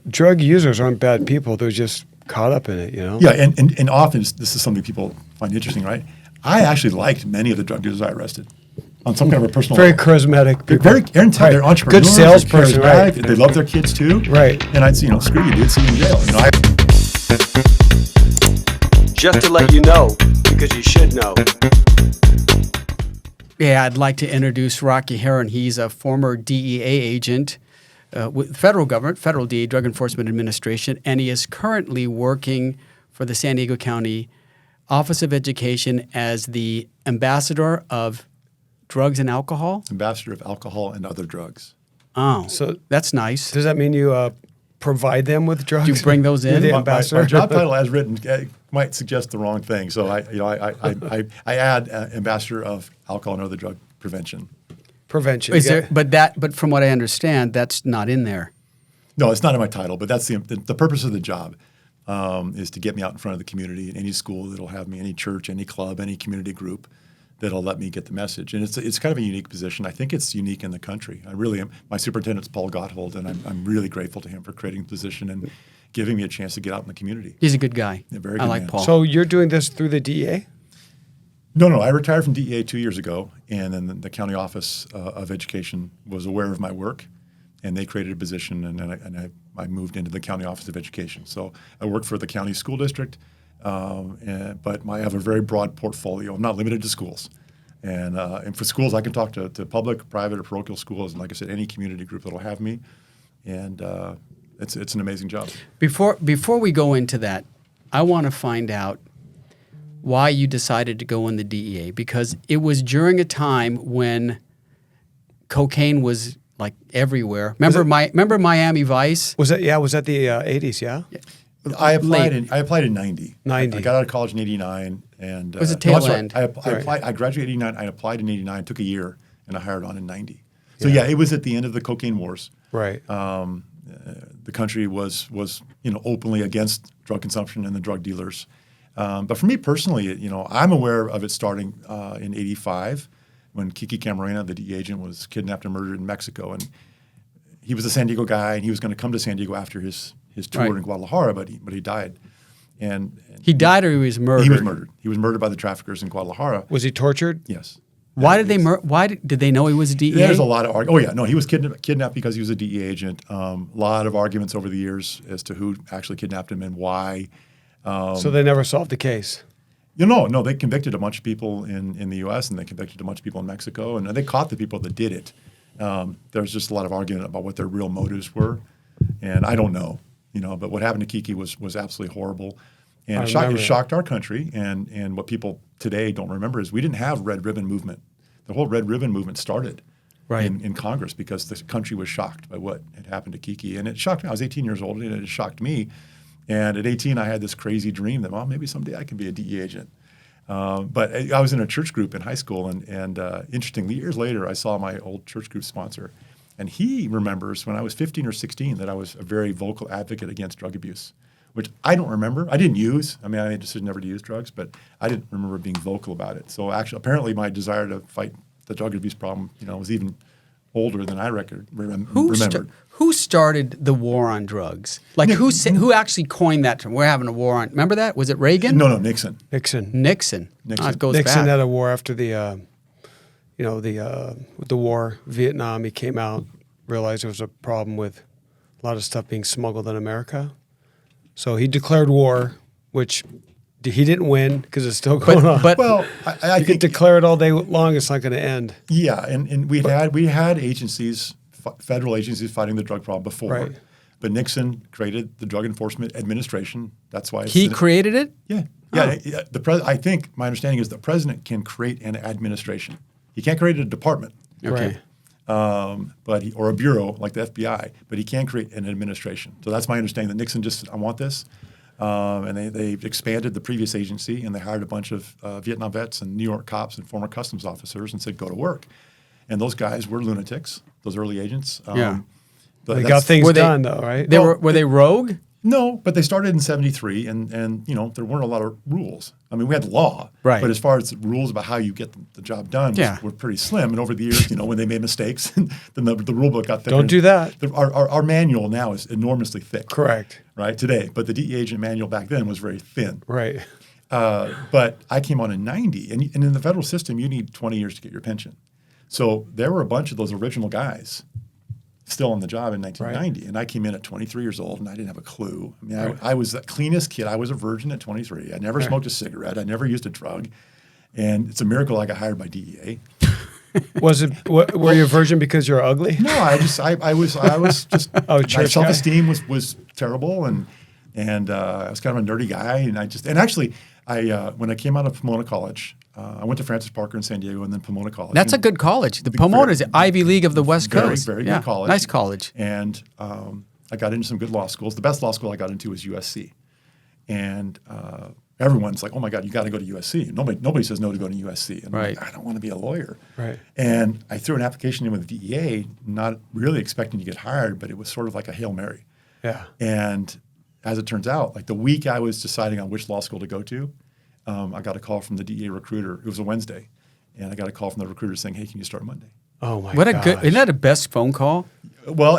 drug users aren't bad people. They're just caught up in it, Yeah, and often this is something people find interesting, right? I actually liked many of the drug dealers I arrested on some kind of a personal very level. charismatic people. They're entrepreneurs. Good salesperson, they're right? They love their kids too. Right. And I'd say, screw you, dude, see you in jail. Just to let you know, because you should know. Yeah, I'd like to introduce Rocky Heron. He's a former DEA agent with the federal government, federal DEA, Drug Enforcement Administration, and he is currently working for the San Diego County Office of Education as the ambassador of drugs and alcohol. Ambassador of alcohol and other drugs. Oh, So that's nice. does that mean you provide them with drugs? Do you bring those in? You're the My ambassador? job title, as written, might suggest the wrong thing. So I add ambassador of alcohol and other drug prevention. Prevention. Is there, but from what I understand, that's not in there. No, it's not in my title, but that's the purpose of the job is to get me out in front of the community in any school that'll have me, any church, any club, any community group that'll let me get the message. And it's kind of a unique position. I think it's unique in the country. I really am. My superintendent's Paul Gotthold, and I'm really grateful to him for creating the position and giving me a chance to get out in the community. He's a good guy. Yeah, very I good like man. Paul. So you're doing this through the DEA? No, I retired from DEA 2 years ago, and then the county office of education was aware of my work, and they created a position, and I moved into the county office of education. So I work for the county school district, but I have a very broad portfolio. I'm not limited to schools, and for schools I can talk to public, private, or parochial schools, and like I said, any community group that'll have me, and it's an amazing job. Before we go into that, I want to find out why you decided to go in the DEA, because it was during a time when cocaine was like everywhere. Remember Miami Vice? Was that the 80s, yeah? I applied in 90. 90. I got out of college in 89. And, it was a tail end. I graduated in 89. I applied in 89, took a year, and I hired on in 90. So yeah, it was at the end of the cocaine wars. Right. The country was openly against drug consumption and the drug dealers. But for me personally, I'm aware of it starting in 85 when Kiki Camarena, the DEA agent, was kidnapped and murdered in Mexico. And he was a San Diego guy, and he was going to come to San Diego after his tour in Guadalajara, but he died. And he died, or he was murdered? He was murdered. He was murdered by the traffickers in Guadalajara. Was he tortured? Yes. Why did they Why did they know he was a DEA? There's a lot of arguments. Oh yeah, no, he was kidnapped because he was a DEA agent. A lot of arguments over the years as to who actually kidnapped him and why. So they never solved the case? No, they convicted a bunch of people in the U.S. and they convicted a bunch of people in Mexico, and they caught the people that did it. There's just a lot of argument about what their real motives were, and I don't know, but what happened to Kiki was absolutely horrible. And it shocked our country, and what people today don't remember is we didn't have Red Ribbon movement. The whole Red Ribbon movement started in Congress because the country was shocked by what had happened to Kiki. And it shocked me. I was 18 years old, and it shocked me. And at 18, I had this crazy dream that, well, maybe someday I can be a DEA agent. But I was in a church group in high school, and interestingly, years later, I saw my old church group sponsor. And he remembers when I was 15 or 16 that I was a very vocal advocate against drug abuse, which I don't remember. I didn't use. I made a decision never to use drugs, but I didn't remember being vocal about it. So actually, apparently my desire to fight the drug abuse problem, was even older than I remembered. Who started the war on drugs? Like who actually coined that term? We're having a war on. Remember that? Was it Reagan? No, Nixon. Nixon. Oh, it goes Nixon back. had a war after the war, Vietnam. He came out, realized there was a problem with a lot of stuff being smuggled in America. So he declared war, which he didn't win because it's still going on. But I you think can declare it all day long; it's not going to end. Yeah, and we had agencies, federal agencies, fighting the drug problem before. Right. But Nixon created the Drug Enforcement Administration. That's why he created it. Yeah. I think my understanding is the president can create an administration. He can't create a department. Okay. Right. Or a bureau like the FBI, but he can create an administration. So that's my understanding that Nixon just said, I want this. And they expanded the previous agency, and they hired a bunch of Vietnam vets and New York cops and former customs officers and said, go to work. And those guys were lunatics, those early agents. Yeah. They got things done, though, right? Were they rogue? No, but they started in 73, and you know, there weren't a lot of rules. I mean, we had law, Right. but as far as the rules about how you get the job done Yeah. were pretty slim. And over the years, you know, when they made mistakes, then the rule book got thicker. Don't do that. Our manual now is enormously thick. Correct. Right, today. But the DEA agent manual back then was very thin. Right. But I came on in 90, and in the federal system, you need 20 years to get your pension. So there were a bunch of those original guys still on the job in 1990, and I came in at 23 years old, and I didn't have a clue. I mean, I was the cleanest kid. I was a virgin at 23. I never smoked a cigarette. I never used a drug, and it's a miracle I got hired by DEA. Was it? Were you a virgin because you're ugly? No, I was just Oh, my church self-esteem was terrible, and I was kind of a nerdy guy, and actually when I came out of Pomona College, I went to Francis Parker in San Diego, and then Pomona College. That's a good college. The Pomona is the Ivy League of the West Coast. Very Yeah, good college. nice college. And I got into some good law schools. The best law school I got into was USC, and everyone's like, "Oh my God, you got to go to USC." Nobody says no to going to USC. And I'm Right. like, I don't want to be a lawyer. Right. And I threw an application in with the DEA, not really expecting to get hired, but it was sort of like a Hail Mary. Yeah. And as it turns out, like the week I was deciding on which law school to go to, I got a call from the DEA recruiter. It was a Wednesday, and I got a call from the recruiter saying, "Hey, can you start Monday?" Oh my What a gosh. good! Isn't that a best phone call? Well,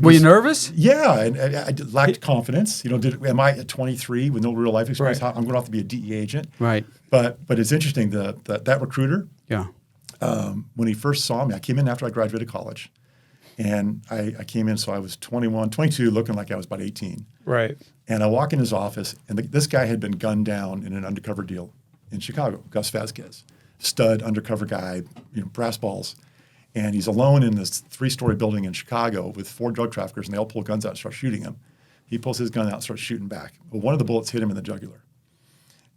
Were you nervous? Yeah, and I lacked confidence. You know, am I at 23 with no real life experience? Right. I'm going to have to be a DEA agent. Right. But it's interesting that recruiter, Yeah. when he first saw me, I came in after I graduated college, and I came in, so I was 21, 22, looking like I was about 18. Right. And I walk in his office, and this guy had been gunned down in an undercover deal in Chicago, Gus Vasquez, stud undercover guy, you know, brass balls. And he's alone in this 3-story building in Chicago with 4 drug traffickers, and they all pull guns out and start shooting him. He pulls his gun out and starts shooting back. Well, one of the bullets hit him in the jugular.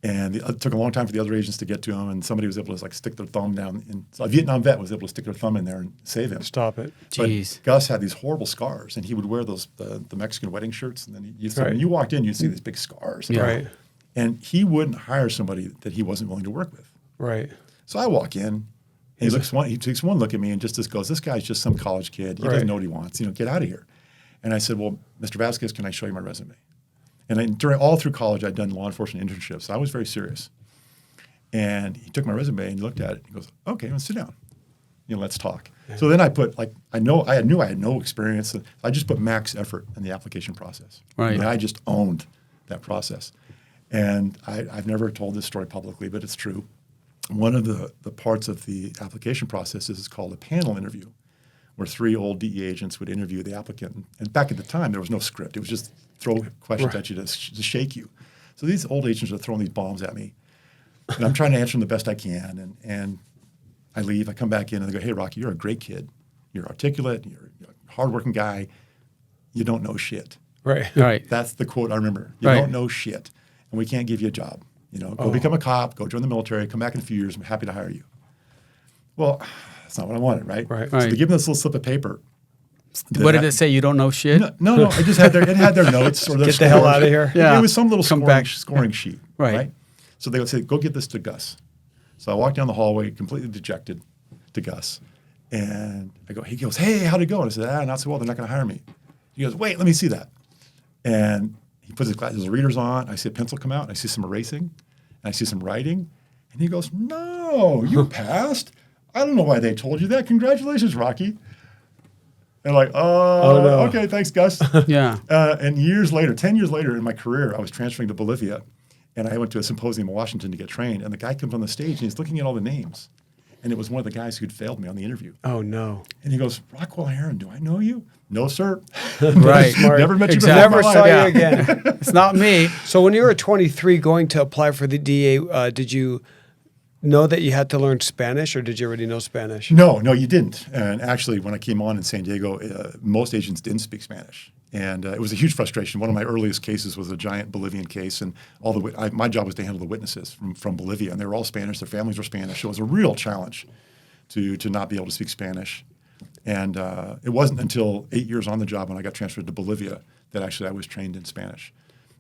And it took a long time for the other agents to get to him, and somebody was able to like stick their thumb down. So a Vietnam vet was able to stick their thumb in there and save him. Stop it. Jeez. But Gus had these horrible scars, and he would wear those the Mexican wedding shirts, and then Right. when you walked in, you'd see these big scars. Yeah. Right. And he wouldn't hire somebody that he wasn't willing to work with. Right. So I walk in. He takes one look at me and just goes, "This guy's just some college kid. He Right. doesn't know what he wants. You know, get out of here." And I said, "Well, Mr. Vasquez, can I show you my resume?" And all through college, I'd done law enforcement internships. So I was very serious. And he took my resume and he looked at it. And he goes, "Okay, let's sit down. You know, let's talk." Yeah. So then I put I knew I had no experience. So I just put max effort in the application process. Right. And I just owned that process. And I've never told this story publicly, but it's true. One of the parts of the application process is called a panel interview, where 3 old DEA agents would interview the applicant. And back at the time, there was no script. It was just throw questions at you to shake you. So these old agents are throwing these bombs at me. And I'm trying to answer them the best I can. And I leave. I come back in, and they go, "Hey, Rocky, you're a great kid. You're articulate. You're a hardworking guy. You don't know shit." Right. Right. That's the quote I remember. "You Right. don't know shit, and we can't give you a job. You know, go become a cop, go join the military, come back in a few years, I'm happy to hire you." Well, that's not what I wanted, right? Right. So Right. they give me this little slip of paper. What did it say? You don't know shit? No. It just had their notes or their Get the hell scores. out of here. Yeah. It was some little Come back. scoring sheet, Right. right? So they would say, "Go get this to Gus." So I walked down the hallway, completely dejected, to Gus, and I go. He goes, "Hey, how'd it go?" And I said, "Not so well. They're not going to hire me." He goes, "Wait, let me see that." And he puts his readers on. I see a pencil come out. And I see some erasing, and I see some writing, and he goes, "No, you passed. I don't know why they told you that. Congratulations, Rocky." And like, Oh, no. Okay, thanks, Gus. Yeah. And 10 years later in my career, I was transferring to Bolivia, and I went to a symposium in Washington to get trained. And the guy comes on the stage, and he's looking at all the names. And it was one of the guys who'd failed me on the interview. Oh no. And he goes, "Rockwell Heron, do I know you?" "No, sir." Right. Never met you before. Exactly. in my Never life. saw Yeah. you again. It's not me. So when you were 23 going to apply for the DEA, did you know that you had to learn Spanish, or did you already know Spanish? No, you didn't. And actually, when I came on in San Diego, most agents didn't speak Spanish. And it was a huge frustration. One of my earliest cases was a giant Bolivian case, and my job was to handle the witnesses from Bolivia, and they were all Spanish. Their families were Spanish. So it was a real challenge to not be able to speak Spanish. And it wasn't until 8 years on the job when I got transferred to Bolivia that actually I was trained in Spanish.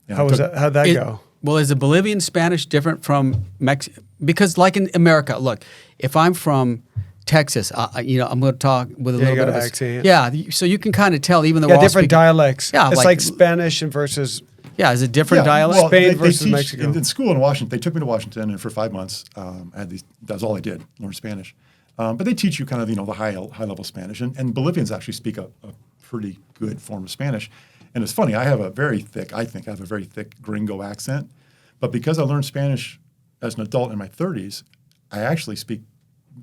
And How it was took- that? How'd that go? Well, is the Bolivian Spanish different from Mexico? Because like in America, look, if I'm from Texas. I'm going to talk with a Yeah, you little bit got of an a accent. Yeah, so you can kind of tell even the Yeah, raw different speaking- dialects. Yeah, it's like- like Spanish and versus. Yeah, is it different dialect? Well, Spain they versus teach Mexico. in school in Washington. They took me to Washington, and for 5 months, I had these. That's all I did, learn Spanish. But they teach you kind of the high level Spanish, and Bolivians actually speak a pretty good form of Spanish. And it's funny, I have a very thick gringo accent, but because I learned Spanish as an adult in my 30s, I actually speak.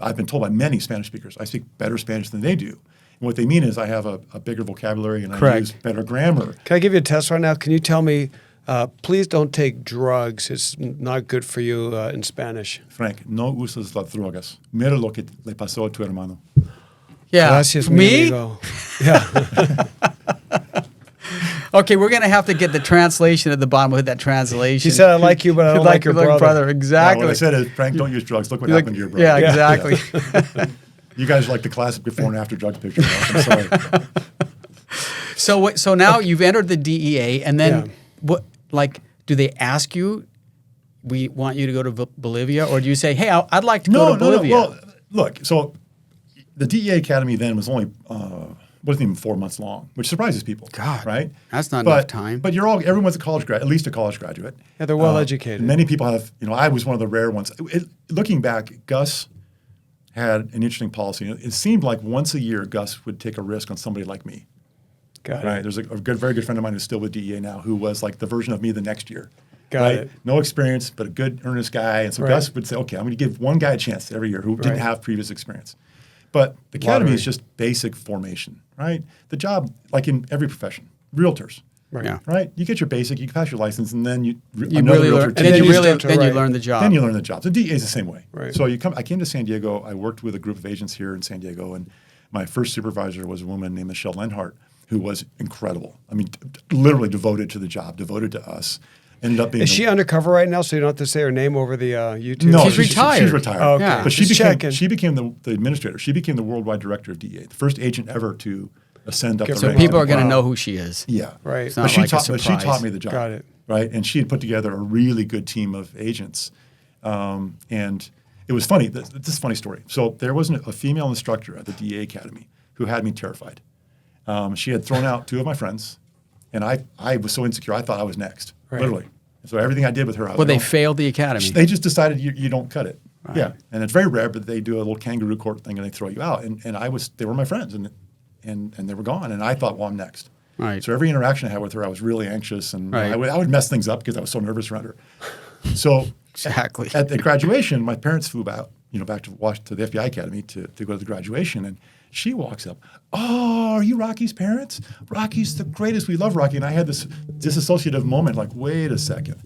I've been told by many Spanish speakers I speak better Spanish than they do. And what they mean is I have a bigger vocabulary and I Correct. use better grammar. Can I give you a test right now? Can you tell me, please don't take drugs. It's not good for you in Spanish. Frank, no usas las drogas. Mira lo que le pasó a tu hermano. Yeah, Gracias, mi me. amigo. Yeah. Okay, we're gonna have to get the translation at the bottom with that translation. He said, I like you, but I don't like your brother. Exactly. What I said is, Frank, don't use drugs. Look what Like- happened to your brother. yeah, exactly. You guys like the classic before and after drug picture. I'm sorry. So now you've entered the DEA, and then Yeah. what? Like, do they ask you? We want you to go to Bolivia, or do you say, "Hey, I'd like to go to Bolivia"? Well, look, so the DEA Academy then was only wasn't even 4 months long, which surprises people. God, right? that's not enough time. But everyone's a college grad, at least a college graduate. Yeah, they're well educated. Many people have. I was one of the rare ones. Looking back, Gus had an interesting policy. It seemed like once a year, Gus would take a risk on somebody like me. Got Right. it. There's a very good friend of mine who's still with DEA now, who was like the version of me the next year. Got right? it. No experience, but a good, earnest guy. And so Right. Gus would say, okay, I'm going to give one guy a chance every year who didn't Right. have previous experience. But the academy Lottery. is just basic formation, right? The job, like in every profession, realtors, Right. Yeah. right? You get your basic, you pass your license, and then You another really realtor learn, takes then then you you really start to then you write. learn the job. then you learn the job. The DEA is the same way. Right. So I came to San Diego. I worked with a group of agents here in San Diego, and my first supervisor was a woman named Michelle Lenhart, who was incredible. I mean, literally devoted to the job, devoted to us. Ended up being Is she undercover right now, so you don't have to say her name over the YouTube? no, She's retired. She's retired. Oh, okay. Yeah. But she Just became checking. she became the administrator. She became the worldwide director of DEA, the first agent ever to ascend up Okay, the so ranks. People are going to Wow. know who she is. Yeah, Right. It's But not she like a taught. But she surprise. taught me the job. Got it. Right, and she had put together a really good team of agents, and it was funny. This is a funny story. So there was a female instructor at the DEA Academy who had me terrified. She had thrown out 2 of my friends, and I was so insecure. I thought I was next, Right. literally. So everything I did with her, I was Well, they like, failed the academy. they just decided you don't cut it. Yeah, and it's very rare, but they do a little kangaroo court thing and they throw you out. And they were my friends, and they were gone. And I thought, well, I'm next. Right. So every interaction I had with her, I was really anxious, and Right. I would mess things up because I was so nervous around her. So Exactly. at the graduation, my parents flew back to Washington, to the FBI Academy to go to the graduation, and she walks up. Oh, are you Rocky's parents? Rocky's the greatest. We love Rocky. And I had this disassociative moment, like, wait a second.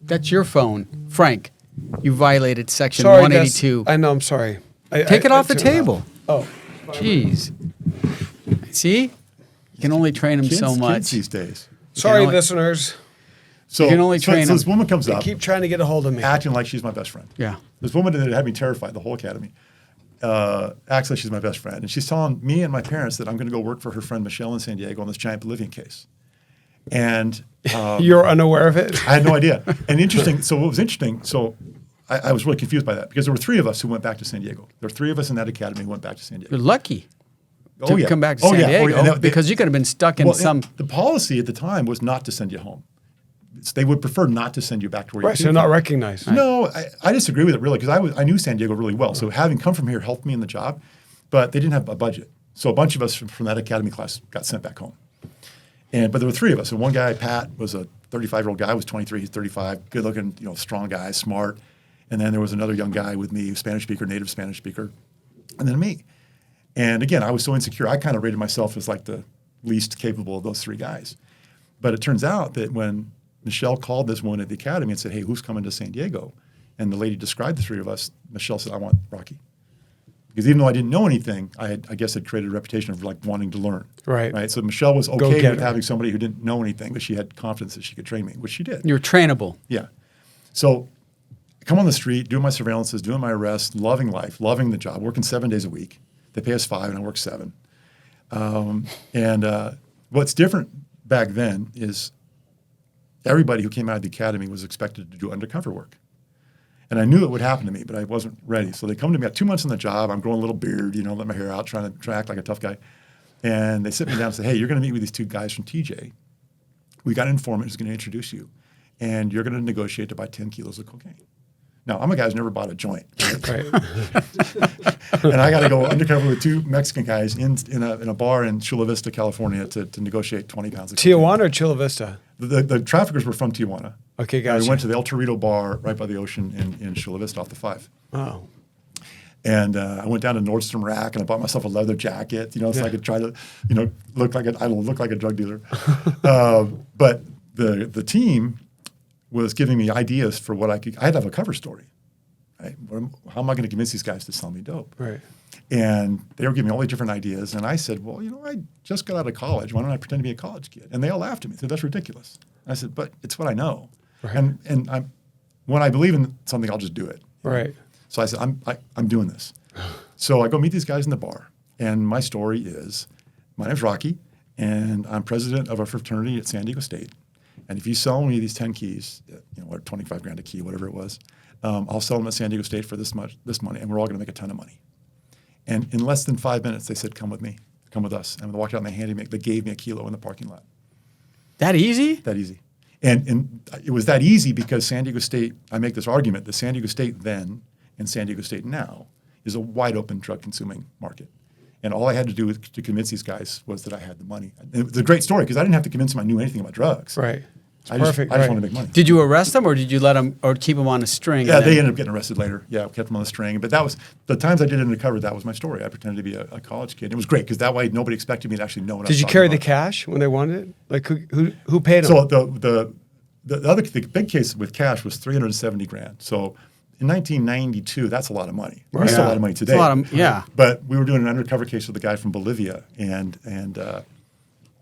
That's your phone, Frank. You violated Section Sorry, 182. I know. I'm sorry. Take it off the turned table. Oh, Jeez. See, you can only train them so Kids much. these days. sorry, only- listeners. So, can only so train this them. woman comes They up, keep trying to get a hold of me. acting like she's my best friend. Yeah. This woman that had me terrified, the whole academy, acts like she's my best friend. And she's telling me and my parents that I'm going to go work for her friend Michelle in San Diego on this giant Bolivian case. And You're unaware of it. I had no idea. And interesting, so what was interesting, so I was really confused by that because there were 3 of us who went back to San Diego. There were 3 of us in that academy who went back to San Diego. You're lucky to Oh, yeah. come back to Oh, San yeah. Oh, Diego yeah. And they- because you could have been stuck in Well, some. the policy at the time was not to send you home. They would prefer not to send you back to where Right, you so came they're not from. recognized. No, I disagree with it really because I knew San Diego really well. So having come from here helped me in the job, but they didn't have a budget. So a bunch of us from that academy class got sent back home. But there were 3 of us. And one guy, Pat, was a 35-year-old guy. I was 23. He's 35. Good-looking, strong guy, smart. And then there was another young guy with me, Spanish speaker, native Spanish speaker, and then me. And again, I was so insecure. I kind of rated myself as like the least capable of those 3 guys. But it turns out that when Michelle called this woman at the academy and said, hey, who's coming to San Diego? And the lady described the 3 of us. Michelle said, I want Rocky. Because even though I didn't know anything, I guess had created a reputation of like wanting to learn. Right. So Michelle was okay Go-getter. with having somebody who didn't know anything, but she had confidence that she could train me, which she did. You're trainable. Yeah. So I come on the street, doing my surveillances, doing my arrests, loving life, loving the job, working 7 days a week. They pay us 5 and I work 7. What's different back then is everybody who came out of the academy was expected to do undercover work. And I knew it would happen to me, but I wasn't ready. So they come to me, I got 2 months on the job. I'm growing a little beard, let my hair out, trying to act like a tough guy. And they sit me down and say, hey, you're going to meet with these 2 guys from TJ. We got an informant who's going to introduce you. And you're going to negotiate to buy 10 kilos of cocaine. Now, I'm a guy who's never bought a joint. Right. And I got to go undercover with 2 Mexican guys in a bar in Chula Vista, California to negotiate 20 pounds of cocaine. Tijuana or Chula Vista? The traffickers were from Tijuana. Okay, And gotcha. we went to the El Torito bar right by the ocean in Chula Vista off the 5. Oh. And I went down to Nordstrom Rack and I bought myself a leather jacket, so I could try to, look like a drug dealer. But the team was giving me ideas for what I had to have a cover story. Right? How am I going to convince these guys to sell me dope? Right. And they were giving me all these different ideas. And I said, well, I just got out of college. Why don't I pretend to be a college kid? And they all laughed at me. They said, that's ridiculous. And I said, but it's what I know. Right. And when I believe in something, I'll just do it. Right. So I said, I'm doing this. So I go meet these guys in the bar. And my story is, my name's Rocky, and I'm president of a fraternity at San Diego State. And if you sell me these 10 keys, what, 25 grand a key, whatever it was, I'll sell them at San Diego State for this money, and we're all going to make a ton of money. And in less than 5 minutes, they said, come with me, come with us. And they walked out and they gave me a kilo in the parking lot. That easy? That easy. And it was that easy because San Diego State, I make this argument, that San Diego State then and San Diego State now is a wide open drug consuming market. And all I had to do to convince these guys was that I had the money. And it was a great story because I didn't have to convince them I knew anything about drugs. Right. I Perfect. just Right. wanted to make money. Did you arrest them, or did you let them, or keep them on a string? Yeah, and they then- ended up getting arrested later. Yeah, kept them on the string. But that was the times I did Undercover. That was my story. I pretended to be a college kid. It was great because that way nobody expected me to actually know what I was Did you talking carry the about. cash when they wanted it? Like who paid them? So the big case with cash was 370 grand. So in 1992, that's a lot of money. Right. It's still a Yeah. lot of money today. It's a lot of, yeah. But we were doing an undercover case with a guy from Bolivia, and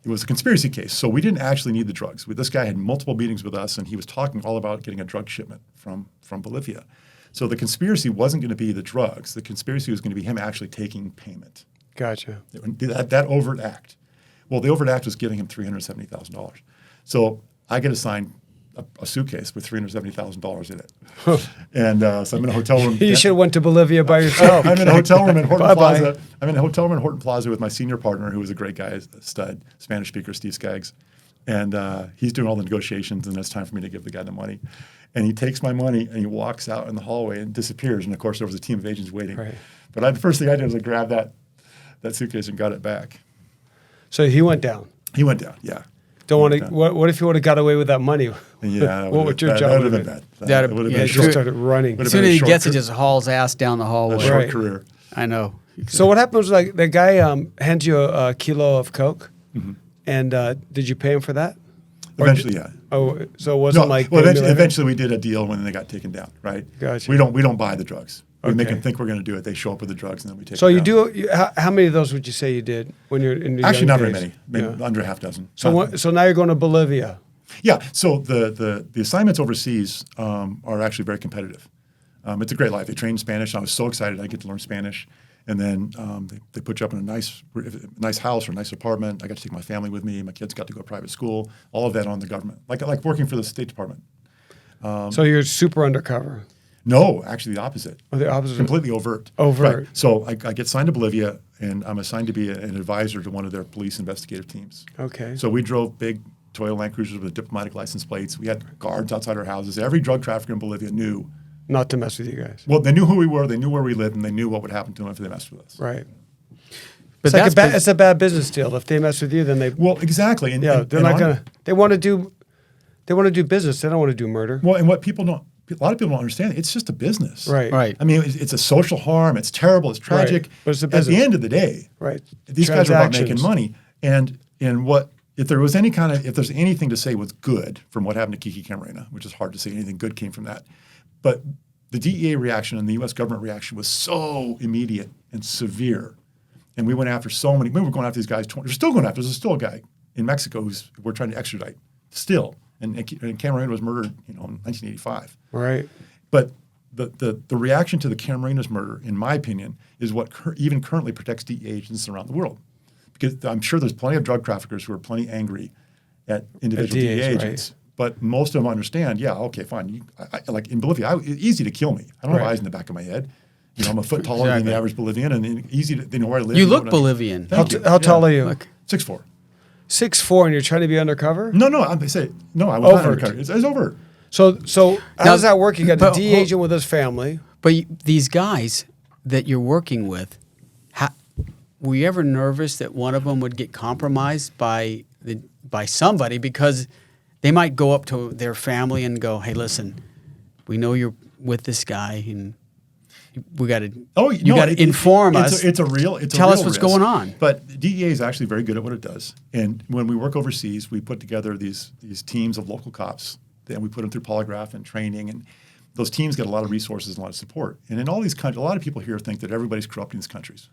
it was a conspiracy case. So we didn't actually need the drugs. This guy had multiple meetings with us, and he was talking all about getting a drug shipment from Bolivia. So the conspiracy wasn't going to be the drugs. The conspiracy was going to be him actually taking payment. Gotcha. That overt act. Well, the overt act was giving him $370,000. So I get assigned a suitcase with $370,000 in it. And so I'm in a hotel room. You should have went to Bolivia by yourself. I'm in a hotel room in Horton Bye-bye. Plaza. I'm in a hotel room in Horton Plaza with my senior partner, who was a great guy, a stud, Spanish speaker, Steve Skaggs. And he's doing all the negotiations, and it's time for me to give the guy the money. And he takes my money, and he walks out in the hallway and disappears. And, of course, there was a team of agents waiting. Right. But the first thing I did was I grabbed that suitcase and got it back. So he went down. He went down, yeah. Don't want Went to. down. What if you would have got away with that money? Yeah. What would your that job would have have been? been bad. That'd- That would have yeah, been a Just short, started running. Would've As soon been as a he short gets it, career. just hauls ass down the a hallway. short Right. career. I know. So what happens? Like the guy hands you a kilo of coke, and did you pay him for that? Or Eventually, did- yeah. Oh, so it wasn't like well, pay me later? eventually we did a deal when they got taken down, right? Gotcha. We don't buy the drugs. We make Okay. them think we're going to do it. They show up with the drugs, and then we take. So it you down. do. How many of those would you say you did when you're in your Actually, young not very days? many. Maybe Yeah. under a half dozen. So now you're going to Bolivia. Yeah. So the assignments overseas are actually very competitive. It's a great life. They train in Spanish. I was so excited I get to learn Spanish, and then they put you up in a nice house or a nice apartment. I got to take my family with me. My kids got to go to private school. All of that on the government, like working for the State Department. So you're super undercover. No, actually the opposite. Or the opposite. Completely overt. Overt. Right. So I get signed to Bolivia, and I'm assigned to be an advisor to one of their police investigative teams. Okay. So we drove big Toyota Land Cruisers with diplomatic license plates. We had guards outside our houses. Every drug trafficker in Bolivia knew. Not to mess with you guys. Well, they knew who we were. They knew where we lived, and they knew what would happen to them if they messed with us. Right. But It's like that's been- it's a bad business deal. If they mess with you, then they Well, exactly. And, yeah and- they're and not on- gonna. They want to do business. They don't want to do murder. Well, and what people don't, a lot of people don't understand, it's just a business. Right. Right. I mean, it's a social harm. It's terrible. It's tragic. But it's a At business. the end of the day, Right. these guys are about making Transactions. money. And what if there's anything to say was good from what happened to Kiki Camarena, which is hard to say anything good came from that, but the DEA reaction and the U.S. government reaction was so immediate and severe, and we went after so many. We were going after these guys. We're still going after. There's still a guy in Mexico we're trying to extradite still, and Camarena was murdered, in 1985. Right. But the reaction to the Camarena's murder, in my opinion, is what even currently protects DEA agents around the world. Because I'm sure there's plenty of drug traffickers who are plenty angry at individual DEAs, DEA right. agents. But most of them understand, yeah, okay, fine. Like in Bolivia, it's easy to kill me. I don't have eyes in the back of my head. You know, I'm a foot taller than the average Bolivian, and easy to, they know where I live. You know look what I mean. Bolivian. Thank you. How tall are you? Look. 6'4". 6'4", and you're trying to be undercover. No, they say, no, I was not Overt. undercover. It's overt. So how Now- does that work? You got the but DEA hold- agent with his family. But these guys that you're working with, were you ever nervous that one of them would get compromised by somebody, because they might go up to their family and go, "Hey, listen, we know you're with this guy, and we got to you got to inform us. It's a real. Tell us what's going on." But DEA is actually very good at what it does. And when we work overseas, we put together these teams of local cops. Then we put them through polygraph and training, and those teams get a lot of resources and a lot of support. And in all these countries, a lot of people here think that everybody's corrupt in these countries.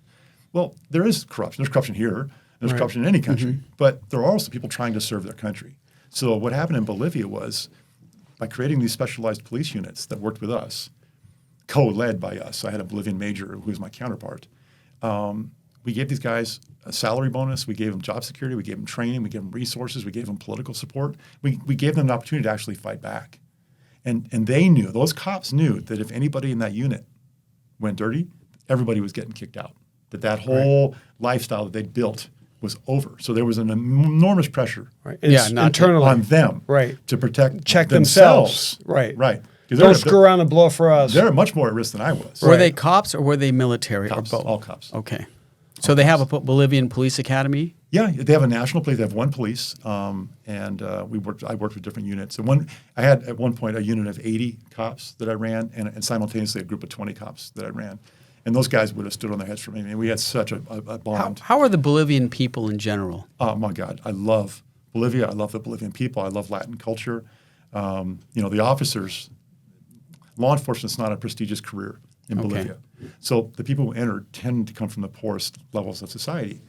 Well, there is corruption. There's corruption here. There's corruption in any country. But there are also people trying to serve their country. So what happened in Bolivia was, by creating these specialized police units that worked with us, co-led by us. I had a Bolivian major who was my counterpart. We gave these guys a salary bonus. We gave them job security. We gave them training. We gave them resources. We gave them political support. We gave them an opportunity to actually fight back. And they knew, those cops knew that if anybody in that unit went dirty, everybody was getting kicked out. That whole lifestyle that they'd built was over. So there was an enormous pressure Right. internally on them to protect themselves. Right. Right. Don't screw around and blow for us. They're much more at risk than I was. Were they cops or were they military Cops, or both? all cops. Okay. So they have a Bolivian police academy? Yeah, they have a national police. They have one police, and I worked with different units. And I had at one point a unit of 80 cops that I ran, and simultaneously a group of 20 cops that I ran. And those guys would have stood on their heads for me. I mean, we had such a bond. How are the Bolivian people in general? Oh my God, I love Bolivia. I love the Bolivian people. I love Latin culture. The officers, law enforcement is not a prestigious career in Bolivia. So the people who enter tend to come from the poorest levels of society.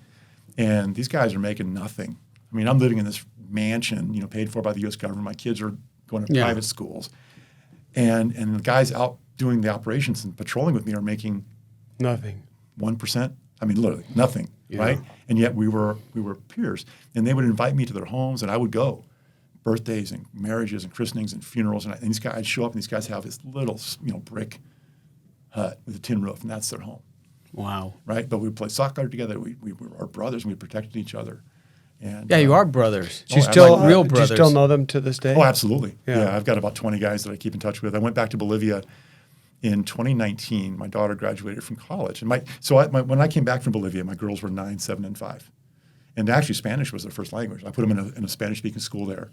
And these guys are making nothing. I mean, I'm living in this mansion, paid for by the U.S. government. My kids are going to private schools. And the guys out doing the operations and patrolling with me are making Nothing. 1%. I mean, literally nothing, right? And yet we were peers. And they would invite me to their homes, and I would go. Birthdays and marriages and christenings and funerals. And these guys, I'd show up, and these guys have this little, brick hut with a tin roof, and that's their home. Wow. Right? But we would play soccer together. We were our brothers, and we protected each other. And Yeah, you are brothers. Do you still like real Do brothers. you still know them to this day? Oh, absolutely. Yeah. Yeah, I've got about 20 guys that I keep in touch with. I went back to Bolivia in 2019. My daughter graduated from college. And when I came back from Bolivia, my girls were 9, 7, and 5. And actually, Spanish was their first language. I put them in a Spanish-speaking school there.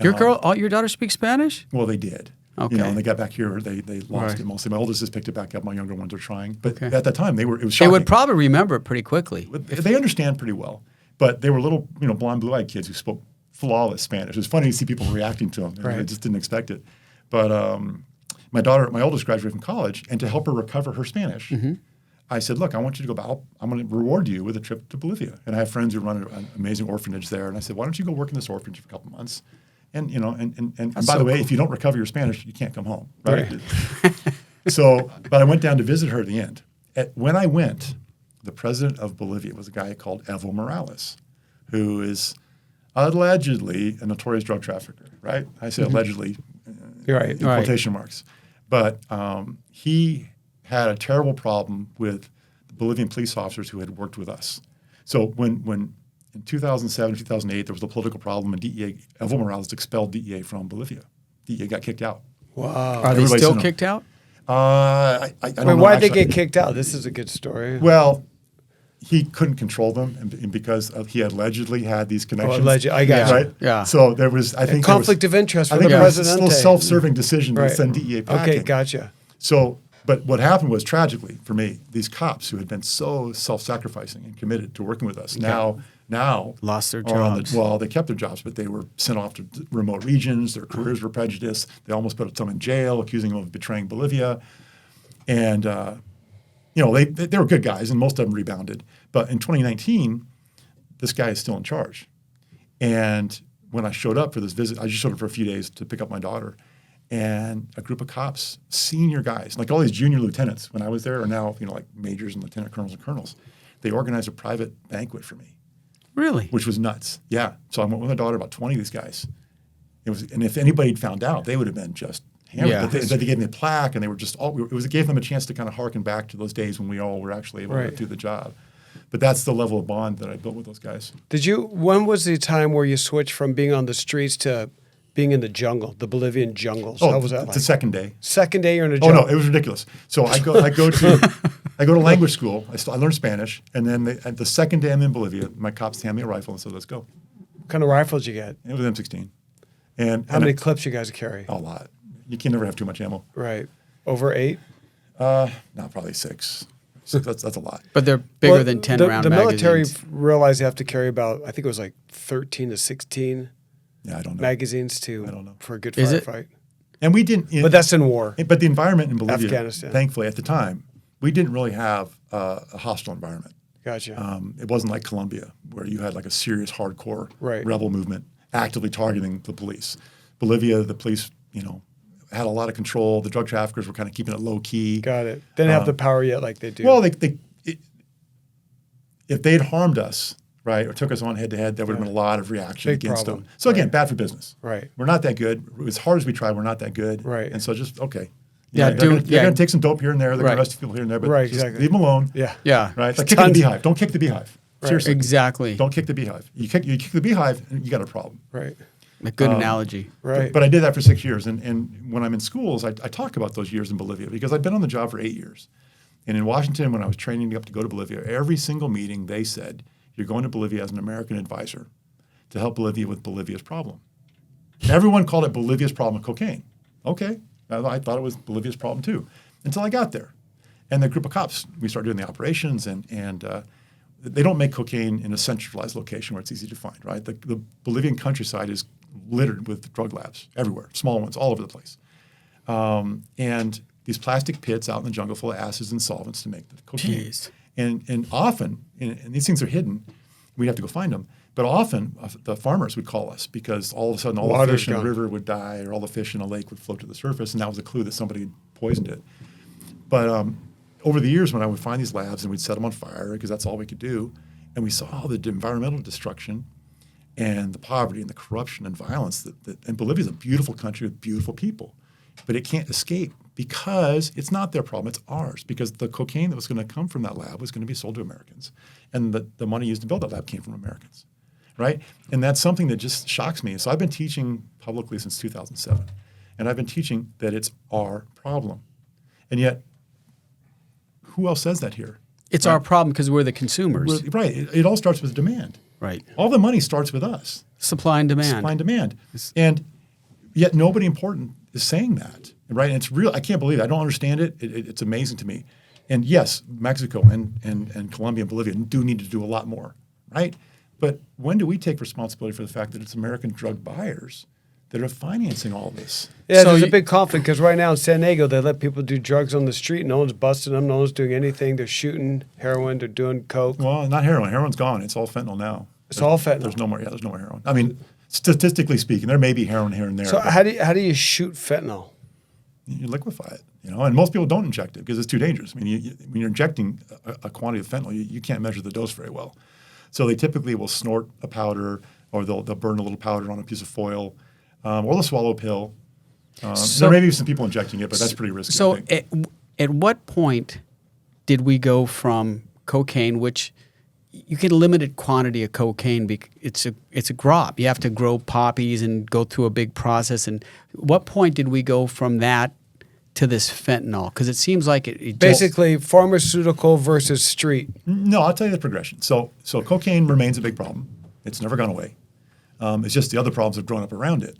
Your daughter speaks Spanish? Well, they did. Okay. And they got back here, they lost it mostly. My oldest has picked it back up. My younger ones are trying. But at that time, it was They shocking. would probably remember it pretty quickly. They understand pretty well. But they were little, blonde, blue-eyed kids who spoke flawless Spanish. It was funny to see people reacting to them. I just didn't expect it. But my oldest graduated from college, and to help her recover her Spanish, I said, look, I want you to go back. I'm going to reward you with a trip to Bolivia. And I have friends who run an amazing orphanage there. And I said, why don't you go work in this orphanage for a couple months? And by the way, if you don't recover your Spanish, you can't come home. Right? But I went down to visit her at the end. When I went, the president of Bolivia was a guy called Evo Morales, who is allegedly a notorious drug trafficker, right? I say allegedly in quotation marks. But he had a terrible problem with the Bolivian police officers who had worked with us. So when in 2007, 2008, there was a political problem, and Evo Morales expelled DEA from Bolivia. DEA got kicked out. Wow. Are they still kicked out? I don't know. Why'd they get kicked out? This is a good story. Well, he couldn't control them, and because he allegedly had these connections. I got you. Right? Yeah. So there was, I think, conflict of interest I for think the it was a president. little self-serving decision to send DEA packing. Okay, gotcha. So, but what happened was, tragically for me, these cops who had been so self-sacrificing and committed to working with us now Lost their are on jobs. they kept their jobs, but they were sent off to remote regions. Their careers were prejudiced. They almost put some in jail, accusing them of betraying Bolivia. And they were good guys, and most of them rebounded. But in 2019, this guy is still in charge. And when I showed up for this visit, I just showed up for a few days to pick up my daughter. And a group of cops, senior guys, like all these junior lieutenants when I was there are now, like majors and lieutenant colonels and colonels. They organized a private banquet for me. Really? Which was nuts. Yeah. So I went with my daughter, about 20 of these guys. And if anybody had found out, they would have been just hammered. Yeah. But they gave me a plaque, and they were just it gave them a chance to kind of harken back to those days when we all were actually able to do the job. But that's the level of bond that I built with those guys. When was the time where you switched from being on the streets to being in the jungle, the Bolivian jungles? How was that like? The second day. Second day you're in a Oh jungle? no, it was ridiculous. So I go to language school. I learned Spanish, and then at the second day I'm in Bolivia, my cops hand me a rifle and said, "Let's go." What kind of rifles you get? It was M16. And How many clips you guys carry? A lot. You can never have too much ammo. Right. Over 8? No, probably 6. That's a lot. But they're bigger than 10 round the military magazines. realized they have to carry about, I think it was like 13 to 16 Yeah, I don't know. magazines I don't know. for a good Is it? firefight. And we didn't. But that's in war. But the environment in Bolivia, Afghanistan. thankfully at the time, we didn't really have a hostile environment. Gotcha. It wasn't like Colombia, where you had like a serious hardcore Right. rebel movement actively targeting the police. Bolivia, the police, had a lot of control. The drug traffickers were kind of keeping it low key. Got it. Didn't have the power yet like they do. Well, if they'd harmed us, right, or took us on head to head, there would have been a lot of reaction Big against problem. them. So again, bad for business. Right. We're not that good. As hard as we try, we're not that good. Right. And so just okay. Yeah, they're dude, going to take some dope here and there. They're going Right. to arrest people here and there, but Right, just exactly. leave them alone. yeah. Yeah. Right. It's like kicking the Tons- beehive. Don't kick the beehive. Seriously. Exactly. Don't kick the beehive. You kick the beehive, and you got a problem. Right. A good analogy. Right. But I did that for 6 years. And when I'm in schools, I talk about those years in Bolivia because I've been on the job for 8 years. And in Washington, when I was training up to go to Bolivia, every single meeting they said, "You're going to Bolivia as an American advisor to help Bolivia with Bolivia's problem." And everyone called it Bolivia's problem of cocaine. Okay. I thought it was Bolivia's problem too, until I got there. And the group of cops, we started doing the operations, and they don't make cocaine in a centralized location where it's easy to find, right? The Bolivian countryside is littered with drug labs everywhere, small ones all over the place. And these plastic pits out in the jungle full of acids and solvents to make the cocaine. Jeez. And often, and these things are hidden, we'd have to go find them, but often the farmers would call us because all of a sudden all the Water's fish in the gone. river would die or all the fish in a lake would float to the surface, and that was a clue that somebody had poisoned it. But over the years when I would find these labs and we'd set them on fire because that's all we could do, and we saw all the environmental destruction and the poverty and the corruption and violence and Bolivia's a beautiful country with beautiful people, but it can't escape because it's not their problem, it's ours, because the cocaine that was going to come from that lab was going to be sold to Americans, and the money used to build that lab came from Americans, right? And that's something that just shocks me. So I've been teaching publicly since 2007, and I've been teaching that it's our problem, and yet who else says that here? It's our problem because we're the consumers. Right. It all starts with demand. Right. All the money starts with us. Supply and demand. Supply and demand. And yet nobody important is saying that, right? And it's real. I can't believe it. I don't understand it. It's amazing to me. And yes, Mexico and Colombia and Bolivia do need to do a lot more, right? But when do we take responsibility for the fact that it's American drug buyers that are financing all this? Yeah, So there's a you- big conflict because right now in San Diego, they let people do drugs on the street. No one's busting them. No one's doing anything. They're shooting heroin. They're doing coke. Well, not heroin. Heroin's gone. It's all fentanyl now. It's all fentanyl. There's no more. Yeah, there's no more heroin. I mean, statistically speaking, there may be heroin here and there. So but how do you shoot fentanyl? you liquefy it, and most people don't inject it because it's too dangerous. I mean, when you're injecting a quantity of fentanyl, you can't measure the dose very well. So they typically will snort a powder, or they'll burn a little powder on a piece of foil, or they'll swallow a pill. There may be some people injecting it, but that's pretty risky. So I think. at what point did we go from cocaine, which you get a limited quantity of cocaine, it's a crop. You have to grow poppies and go through a big process. And what point did we go from that to this fentanyl? Because it seems like it just- Basically, pharmaceutical versus street. No, I'll tell you the progression. So cocaine remains a big problem. It's never gone away. It's just the other problems have grown up around it.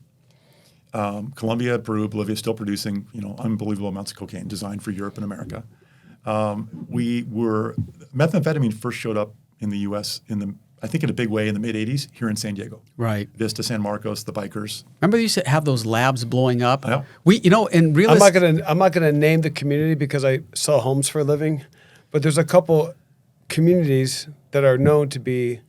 Colombia, Peru, Bolivia still producing unbelievable amounts of cocaine designed for Europe and America. Methamphetamine first showed up in the U.S. I think in a big way in the mid '80s here in San Diego. Right. Vista, San Marcos, the bikers. Remember they used to have those labs blowing up? Yeah. In real I'm estate. not gonna name the community because I sell homes for a living, but there's a couple communities that are known to be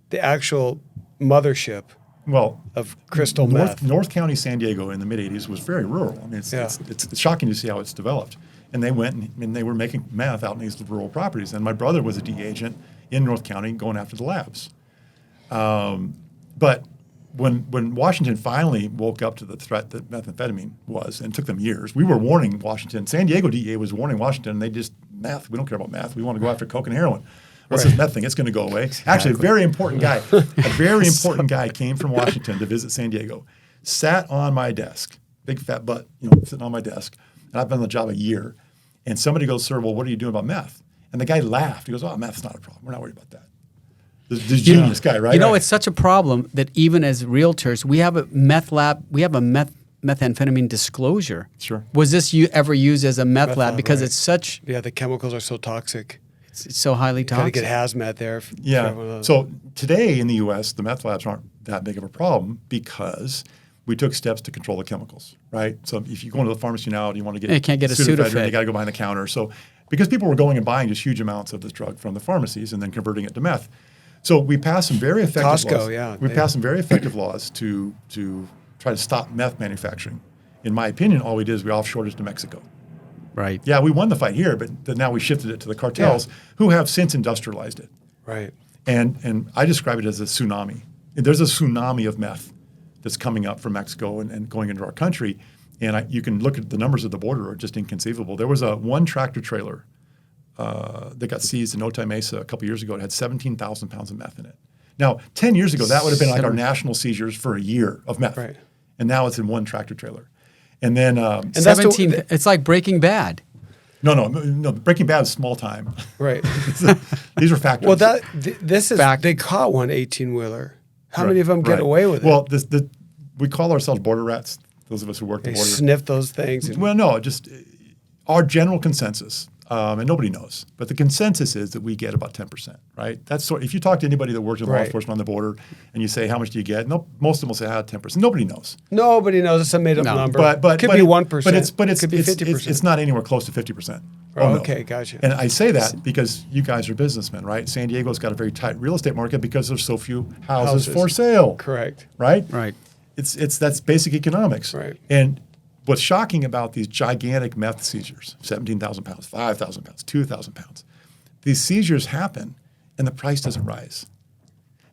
the actual mothership Well, of crystal meth. North County, San Diego in the mid '80s was very rural. I mean, it's shocking to see how it's developed. And they went and they were making meth out in these rural properties. And my brother was a DEA agent in North County going after the labs. But when Washington finally woke up to the threat that methamphetamine was, and it took them years, we were warning Washington. San Diego DEA was warning Washington, and they just, meth, we don't care about meth. We want to go after coke and heroin. What's this meth thing? It's going to go away. Actually, a very important guy, guy came from Washington to visit San Diego, sat on my desk, big fat butt, sitting on my desk, and I've been on the job a year, and somebody goes, sir, well, what are you doing about meth? And the guy laughed. He goes, oh, meth's not a problem. We're not worried about that. This genius guy, right? It's such a problem that even as realtors, we have a meth lab, we have a methamphetamine disclosure. Sure. Was this ever used as a meth lab? Because right. it's such, Yeah, the chemicals are so toxic. it's so highly Got to toxic. get hazmat there. Yeah. So today in the U.S., the meth labs aren't that big of a problem because we took steps to control the chemicals, right? So if you go into the pharmacy now and you want to get You can't get a Sudafed. you got to go behind the counter. So because people were going and buying just huge amounts of this drug from the pharmacies and then converting it to meth. So we passed some very effective Costco, laws. yeah. We passed some very effective laws to try to stop meth manufacturing. In my opinion, all we did is we offshored it to Mexico. Right. Yeah, we won the fight here, but now we shifted it to the cartels who have since industrialized it. Right. And I describe it as a tsunami. There's a tsunami of meth that's coming up from Mexico and going into our country. And you can look at the numbers at the border are just inconceivable. There was one tractor trailer that got seized in Otay Mesa a couple years ago. It had 17,000 pounds of meth in it. Now, 10 years ago, that would have been like our national seizures for a year of meth. Right. And now it's in one tractor trailer. And then And that's 17, it's like Breaking Bad. no, Breaking Bad is small time. Right. These are factories. Well, this is Fact. they caught one 18-wheeler. How Right, many of them get right. away with it? Well, we call ourselves border rats. Those of us who work the They border. sniff those things. And, Well, no, just our general consensus, and nobody knows, but the consensus is that we get about 10%, right? That's if you talk to anybody that works with law Right. enforcement on the border, and you say how much do you get, most of them will say 10%. Nobody knows, nobody knows. It's a made-up No. number. but could but be it- 1%. but it's could be 50%. It's not anywhere close to 50%. Oh, no. okay, gotcha. And I say that because you guys are businessmen, right? San Diego's got a very tight real estate market because there's so few houses for sale, Correct. right? Right. That's basic economics. Right. And what's shocking about these gigantic meth seizures, 17,000 pounds, 5,000 pounds, 2,000 pounds, these seizures happen and the price doesn't rise.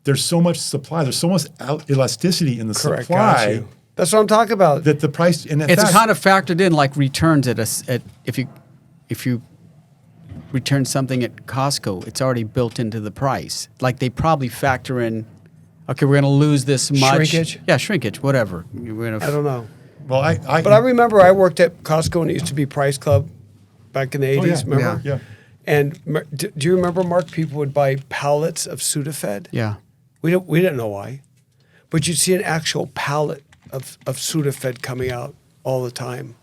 There's so much supply, there's so much elasticity in the Correct. Got supply you. That's what I'm talking about. that the price, and in It's fact, kind of factored in like returns if you return something at Costco, it's already built into the price. Like they probably factor in, okay, we're going to lose this much. Shrinkage? Yeah, shrinkage, whatever. We're gonna I don't know. well, But I remember I worked at Costco and it used to be Price Club back in the 80s, yeah. remember? Yeah. And do you remember, Mark, people would buy pallets of Sudafed? Yeah. We didn't know why. But you'd see an actual pallet of Sudafed coming out all the time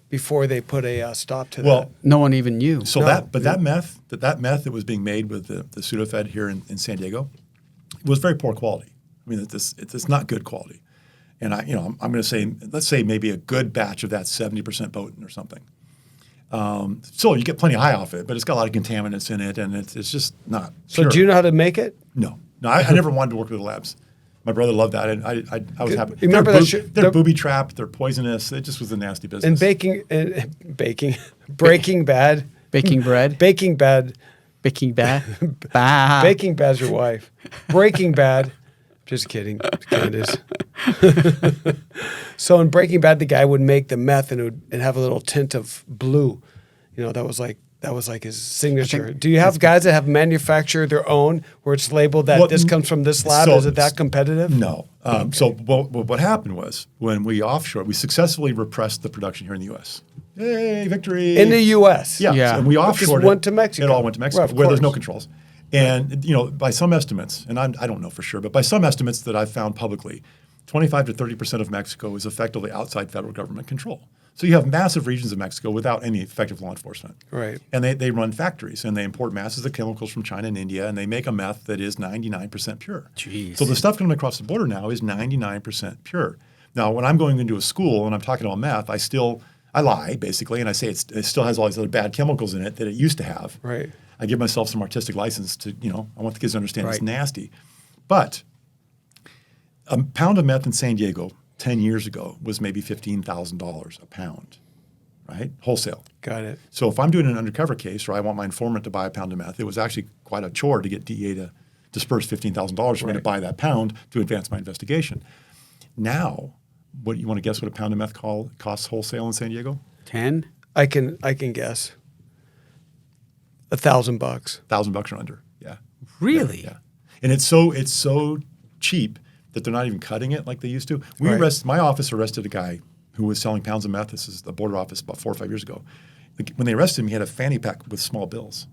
before they put a stop to Well, that. No one even knew. So No. that meth that was being made with the Sudafed here in San Diego was very poor quality. I mean, it's not good quality. And I'm going to say, let's say maybe a good batch of that 70% potent or something. So you get plenty high off it, but it's got a lot of contaminants in it, and it's just not. So pure. do you know how to make it? No, I never wanted to work with the labs. My brother loved that, and I was happy. Remember they're that they're booby trapped. They're poisonous. It just was a nasty business. And Breaking Bad. Baking bread. Baking Bad. Baking bad. Bah. Baking Bad's your wife. Breaking Bad. Just kidding, Candace. So in Breaking Bad, the guy would make the meth and have a little tint of blue. That was like his signature. Do you have guys that have manufactured their own where it's labeled that Well, this comes from this lab? so- Is it that competitive? No. So what happened was when we offshore, we successfully repressed the production here in the U.S. Yay, victory! In the U.S. Yeah, Yeah. and we But this offshored went to Mexico. It all went to Mexico, Right, of where there's no course. controls. And by some estimates, and I don't know for sure, but by some estimates that I've found publicly, 25 to 30% of Mexico is effectively outside federal government control. So you have massive regions of Mexico without any effective law enforcement. Right. And they run factories and they import masses of chemicals from China and India, and they make a meth that is 99% pure. Jeez. So the stuff coming across the border now is 99% pure. Now, when I'm going into a school and I'm talking about meth, I lie basically, and I say it still has all these other bad chemicals in it that it used to have. Right. I give myself some artistic license to, I want the kids to understand it's Right. nasty. But a pound of meth in San Diego 10 years ago was maybe $15,000 a pound, right? Wholesale. Got it. So if I'm doing an undercover case or I want my informant to buy a pound of meth, it was actually quite a chore to get DEA disperse $15,000 for me to Right. buy that pound to advance my investigation. Now, what you want to guess what a pound of meth costs wholesale in San Diego? 10? I can guess. $1,000. $1,000 or under. Yeah. Really? Yeah. And it's so cheap that they're not even cutting it like they used to. Right. My office arrested a guy who was selling pounds of meth. This is the border office about 4 or 5 years ago. When they arrested him, he had a fanny pack with small bills.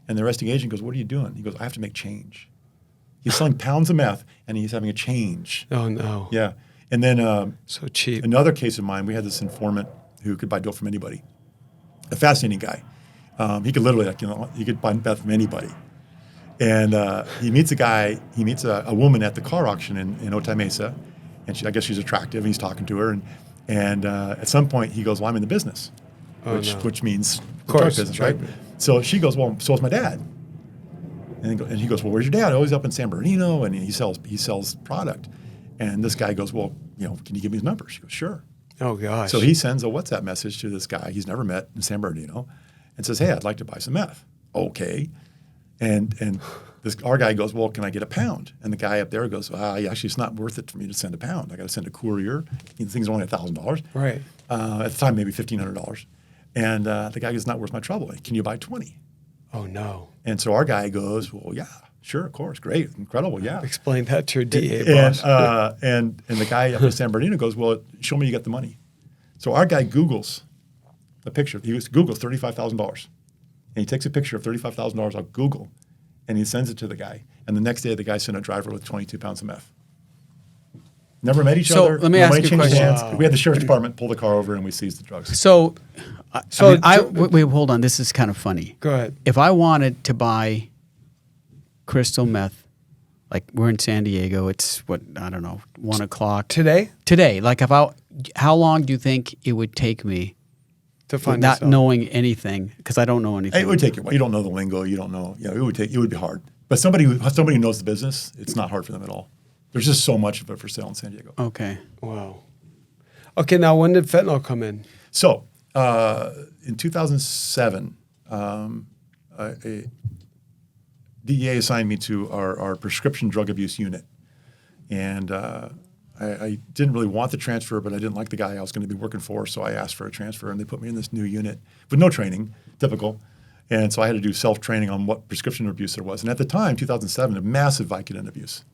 And the arresting agent goes, "What are you doing?" He goes, "I have to make change." He's selling pounds of meth and he's having a change. Oh no. Yeah. And then So cheap. another case of mine, we had this informant who could buy dope from anybody. A fascinating guy. He could literally, he could buy meth from anybody. And he meets a woman at the car auction in Otay Mesa, and I guess she's attractive, and he's talking to her, and at some point he goes, "Well, I'm in the business," which means the drug course, business, drug right? business. So she goes, "Well, so is my dad." And he goes, "Well, where's your dad?" "Oh, he's up in San Bernardino, and he sells product." And this guy goes, "Well, can you give me his number?" She goes, "Sure." Oh gosh. So he sends a WhatsApp message to this guy he's never met in San Bernardino and says, "Hey, I'd like to buy some meth." Okay. And our guy goes, "Well, can I get a pound?" And the guy up there goes, "Yeah, actually, it's not worth it for me to send a pound. I got to send a courier. The thing's only $1,000. Right. At the time, maybe $1,500. And the guy goes, "Not worth my trouble. Can you buy 20?" Oh no. And so our guy goes, "Well, yeah, sure, of course, great, incredible, yeah." Explain that to your DA And, boss. and the guy up in San Bernardino goes, "Well, show me you got the money." So our guy Googles a picture. He Googles $35,000. And he takes a picture of $35,000 on Google, and he sends it to the guy. And the next day, the guy sent a driver with 22 pounds of meth. Never met each So other. let me no ask money you a changed question. hands. Wow. We had the sheriff's department pull the car over, and we seized the drugs. So, So- wait, hold on. This is kind of funny. Go ahead. If I wanted to buy crystal meth, like we're in San Diego, it's what, I don't know, 1 o'clock. Today Today, like how long do you think it would take me to find not this out? knowing anything? Because I don't know anything. It would take you. You don't know the lingo. You don't know. It would be hard. But somebody who knows the business, it's not hard for them at all. There's just so much of it for sale in San Diego. Okay. Wow. Okay, now when did fentanyl come in? So in 2007, a DEA assigned me to our prescription drug abuse unit. And I didn't really want the transfer, but I didn't like the guy I was going to be working for, so I asked for a transfer, and they put me in this new unit with no training, typical. And so I had to do self-training on what prescription abuse there was. And at the time, 2007, a massive Vicodin abuse.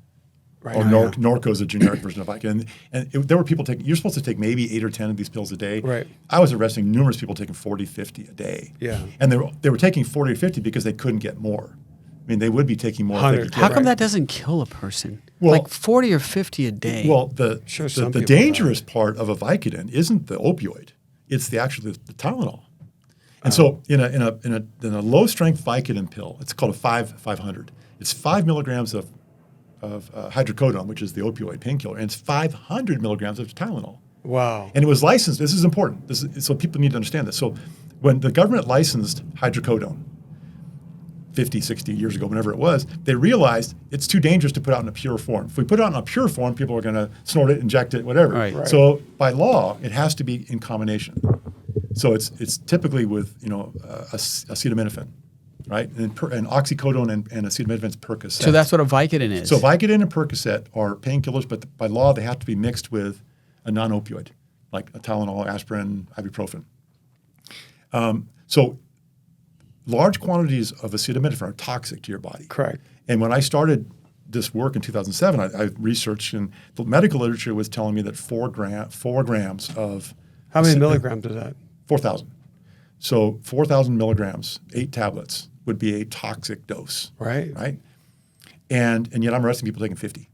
Right. Or Norco is a generic version of Vicodin. And there were people taking, you're supposed to take maybe 8 or 10 of these pills a day. Right. I was arresting numerous people taking 40, 50 a day. Yeah. And they were taking 40 or 50 because they couldn't get more. I mean, they would be taking more if they 100. could How get come it. that doesn't kill a person? Well- like 40 or 50 a day. Well, Sure, the some people dangerous part of a Vicodin isn't the opioid; it's the Tylenol. And so, in a low strength Vicodin pill, it's called a 500. It's 5 milligrams of hydrocodone, which is the opioid painkiller, and it's 500 milligrams of Tylenol. Wow. And it was licensed. This is important. So people need to understand this. So when the government licensed hydrocodone 50, 60 years ago, whenever it was, they realized it's too dangerous to put out in a pure form. If we put it out in a pure form, people are going to snort it, inject it, whatever. Right. Right. So by law, it has to be in combination. So it's typically with acetaminophen, right? And oxycodone and acetaminophen is Percocet. so that's what a Vicodin is. So Vicodin and Percocet are painkillers, but by law they have to be mixed with a non-opioid, like a Tylenol, aspirin, ibuprofen. So large quantities of acetaminophen are toxic to your body. Correct. And when I started this work in 2007, I researched, and the medical literature was telling me that 4 grams of How many milligrams is that? 4,000. So 4,000 milligrams, 8 tablets would be a toxic dose. Right. Right. And yet I'm arresting people taking 50.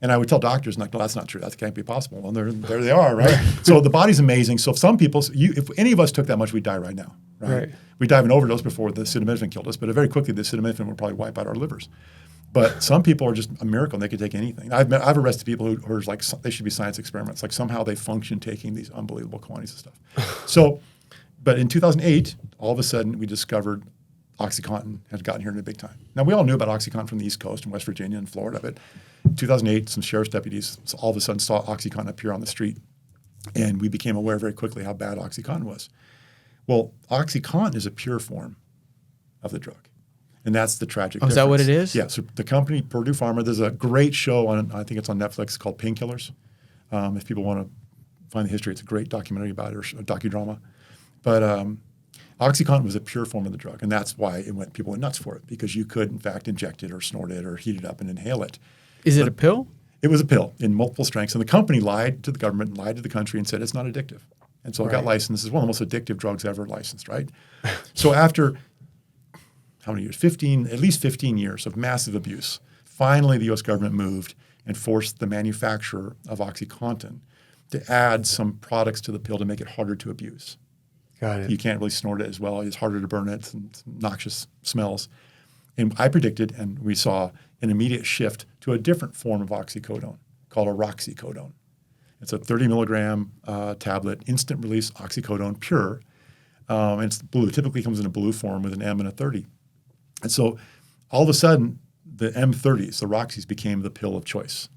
And I would tell doctors, like, no, that's not true. That can't be possible. Well, there they are, right? So the body's amazing. So if some people, if any of us took that much, we'd die right now, right? Right. We'd die of an overdose before the acetaminophen killed us, but very quickly the acetaminophen would probably wipe out our livers. But some people are just a miracle, and they could take anything. I've arrested people who are like, they should be science experiments. Like somehow they function taking these unbelievable quantities of stuff. So, but in 2008, all of a sudden we discovered OxyContin had gotten here in a big time. Now, we all knew about OxyContin from the East Coast and West Virginia and Florida, but in 2008, some sheriff's deputies all of a sudden saw OxyContin appear on the street, and we became aware very quickly how bad OxyContin was. Well, OxyContin is a pure form of the drug. And that's the tragic Oh, difference. is that what it is? Yeah. So the company, Purdue Pharma, there's a great show on, I think it's on Netflix, called Painkillers. If people want to find the history, it's a great documentary about it, or a docudrama. But OxyContin was a pure form of the drug, and that's why people went nuts for it, because you could, in fact, inject it or snort it or heat it up and inhale it. Is it a pill? It was a pill in multiple strengths, and the company lied to the government and lied to the country and said it's not addictive. And so it got licensed. It's one of the most addictive drugs ever licensed, right? So after how many years? At least 15 years of massive abuse, finally the U.S. government moved and forced the manufacturer of OxyContin to add some products to the pill to make it harder to abuse. Got it. You can't really snort it as well. It's harder to burn it. It's noxious smells. And I predicted, and we saw, an immediate shift to a different form of oxycodone called a roxicodone. It's a 30 milligram tablet, instant release oxycodone, pure. And it's blue. It typically comes in a blue form with an M and a 30. And so all of a sudden, the M30s, the Roxys, became the pill of choice.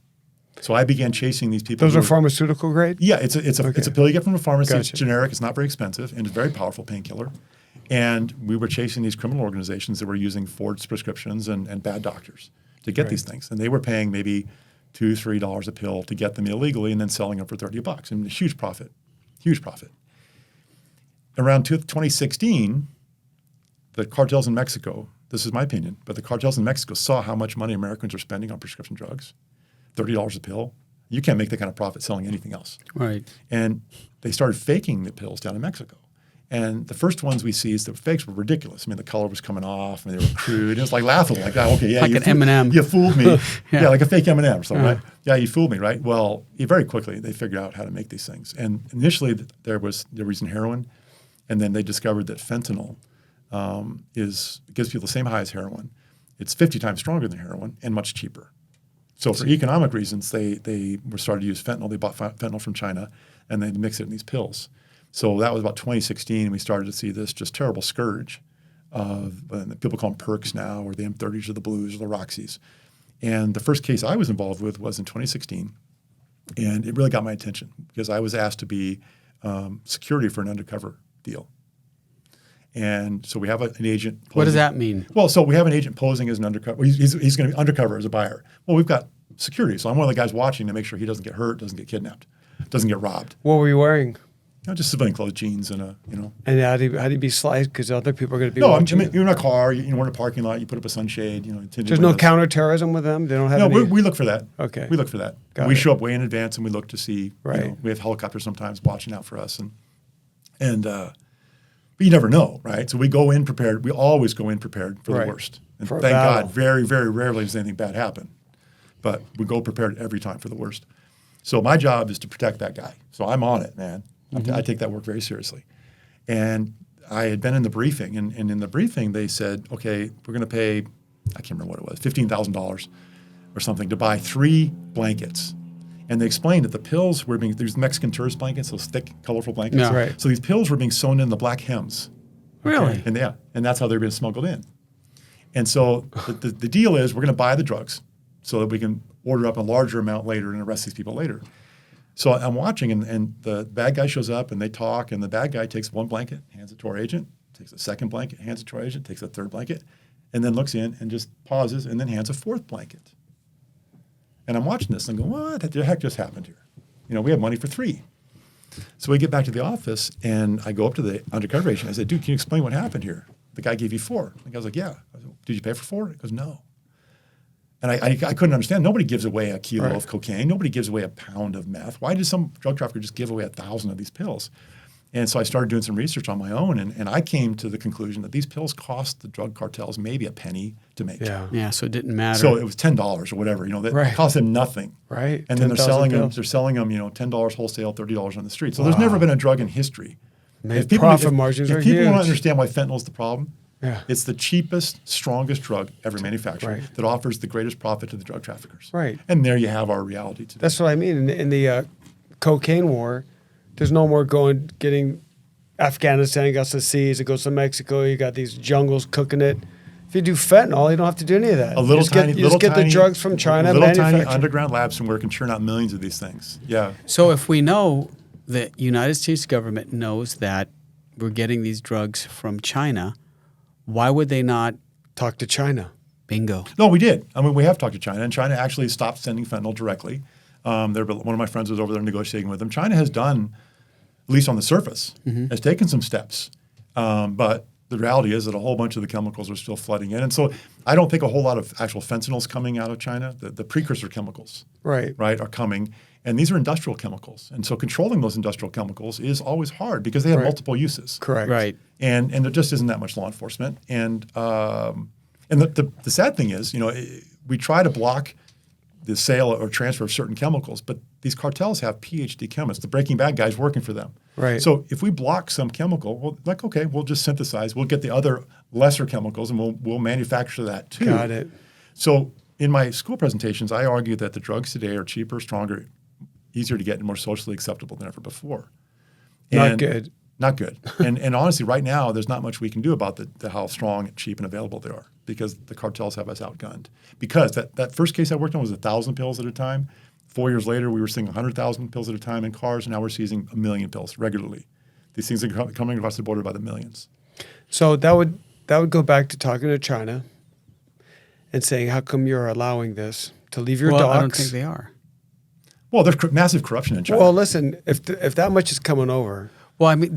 So I began chasing these people. Those are pharmaceutical grade? Yeah, it's a pill you get from a pharmacy. Gotcha. It's generic. It's not very expensive, and it's a very powerful painkiller. And we were chasing these criminal organizations that were using forged prescriptions and bad doctors to get these things. And they were paying maybe $2, $3 a pill to get them illegally and then selling them for $30. And a huge profit, huge profit. Around 2016, the cartels in Mexico, this is my opinion, but the cartels in Mexico saw how much money Americans are spending on prescription drugs, $30 a pill. You can't make that kind of profit selling anything else. Right. And they started faking the pills down in Mexico. And the first ones we see is the fakes were ridiculous. I mean, the color was coming off, and they were crude. It was like laughable, like, oh, okay, yeah, Like you an M&M. You fooled me. Yeah. Like a fake M&M or something, right? Yeah, you fooled me, right? Well, very quickly they figured out how to make these things. And initially they were using heroin, and then they discovered that fentanyl gives people the same high as heroin. It's 50 times stronger than heroin and much cheaper. So for economic reasons, they were started to use fentanyl. They bought fentanyl from China, and they mixed it in these pills. So that was about 2016. We started to see this just terrible scourge of people call them perks now, or the M30s or the blues or the Roxys. And the first case I was involved with was in 2016. And it really got my attention because I was asked to be security for an undercover deal. And so we have an agent. What does that mean? Well, so we have an agent posing as an undercover. He's going to be undercover as a buyer. Well, we've got security. So I'm one of the guys watching to make sure he doesn't get hurt, doesn't get kidnapped, doesn't get robbed. What were you wearing? Just civilian clothes, jeans, and And how do you be sliced? Because other people are going to be No, I watching. mean, you're in a car. We're in a parking lot. You put up a sunshade. tinted There's no windows. counterterrorism with them? They don't have No, any? we look for that. Okay. We look for that. Got we it. show up way in advance, and we look to see. Right. We have helicopters sometimes watching out for us, but you never know, right? So we go in prepared. We always go in prepared for Right. the worst. And For a thank battle. God, very, very rarely does anything bad happen. But we go prepared every time for the worst. So my job is to protect that guy. So I'm on it, man. I take that work very seriously. And I had been in the briefing, and in the briefing they said, okay, we're going to pay, I can't remember what it was, $15,000 or something to buy 3 blankets. And they explained that the pills were these Mexican tourist blankets, those thick, colorful blankets. Yeah. Right. So these pills were being sewn in the black hems. Really? And that's how they were being smuggled in. And so the deal is we're going to buy the drugs so that we can order up a larger amount later and arrest these people later. So I'm watching, and the bad guy shows up, and they talk, and the bad guy takes one blanket, hands it to our agent, takes a second blanket, hands it to our agent, takes a third blanket, and then looks in and just pauses and then hands a fourth blanket. And I'm watching this and I'm going, what the heck just happened here? We have money for 3. So we get back to the office, and I go up to the undercover agent. I said, dude, can you explain what happened here? The guy gave you 4. The guy's like, yeah. I said, did you pay for 4? He goes, no. And I couldn't understand. Nobody gives away a kilo of cocaine. Nobody gives away a pound of meth. Why did some drug trafficker just give away 1,000 of these pills? And so I started doing some research on my own, and I came to the conclusion that these pills cost the drug cartels maybe a penny to make. Yeah. Yeah, so it didn't matter. So it was $10 or whatever. That Right. cost them nothing. Right. And then 10,000 they're selling them, $10 wholesale, $30 on the street. So Wow. there's never been a drug in history. Profit margins are If people huge. want to understand why fentanyl is the problem, Yeah. it's the cheapest, strongest drug ever manufactured Right. that offers the greatest profit to the drug traffickers. Right. And there you have our reality today. That's what I mean. In the cocaine war, there's no more getting Afghanistan gets the seas, it goes to Mexico, you got these jungles cooking it. If you do fentanyl, you don't have to do any of that. A little you just tiny, get, you just get the drugs from China, little tiny manufactured. underground labs somewhere can churn out millions of these things. Yeah. So if we know the United States government knows that we're getting these drugs from China, why would they not talk to China. Bingo. No, we did. I mean, we have talked to China, and China actually stopped sending fentanyl directly. One of my friends was over there negotiating with them. China has done, at least on the surface, has taken some steps. But the reality is that a whole bunch of the chemicals are still flooding in. And so I don't think a whole lot of actual fentanyl is coming out of China. The precursor chemicals Right. are coming. And these are industrial chemicals. And so controlling those industrial chemicals is always hard because they have Right. multiple uses. Correct. Right. And there just isn't that much law enforcement. And the sad thing is, we try to block the sale or transfer of certain chemicals, but these cartels have PhD chemists, the Breaking Bad guys working for them. Right. So if we block some chemical, well, okay, we'll just synthesize. We'll get the other lesser chemicals, and we'll manufacture that too. Got it. So in my school presentations, I argue that the drugs today are cheaper, stronger, easier to get, and more socially acceptable than ever before. Not good. Not good. And honestly, right now, there's not much we can do about how strong, cheap, and available they are because the cartels have us outgunned. Because that first case I worked on was 1,000 pills at a time. 4 years later, we were seeing 100,000 pills at a time in cars, and now we're seizing 1 million pills regularly. These things are coming across the border by the millions. So that would go back to talking to China and saying, how come you're allowing this to leave your Well, docks? I don't think they are. Well, there's massive corruption in China. Well, listen, if that much is coming over, Well, I mean,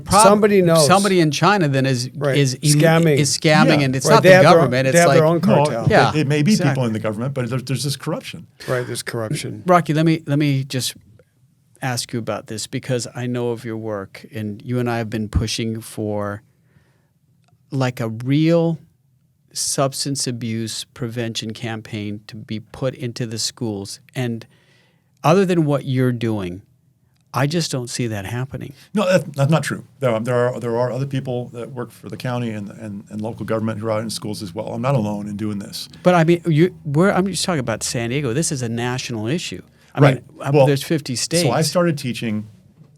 Somebody knows. somebody in China then is Right. is Scamming. scamming, Yeah. and it's Right, not they the have their own- government. they It's have like their own cartel. Yeah, it may be people exactly. in the government, but there's this corruption. right, there's corruption. Rocky, let me just ask you about this because I know of your work, and you and I have been pushing for like a real substance abuse prevention campaign to be put into the schools. And other than what you're doing, I just don't see that happening. No, that's not true. There are other people that work for the county and local government who are out in schools as well. I'm not alone in doing this. But I mean, I'm just talking about San Diego. This is a national issue. I Right. mean, Well, there's 50 states. So I started teaching.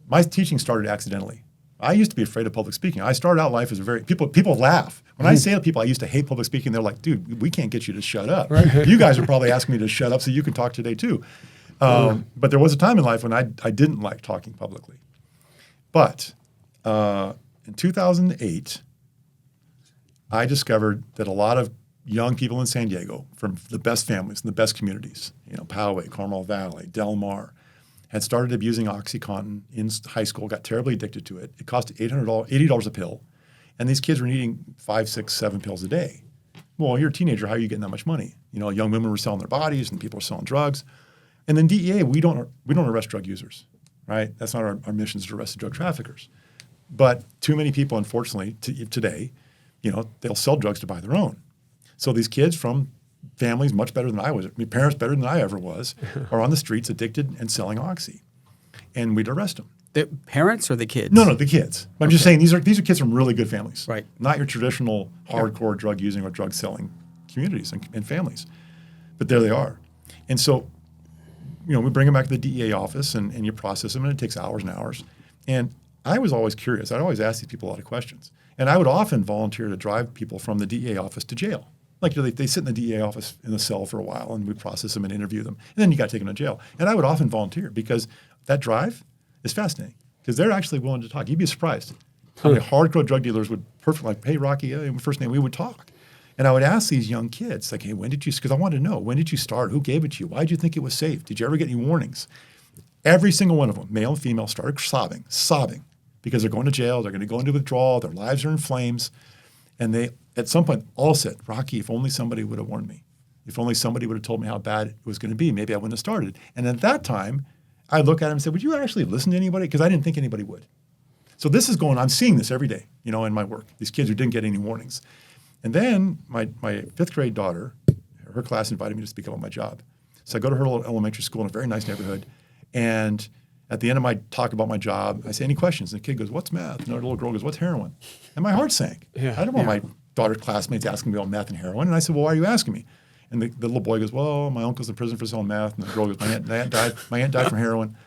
My teaching started accidentally. I used to be afraid of public speaking. I started out life as people laugh. When I say to people I used to hate public speaking, they're like, dude, we can't get you to shut up. You guys are probably asking me to shut up so you can talk today too. But there was a time in life when I didn't like talking publicly. But in 2008, I discovered that a lot of young people in San Diego from the best families and the best communities, Poway, Carmel Valley, Del Mar, had started abusing OxyContin in high school, got terribly addicted to it. It cost $80 a pill. And these kids were needing 5, 6, 7 pills a day. Well, you're a teenager. How are you getting that much money? Young women were selling their bodies and people were selling drugs. And then DEA, we don't arrest drug users, right? That's not our mission, is to arrest the drug traffickers. But too many people, unfortunately, today, they'll sell drugs to buy their own. So these kids from families much better than I was, parents better than I ever was, are on the streets addicted and selling oxy. And we'd arrest them. The parents or the kids? No, the kids. I'm just saying these are kids from really good families. Right. Not your traditional hardcore drug using or drug selling communities and families. But there they are. And so, we bring them back to the DEA office and you process them, and it takes hours and hours. And I was always curious. I'd always ask these people a lot of questions. And I would often volunteer to drive people from the DEA office to jail. Like they sit in the DEA office in the cell for a while, and we process them and interview them. And then you got to take them to jail. And I would often volunteer because that drive is fascinating because they're actually willing to talk. You'd be surprised how many hardcore drug dealers would hey, Rocky, first name, we would talk. And I would ask these young kids, like, hey, because I wanted to know, when did you start? Who gave it to you? Why did you think it was safe? Did you ever get any warnings? Every single one of them, male and female, started sobbing because they're going to jail. They're going to go into withdrawal. Their lives are in flames. And they, at some point, all said, Rocky, if only somebody would have warned me. If only somebody would have told me how bad it was going to be, maybe I wouldn't have started. And at that time, I'd look at him and say, would you actually listen to anybody? Because I didn't think anybody would. So this is I'm seeing this every day, in my work, these kids who didn't get any warnings. And then my fifth grade daughter, her class invited me to speak about my job. So I go to her little elementary school in a very nice neighborhood. And at the end of my talk about my job, I say, any questions? And the kid goes, what's meth? And the little girl goes, what's heroin? And my heart sank. Yeah. I didn't want my daughter's classmates asking me about meth and heroin. And I said, well, why are you asking me? And the little boy goes, well, my uncle's in prison for selling meth. And the girl goes, my aunt died from heroin.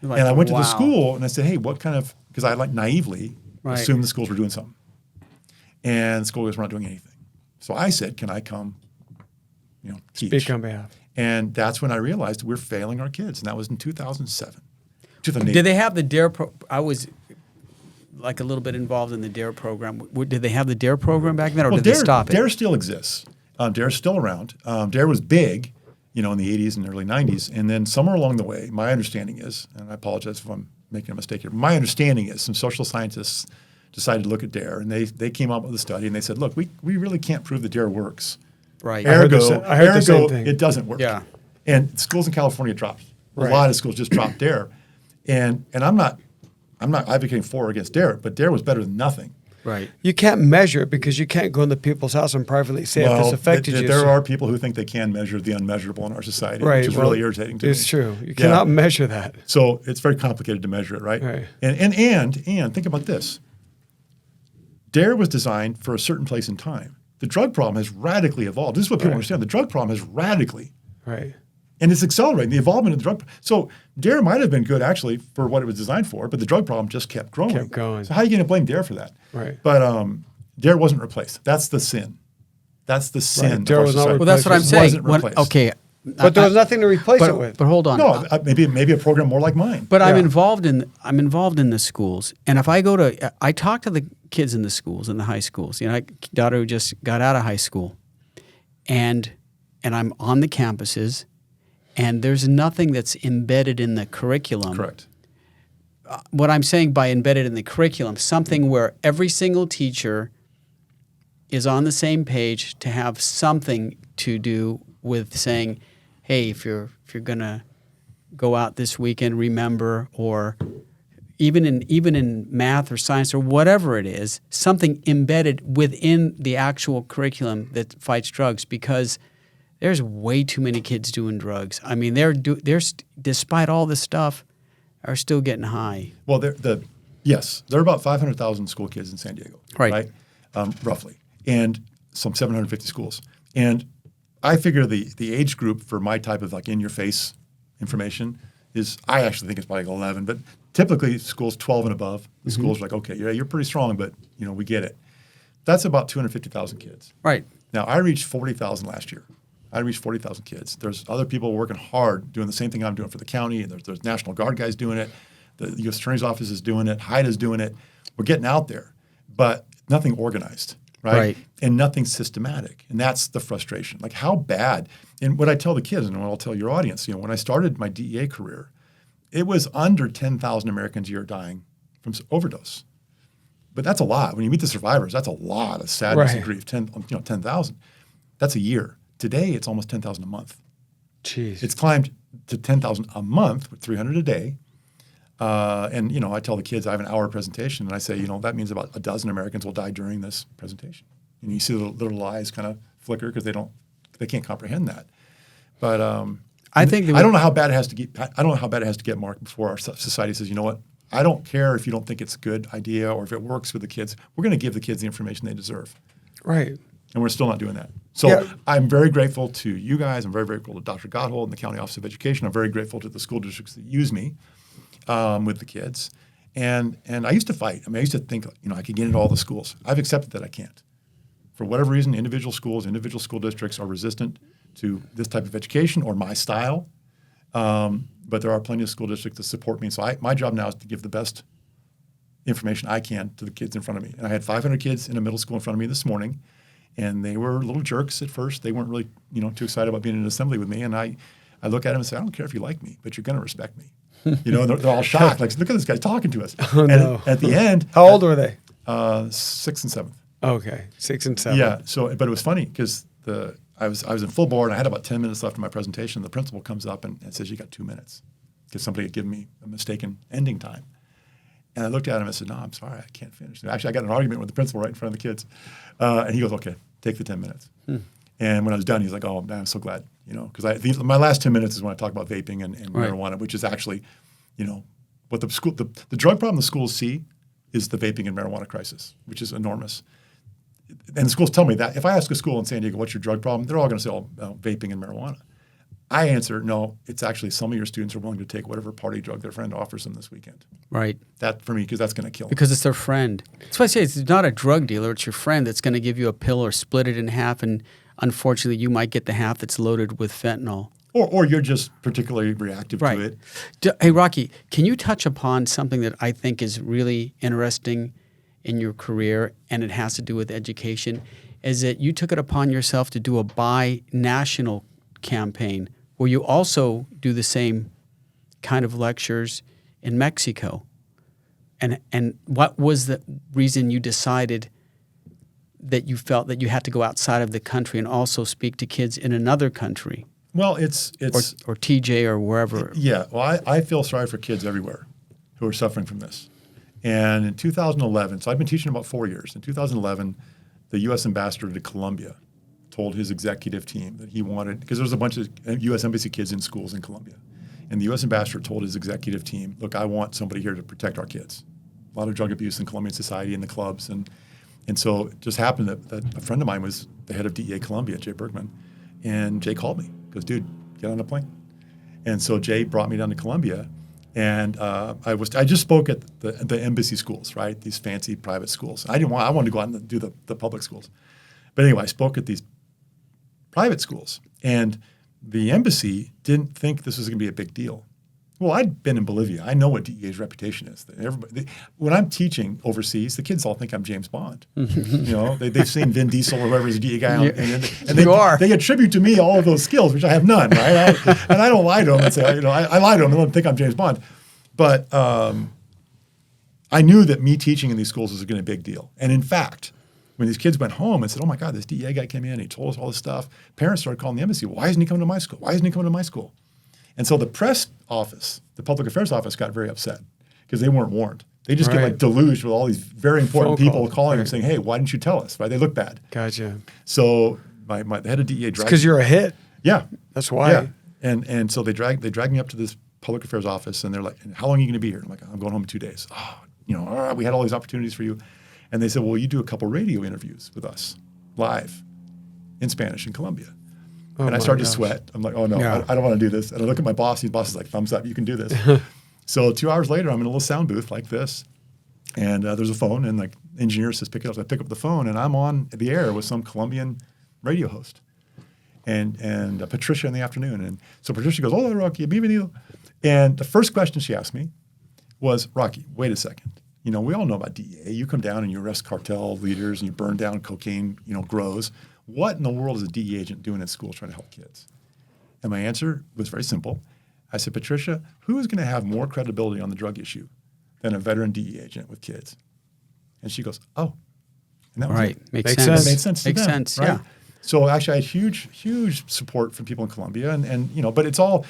Like, and I went to wow. the school and I said, hey, what kind of, because I naively Right. assumed the schools were doing something. And the school goes, we're not doing anything. So I said, can I come, teach? Speak on behalf. And that's when I realized we're failing our kids. And that was in 2007. 2008. Did they have the DARE? I was like a little bit involved in the DARE program. Did they have the DARE program back then, or Well, did they stop it? DARE still exists. DARE's still around. DARE was big, in the 80s and early 90s. And then somewhere along the way, my understanding is, and I apologize if I'm making a mistake here, my understanding is some social scientists decided to look at DARE, and they came up with a study, and they said, look, we really can't prove that DARE works. Right. I heard the Ergo, same thing. it doesn't work. Yeah. And schools in California dropped. Right. A lot of schools just dropped DARE. And I'm not advocating for or against DARE, but DARE was better than nothing. Right. You can't measure it because you can't go into people's house and privately say if this affected you. There are people who think they can measure the unmeasurable in our society, Right. which is really irritating to me. It's true. You cannot measure that. So it's very complicated to measure it, right? Right. And think about this. DARE was designed for a certain place in time. The drug problem has radically evolved. This is what people understand. The drug problem has radically, Right. and it's accelerating the evolvement of the drug. So DARE might have been good actually for what it was designed for, but the drug problem just kept growing. Kept going. So how are you going to blame DARE for that? Right. But DARE wasn't replaced. That's the sin. That's the sin. Of DARE our was not society. Well, that's what I'm It saying. wasn't replaced. Okay. But there was nothing to replace but, it with. But hold on. No, maybe a program more like mine. But I'm Yeah. involved in the schools, and if I go to, I talk to the kids in the schools, in the high schools. My daughter who just got out of high school, and I'm on the campuses, and there's nothing that's embedded in the curriculum. Correct. What I'm saying by embedded in the curriculum, something where every single teacher is on the same page to have something to do with saying, hey, if you're gonna go out this weekend, remember, or even in math or science or whatever it is, something embedded within the actual curriculum that fights drugs, because there's way too many kids doing drugs. I mean, they're despite all this stuff, are still getting high. Well, yes, there are about 500,000 school kids in San Diego, Right. roughly, and some 750 schools. And I figure the age group for my type of like in-your-face information is, I actually think it's probably like 11, but typically schools 12 and above. The schools are like, okay, yeah, you're pretty strong, but we get it. That's about 250,000 kids. Right. Now, I reached 40,000 last year. I reached 40,000 kids. There's other people working hard doing the same thing I'm doing for the county. There's National Guard guys doing it. The U.S. Attorney's Office is doing it. HIDA's doing it. We're getting out there, but nothing organized, right? And nothing systematic. And that's the frustration. Like, how bad? And what I tell the kids, and what I'll tell your audience, when I started my DEA career, it was under 10,000 Americans a year dying from overdose. But that's a lot. When you meet the survivors, that's a lot of sadness and grief. 10,000. That's a year. Today, it's almost 10,000 a month. Jeez. It's climbed to 10,000 a month with 300 a day. And I tell the kids I have an hour presentation, and I say, that means about a dozen Americans will die during this presentation. And you see the little eyes kind of flicker because they can't comprehend that. But I don't know how bad it has to get. I don't know how bad it has to get, Mark, before our society says, you know what? I don't care if you don't think it's a good idea or if it works with the kids. We're going to give the kids the information they deserve. Right. And we're still not doing that. So Yeah. I'm very grateful to you guys. I'm very grateful to Dr. Gotthold and the County Office of Education. I'm very grateful to the school districts that use me with the kids. And I used to fight. I used to think, I could get into all the schools. I've accepted that I can't. For whatever reason, individual schools, individual school districts are resistant to this type of education or my style. But there are plenty of school districts that support me. So my job now is to give the best information I can to the kids in front of me. And I had 500 kids in a middle school in front of me this morning. And they were little jerks at first. They weren't really, too excited about being in an assembly with me. And I look at them and say, I don't care if you like me, but you're going to respect me. They're all shocked. Like, look at this guy talking to us. Oh, and no. at the end. How old were they? 6th and 7th. Okay, 6 and 7. Yeah. So, but it was funny because I was in full board. And I had about 10 minutes left in my presentation. The principal comes up and says, you got 2 minutes. Because somebody had given me a mistaken ending time. And I looked at him and said, no, I'm sorry, I can't finish. Actually, I got in an argument with the principal right in front of the kids. And he goes, okay, take the 10 minutes. And when I was done, he was like, oh, man, I'm so glad, because my last 10 minutes is when I talk about vaping and marijuana, which is actually, what the drug problem the schools see is the vaping and marijuana crisis, which is enormous. And the schools tell me that. If I ask a school in San Diego, what's your drug problem? They're all going to say, vaping and marijuana. I answer, no, it's actually some of your students are willing to take whatever party drug their friend offers them this weekend. Right. That, for me, because that's going to kill them. Because it's their friend. That's why I say it's not a drug dealer. It's your friend that's going to give you a pill or split it in half, and unfortunately, you might get the half that's loaded with fentanyl. or you're just particularly reactive Right. to it. Hey, Rocky, can you touch upon something that I think is really interesting in your career, and it has to do with education, is that you took it upon yourself to do a bi-national campaign where you also do the same kind of lectures in Mexico. And what was the reason you decided that you felt that you had to go outside of the country and also speak to kids in another country? Well, it's Or TJ or wherever. yeah. Well, I feel sorry for kids everywhere who are suffering from this. And in 2011, so I've been teaching about 4 years. In 2011, the U.S. ambassador to Colombia told his executive team that he wanted, because there was a bunch of U.S. embassy kids in schools in Colombia. And the U.S. ambassador told his executive team, look, I want somebody here to protect our kids. A lot of drug abuse in Colombian society in the clubs. And so it just happened that a friend of mine was the head of DEA Colombia, Jay Bergman. And Jay called me, goes, dude, get on a plane. And so Jay brought me down to Colombia. And I just spoke at the embassy schools, right? These fancy private schools. I wanted to go out and do the public schools. But anyway, I spoke at these private schools. And the embassy didn't think this was going to be a big deal. Well, I'd been in Bolivia. I know what DEA's reputation is. When I'm teaching overseas, the kids all think I'm James Bond. They've seen Vin Diesel or whoever's a DEA guy, and they attribute to me all of those skills, which I have none, right? And I don't lie to them and say, I lie to them and let them think I'm James Bond. But I knew that me teaching in these schools was going to be a big deal. And in fact, when these kids went home and said, oh my God, this DEA guy came in, he told us all this stuff, parents started calling the embassy, why isn't he coming to my school? Why isn't he coming to my school? And so the press office, the public affairs office got very upset because they weren't warned. They just get like deluged with all these very important people calling them saying, hey, why didn't you tell us? Right? They look bad. Gotcha. So the head of DEA dragged me. Because you're a hit. Yeah. That's why. Yeah. And so they dragged me up to this public affairs office and they're like, how long are you going to be here? I'm like, I'm going home in 2 days. We had all these opportunities for you. And they said, well, you do a couple radio interviews with us live in Spanish in Colombia. And I started to sweat. I'm like, oh no, I don't want to do this. And I look at my boss. His boss is like, thumbs up, you can do this. So 2 hours later, I'm in a little sound booth like this. And there's a phone and like engineer says, pick it up. So I pick up the phone and I'm on the air with some Colombian radio host. And Patricia in the afternoon. And so Patricia goes, hola, Rocky, bienvenido. And the first question she asked me was, Rocky, wait a second. We all know about DEA. You come down and you arrest cartel leaders and you burn down cocaine, grows. What in the world is a DEA agent doing at school trying to help kids? And my answer was very simple. I said, Patricia, who is going to have more credibility on the drug issue than a veteran DEA agent with kids? And she goes, oh. And that was Right. it. Makes sense. It made sense to Makes them, sense, right? yeah. So actually I had huge support from people in Colombia and but it's all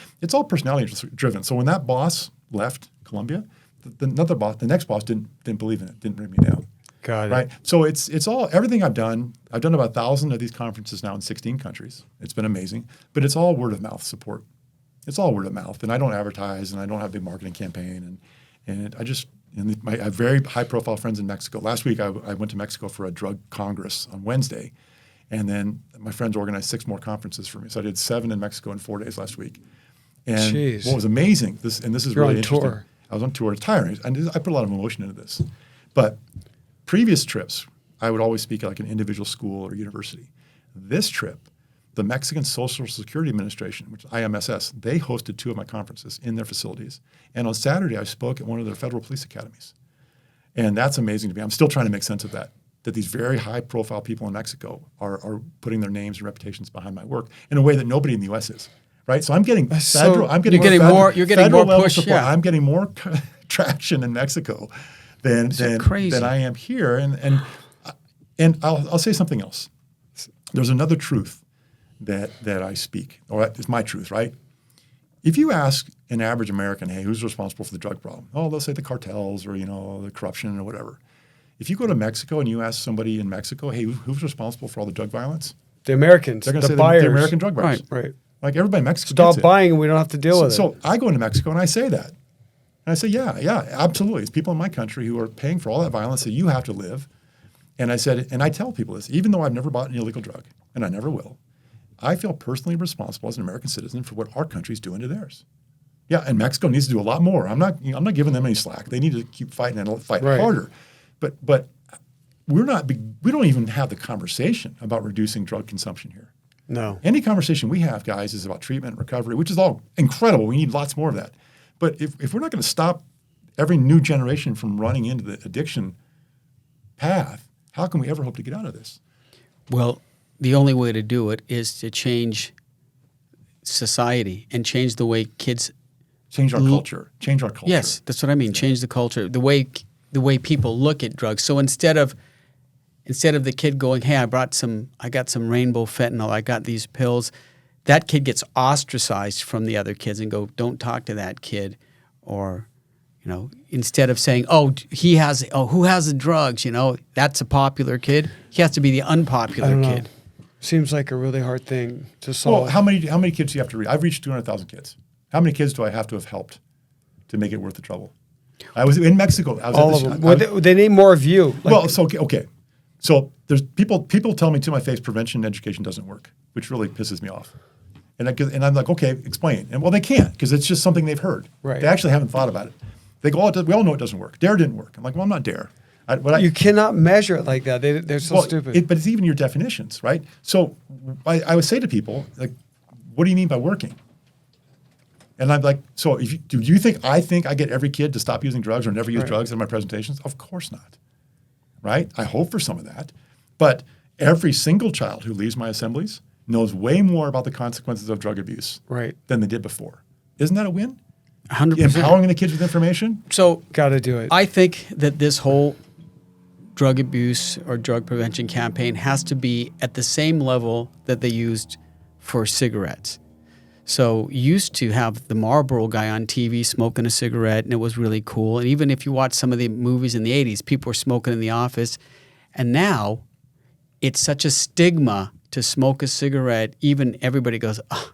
personality driven. So when that boss left Colombia, the next boss didn't believe in it, didn't bring me down. Got it. Right. So it's all everything I've done about 1,000 of these conferences now in 16 countries. It's been amazing, but it's all word of mouth support. It's all word of mouth, and I don't advertise, and I don't have a big marketing campaign, I have very high profile friends in Mexico. Last week I went to Mexico for a drug congress on Wednesday, and then my friends organized 6 more conferences for me. So I did 7 in Mexico in 4 days last week. And Jeez. what was amazing, this is You're really on interesting. tour. I was on tour. It's tiring. And I put a lot of emotion into this. But previous trips, I would always speak at like an individual school or university. This trip, the Mexican Social Security Administration, which is IMSS, they hosted 2 of my conferences in their facilities. And on Saturday, I spoke at one of their federal police academies. And that's amazing to me. I'm still trying to make sense of that these very high-profile people in Mexico are putting their names and reputations behind my work in a way that nobody in the U.S. is. Right, so I'm getting federal. You're getting more push. Support. Yeah. I'm getting more traction in Mexico than I am here. And I'll say something else. There's another truth that I speak, or it's my truth, right? If you ask an average American, hey, who's responsible for the drug problem? Oh, they'll say the cartels or the corruption or whatever. If you go to Mexico and you ask somebody in Mexico, hey, who's responsible for all the drug violence? The Americans, They're going to say buyers. the American drug buyers. Right. Like everybody in Mexico Stop gets it. buying and we don't have to deal with it. So I go into Mexico and I say that. And I say, yeah, absolutely. It's people in my country who are paying for all that violence that you have to live. And I said, and I tell people this, even though I've never bought an illegal drug, and I never will, I feel personally responsible as an American citizen for what our country's doing to theirs. Yeah, and Mexico needs to do a lot more. I'm not giving them any slack. They need to keep fighting and fight harder. But we don't even have the conversation about reducing drug consumption here. No. Any conversation we have, guys, is about treatment, recovery, which is all incredible. We need lots more of that. But if we're not going to stop every new generation from running into the addiction path, how can we ever hope to get out of this? Well, the only way to do it is to change society and change the way kids. Change our culture. Change our culture. Yes, that's what I mean. Change the culture, the way people look at drugs. So instead of the kid going, "Hey, I got some rainbow fentanyl. I got these pills," that kid gets ostracized from the other kids and go, "Don't talk to that kid," or, instead of saying, "Oh, who has the drugs?" That's a popular kid. He has to be the I unpopular don't know. kid. Seems like a really hard thing to solve. Well, how many kids do you have to reach? I've reached 200,000 kids. How many kids do I have to have helped to make it worth the trouble? I was in Mexico. I was All at of this, them. Well, they need more of you. okay. So there's people tell me to my face prevention and education doesn't work, which really pisses me off. And I'm like, okay, explain. And well, they can't because it's just something they've heard. Right. They actually haven't thought about it. They go, we all know it doesn't work. DARE didn't work. I'm like, well, I'm not DARE. You cannot measure it like that. They're so stupid. But it's even your definitions, right? So I would say to people, like, what do you mean by working? And I'm like, so do you think I get every kid to stop using drugs or never use drugs in my presentations? Of course not, right? I hope for some of that. But every single child who leaves my assemblies knows way more about the consequences of drug abuse than they did before. Isn't that a win? 100%. Empowering the kids with information? So Got to do it. I think that this whole drug abuse or drug prevention campaign has to be at the same level that they used for cigarettes. So you used to have the Marlboro guy on TV smoking a cigarette, and it was really cool. And even if you watch some of the movies in the 80s, people were smoking in the office. And now it's such a stigma to smoke a cigarette. Even everybody goes, oh,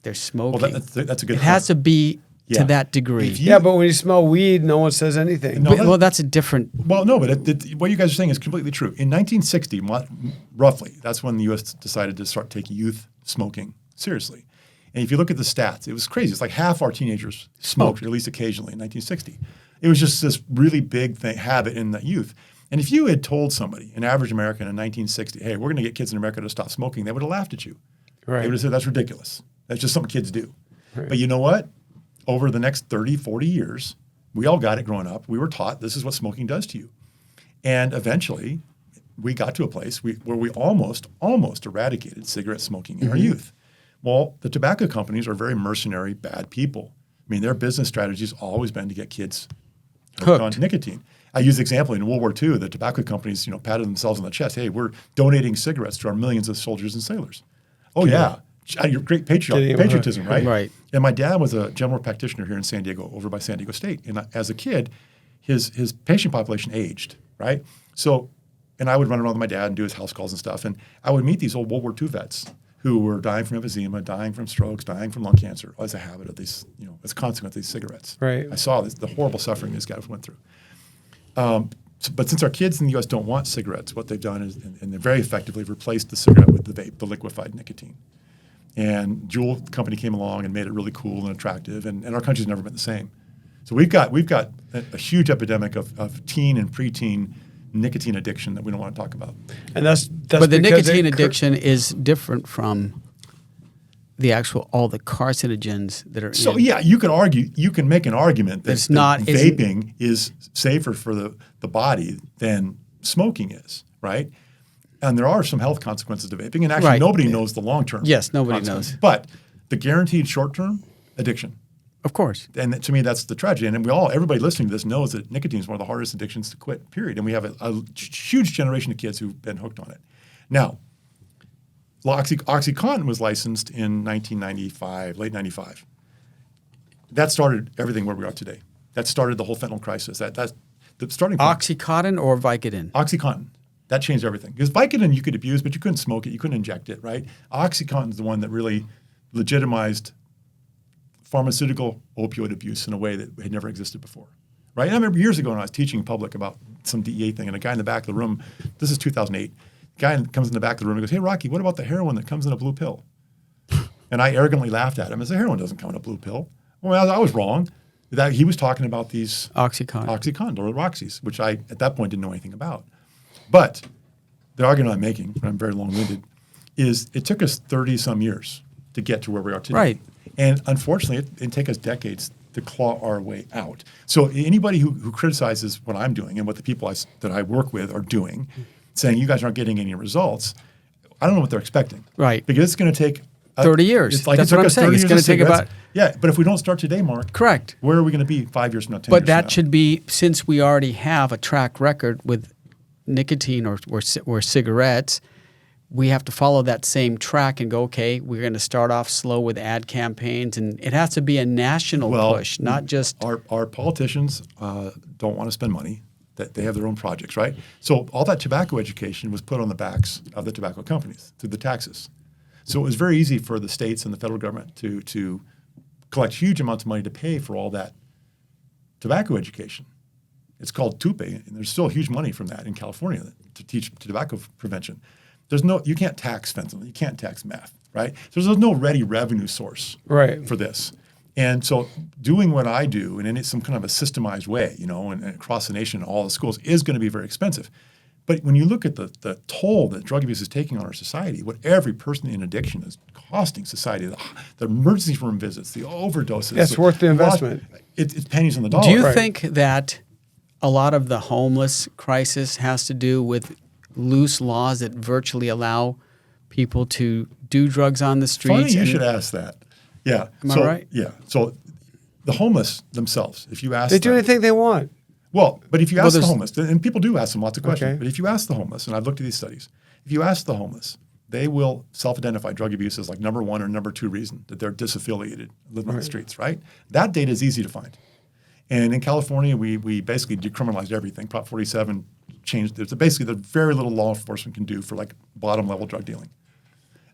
they're smoking. Well, that's a good point. It has to be to that degree. But when you smell weed, no one says anything. No, Well, that's a different. Well, no, but what you guys are saying is completely true. In 1960, roughly, that's when the U.S. decided to start taking youth smoking seriously. And if you look at the stats, it was crazy. It's like half our teenagers smoked, at least occasionally, in 1960. It was just this really big habit in the youth. And if you had told somebody, an average American in 1960, hey, we're going to get kids in America to stop smoking, they would have laughed at you. Right. They would have said, that's ridiculous. That's just something kids do. Right. But you know what? Over the next 30, 40 years, we all got it growing up. We were taught this is what smoking does to you. And eventually, we got to a place where we almost eradicated cigarette smoking in our youth. Well, the tobacco companies are very mercenary, bad people. I mean, their business strategy has always been to get kids hooked on nicotine. I use the example in World War II, the tobacco companies, patted themselves on the chest. Hey, we're donating cigarettes to our millions of soldiers and sailors. Oh, yeah. You're great patriotism, right? Right. And my dad was a general practitioner here in San Diego, over by San Diego State. And as a kid, his patient population aged, right? So, and I would run around with my dad and do his house calls and stuff. And I would meet these old World War II vets who were dying from emphysema, dying from strokes, dying from lung cancer as a habit of these, as a consequence of these cigarettes. Right. I saw the horrible suffering these guys went through. But since our kids in the U.S. don't want cigarettes, what they've done is, and they very effectively replaced the cigarette with the vape, the liquefied nicotine. And Juul company came along and made it really cool and attractive, and our country's never been the same. So we've got a huge epidemic of teen and preteen nicotine addiction that we don't want to talk about. And that's But the because nicotine addiction is different from the all the carcinogens that are So in. yeah, you can make an argument that vaping is safer for the body than smoking is, right? And there are some health consequences to vaping, and actually nobody knows the long-term. Yes, nobody consequences. knows. But the guaranteed short-term addiction. Of course. And to me, that's the tragedy. And everybody listening to this knows that nicotine is one of the hardest addictions to quit, period. And we have a huge generation of kids who've been hooked on it. Now, OxyContin was licensed in 1995, late 95. That started everything where we are today. That started the whole fentanyl crisis. That's the starting point. OxyContin or Vicodin? OxyContin. That changed everything. Because Vicodin you could abuse, but you couldn't smoke it. You couldn't inject it, right? OxyContin is the one that really legitimized pharmaceutical opioid abuse in a way that had never existed before, right? And I remember years ago when I was teaching in public about some DEA thing, and a guy in the back of the room, this is 2008, a guy comes in the back of the room and goes, hey, Rocky, what about the heroin that comes in a blue pill? And I arrogantly laughed at him and said, heroin doesn't come in a blue pill. Well, I was wrong. That he was talking about these OxyContin or Roxys, which at that point didn't know anything about. But the argument I'm making, and I'm very long-winded, is it took us 30 some years to get to where we are today. Right. And unfortunately, it take us decades to claw our way out. So anybody who criticizes what I'm doing and what the people that I work with are doing, saying you guys aren't getting any results, I don't know what they're expecting. Right. Because it's going to take 30 years. It's like That's it took what I'm us saying. 30 It's years gonna of take cigarettes. about- Yeah, but if we don't start today, Mark, Correct. where are we going to be 5 years from now, 10 But years that from should be, since we already have a track record with nicotine or cigarettes, we have to follow that same track and go, okay, we're going to start off slow with ad campaigns, and it has to be a national push, not just Our politicians don't want to spend money. That they have their own projects, right? So all that tobacco education was put on the backs of the tobacco companies through the taxes. So it was very easy for the states and the federal government to collect huge amounts of money to pay for all that tobacco education. It's called TUPE, and there's still huge money from that in California to teach tobacco prevention. You can't tax fentanyl, you can't tax meth, right? So there's no ready revenue source for this. And so doing what I do, and in some kind of a systemized way, and across the nation, all the schools, is going to be very expensive. But when you look at the toll that drug abuse is taking on our society, what every person in addiction is costing society, the emergency room visits, the overdoses. It's worth the investment. It's pennies on the dollar. Do you think that a lot of the homeless crisis has to do with loose laws that virtually allow people to do drugs on the streets? Funny you should ask that. Yeah. Am I right? Yeah. So the homeless themselves, if you ask They do them, anything they want. well, but if you ask the there's- homeless, and people do ask them lots of questions, Okay. but if you ask the homeless, and I've looked at these studies, if you ask the homeless, they will self-identify drug abuse as like number one or number two reason that they're disaffiliated, living on the streets, right? That data is easy to find. And in California, we basically decriminalized everything. Prop 47 changed. There's very little law enforcement can do for like bottom level drug dealing.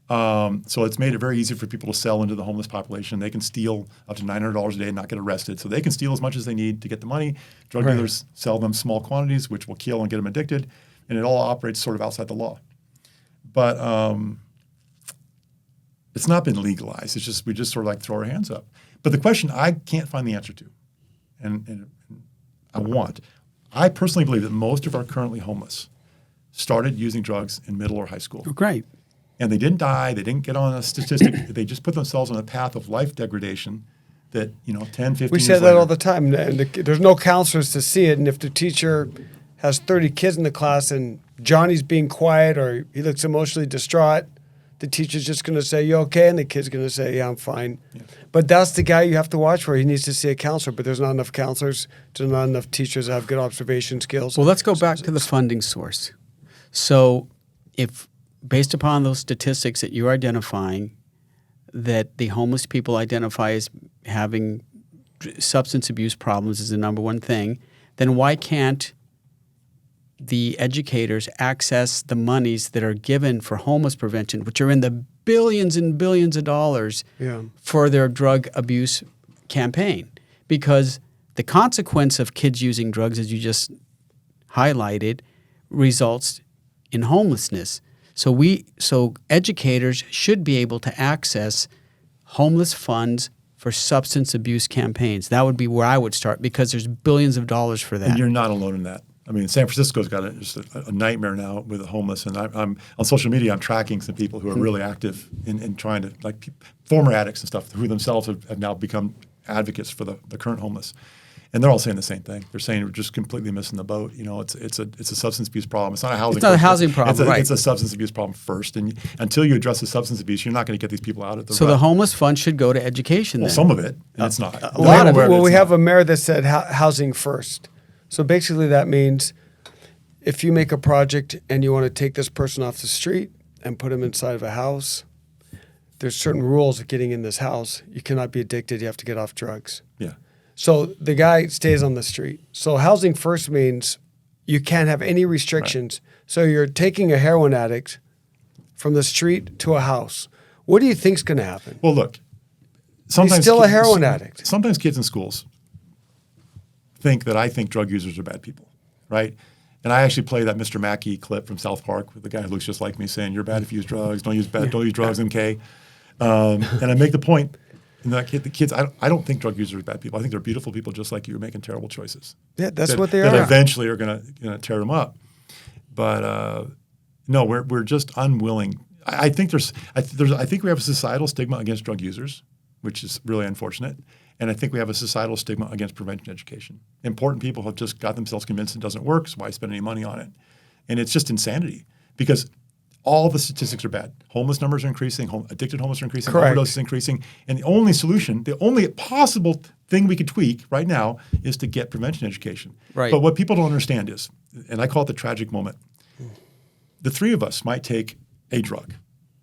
So it's made it very easy for people to sell into the homeless population. They can steal up to $900 a day and not get arrested. So they can steal as much as they need to get the money. Drug dealers sell them small quantities, which will kill and get them addicted. And it all operates sort of outside the law. But it's not been legalized. It's just we just sort of like throw our hands up. But the question I can't find the answer to, and I personally believe that most of our currently homeless started using drugs in middle or high school. Great. And they didn't die. They didn't get on a statistic. They just put themselves on a path of life degradation that, 10, 15 We years say that later- all the time. And there's no counselors to see it. And if the teacher has 30 kids in the class and Johnny's being quiet or he looks emotionally distraught, the teacher's just going to say, "You okay?" And the kid's going to say, "Yeah, I'm fine." Yeah. But that's the guy you have to watch for. He needs to see a counselor. But there's not enough counselors. There's not enough teachers that have good observation skills. Well, let's go back to the funding source. So if based upon those statistics that you're identifying, that the homeless people identify as having substance abuse problems is the number one thing, then why can't the educators access the monies that are given for homeless prevention, which are in the billions and billions of dollars for their drug abuse campaign? Because the consequence of kids using drugs, as you just highlighted, results in homelessness. So educators should be able to access homeless funds for substance abuse campaigns. That would be where I would start because there's billions of dollars for that. And you're not alone in that. I mean, San Francisco's got just a nightmare now with the homeless. And I'm on social media, I'm tracking some people who are really active in trying to, like former addicts and stuff, who themselves have now become advocates for the current homeless. And they're all saying the same thing. They're saying we're just completely missing the boat. It's a substance abuse problem. It's not a housing. It's not a housing problem, right? It's a substance abuse problem first. And until you address the substance abuse, you're not going to get these people out of the. So the homeless fund should go to education. Well, then. some of it, and it's not. A lot of it. Well, we have a mayor that said housing first. So basically, that means if you make a project and you want to take this person off the street and put him inside of a house, there's certain rules of getting in this house. You cannot be addicted. You have to get off drugs. Yeah. So the guy stays on the street. So housing first means you can't have any restrictions. Right. So you're taking a heroin addict from the street to a house. What do you think's going to happen? Well, look, sometimes he's still a heroin addict. Sometimes kids in schools think that I think drug users are bad people, right? And I actually play that Mr. Mackey clip from South Park with the guy who looks just like me saying, "You're bad if you use drugs. Don't use drugs, MK." And I make the point. And the kids, I don't think drug users are bad people. I think they're beautiful people just like you, making terrible choices. Yeah, that's what they are. That eventually are going to tear them up. But no, we're just unwilling. I think I think we have a societal stigma against drug users, which is really unfortunate. And I think we have a societal stigma against prevention education. Important people have just got themselves convinced it doesn't work, so why spend any money on it? And it's just insanity because all the statistics are bad. Homeless numbers are increasing, addicted homeless are increasing, Correct. overdose is increasing. And the only solution, the only possible thing we could tweak right now is to get prevention education. Right. But what people don't understand is, and I call it the tragic moment, the three of us might take a drug,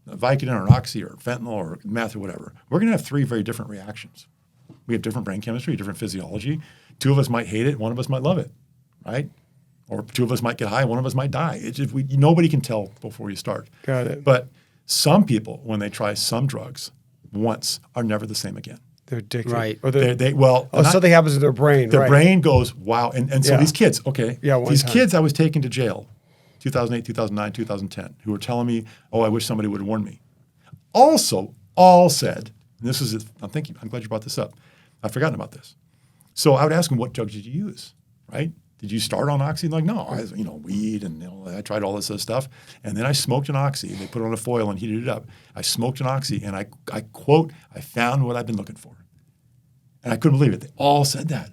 Vicodin or Oxy or fentanyl or meth or whatever. We're going to have three very different reactions. We have different brain chemistry, different physiology. Two of us might hate it, one of us might love it, right? Or two of us might get high, one of us might die. It's just, nobody can tell before you start. Got it. But some people, when they try some drugs once, are never the same again. They're addicted. Right. Or they're, something happens to their brain. Their right. brain goes, wow. And so Yeah. these kids, okay, Yeah, one these time. kids I was taken to jail, 2008, 2009, 2010, who were telling me, oh, I wish somebody would have warned me. Also, all said, and this is, I'm glad you brought this up. I've forgotten about this. So I would ask them, what drugs did you use, right? Did you start on Oxy? And like, no, weed and I tried all this other stuff. And then I smoked an Oxy. They put it on a foil and heated it up. I smoked an Oxy and I quote, I found what I've been looking for. And I couldn't believe it. They all said that.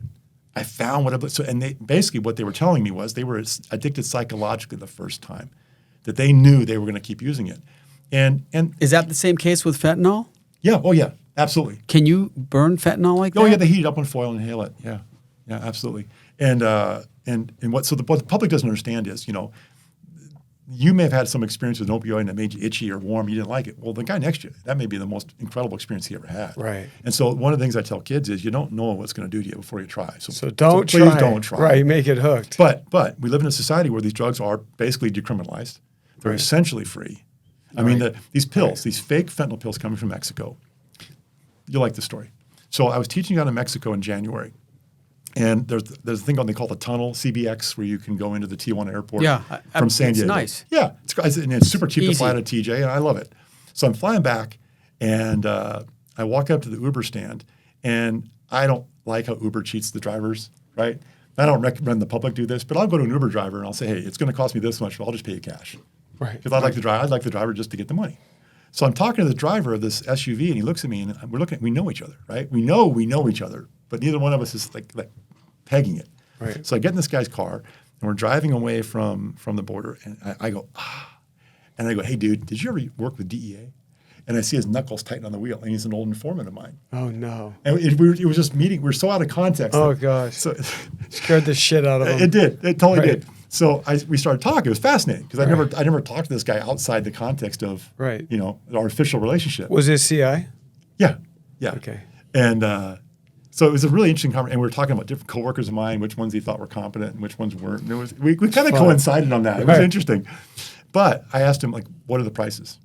I found what I've been, and they basically what they were telling me was they were addicted psychologically the first time, that they knew they were going to keep using it. And Is that the same case with fentanyl? yeah, oh yeah, absolutely. Can you burn fentanyl like that? Oh yeah, they heat it up on foil and inhale it. Yeah, absolutely. And what the public doesn't understand is, you may have had some experience with an opioid and it made you itchy or warm, you didn't like it. Well, the guy next to you, that may be the most incredible experience he ever had. Right. And so one of the things I tell kids is you don't know what's going to do to you before you try. So don't please try. don't try. Right, you make it hooked. But we live in a society where these drugs are basically decriminalized. They're Right. essentially free. I mean, these pills, these fake fentanyl pills coming from Mexico. You'll like the story. So I was teaching out in Mexico in January. And there's a thing they call the tunnel, CBX, where you can go into the Tijuana airport from San Diego. It's nice. Yeah, it's super cheap to fly Easy. to TJ, and I love it. So I'm flying back, and I walk up to the Uber stand, and I don't like how Uber cheats the drivers, right? I don't recommend the public do this, but I'll go to an Uber driver and I'll say, hey, it's going to cost me this much, but I'll just pay you cash. Right. Because I'd like the driver just to get the money. So I'm talking to the driver of this SUV, and he looks at me, and we know each other, right? We know each other, but neither one of us is like pegging it. Right. So I get in this guy's car, and we're driving away from the border, and I go, and I go, hey, dude, did you ever work with DEA? And I see his knuckles tighten on the wheel, and he's an old informant of mine. Oh, no. And it was just meeting. We're so out of context. Oh, gosh. So Scared the shit out of him. it did. It totally Right. did. So we started talking. It was fascinating because I never talked to this guy outside the context of Right. Our official relationship. Was it CI? Yeah. Okay. And so it was a really interesting conversation. And we were talking about different coworkers of mine, which ones he thought were competent and which ones weren't. And we kind of coincided on that. It was Right. interesting. But I asked him, what are the prices?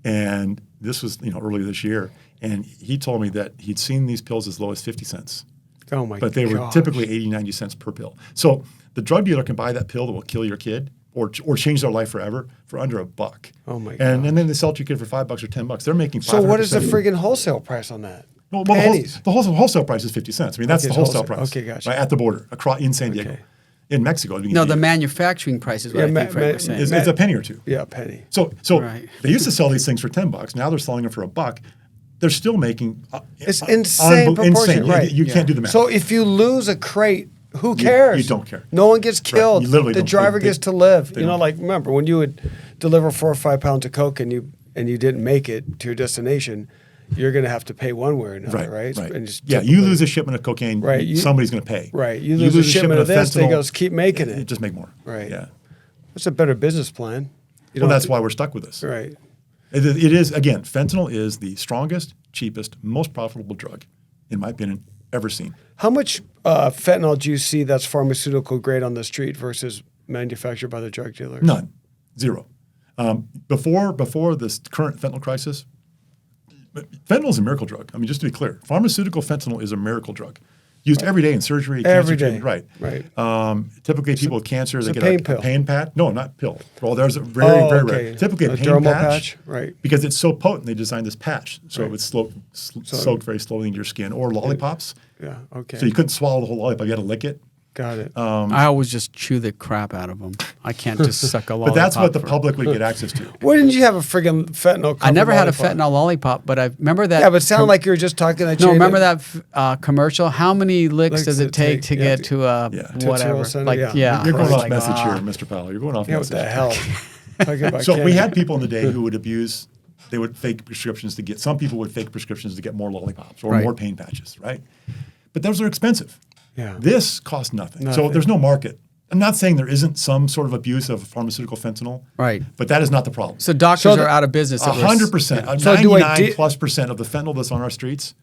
And this was, earlier this year. And he told me that he'd seen these pills as low as 50 cents. Oh, my God. But they were typically 80, 90 cents per pill. So the drug dealer can buy that pill that will kill your kid or change their life forever for under $1. Oh, my And God. then they sell it to your kid for $5 or $10. They're making 500%. So what is the friggin' wholesale price on that? Well, Pennies. the wholesale price is 50 cents. I mean, that's Okay, the it's wholesale wholesale. price. Okay, gotcha. Right, at the border, in San Diego. Okay. In Mexico. No, the manufacturing price is what Yeah, I think Fred was saying. it's a penny or two. Yeah, a penny. So Right. they used to sell these things for $10. Now they're selling them for $1. They're still making It's insane proportion, insane. right. You can't do the math. So if you lose a crate, who cares? you don't care. No one gets Right. killed. You literally the don't. driver They- gets to live. they You know, don't. remember when you would deliver 4 or 5 pounds of coke and you didn't make it to your destination, you're going to have to pay one way or another, right? Right. And it's Yeah, you typically- lose a shipment of cocaine, Right, somebody's going to pay. Right. You lose a shipment of this, they goes, keep making it. Just make more. Right. Yeah. That's a better business plan. You Well, don't that's have why we're stuck with this. to- Right. It is, again, fentanyl is the strongest, cheapest, most profitable drug, in my opinion, ever seen. How much fentanyl do you see that's pharmaceutical grade on the street versus manufactured by the drug dealers? None. Zero. Before this current fentanyl crisis, fentanyl is a miracle drug. I mean, just to be clear, pharmaceutical fentanyl is a miracle drug. Used every day in surgery, Every cancer day. treatment, Right. Typically, people with cancer, they a get pain a pill. pain patch. No, not pill. Well, there's a very Oh, rare. okay. Typically, a A pain dermal patch. patch, right. Because it's so potent, they designed this patch, so Right. it would soak very slowly into your skin. Or lollipops. Yeah. Okay. So you couldn't swallow the whole lollipop. You had to lick it. Got it. I always just chew the crap out of them. I can't just suck a lollipop. But that's what the for- public would get access to. Why didn't you have a friggin' fentanyl? I never had a lollipop? fentanyl lollipop, but I remember that. Yeah, but it sounded like you were just talking that. No, you remember ate that commercial? How many licks does it take to Yeah, get to a Yeah. Tootsie whatever? Roll Center, Like, yeah. yeah. You're going I was off like, message ah. here, Mr. Powell. You're going off Yeah, what message. the hell? Talking about So we candy. had people in the day who would abuse. They would fake prescriptions to get. Some people would fake prescriptions to get more lollipops or Right. more pain patches, right? But those are expensive. Yeah. This costs nothing. So Nothing. there's no market. I'm not saying there isn't some sort of abuse of pharmaceutical fentanyl, Right. but that is not the problem. So doctors So the- are out of business. at risk. 100%, So do I 99+% of the fentanyl that's on our streets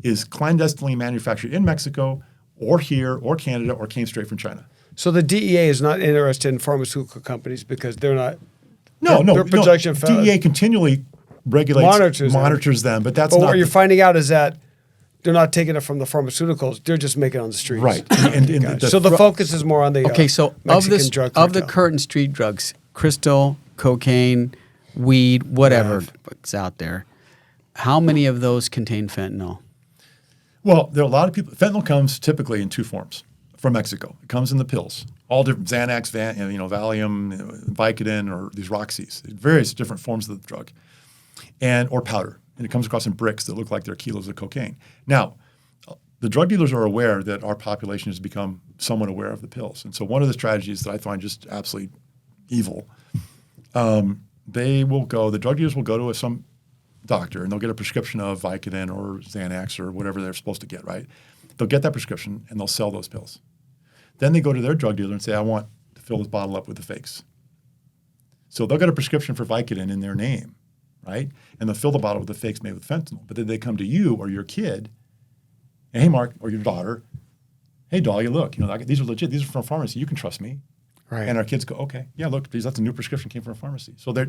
is clandestinely manufactured in Mexico or here or Canada or came straight from China. So the DEA is not interested in pharmaceutical companies because they're not. No, their projection fell- DEA continually regulates, Monitors them, but that's But not what you're finding out is that they're not taking it from the pharmaceuticals; they're just making it on the streets. right. And Gotcha. So the focus is more on the Okay, so of Mexican this drug of the cartel. current street drugs, crystal, cocaine, weed, whatever is out there, how many of those contain fentanyl? Well, there are a lot of people. Fentanyl comes typically in two forms from Mexico. It comes in the pills, all different Xanax, Valium, Vicodin, or these Roxys, various different forms of the drug, or powder. And it comes across in bricks that look like they're kilos of cocaine. Now, the drug dealers are aware that our population has become somewhat aware of the pills. And so one of the strategies that I find just absolutely evil, the drug dealers will go to some doctor and they'll get a prescription of Vicodin or Xanax or whatever they're supposed to get, right? They'll get that prescription and they'll sell those pills. Then they go to their drug dealer and say, I want to fill this bottle up with the fakes. So they'll get a prescription for Vicodin in their name, right? And they'll fill the bottle with the fakes made with fentanyl. But then they come to you or your kid, and hey, Mark, or your daughter, hey, Dahlia, look, these are legit. These are from a pharmacy. You can trust me. Right. And our kids go, okay, yeah, look, that's a new prescription came from a pharmacy. So they're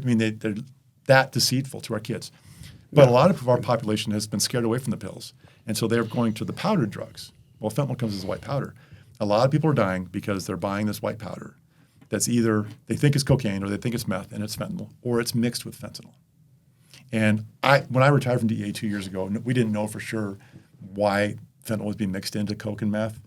that deceitful to our kids. But a lot of our population has been scared away from the pills. And so they're going to the powdered drugs. Well, fentanyl comes as white powder. A lot of people are dying because they're buying this white powder that's either they think it's cocaine or they think it's meth and it's fentanyl, or it's mixed with fentanyl. And when I retired from DEA 2 years ago, we didn't know for sure why fentanyl was being mixed into coke and meth.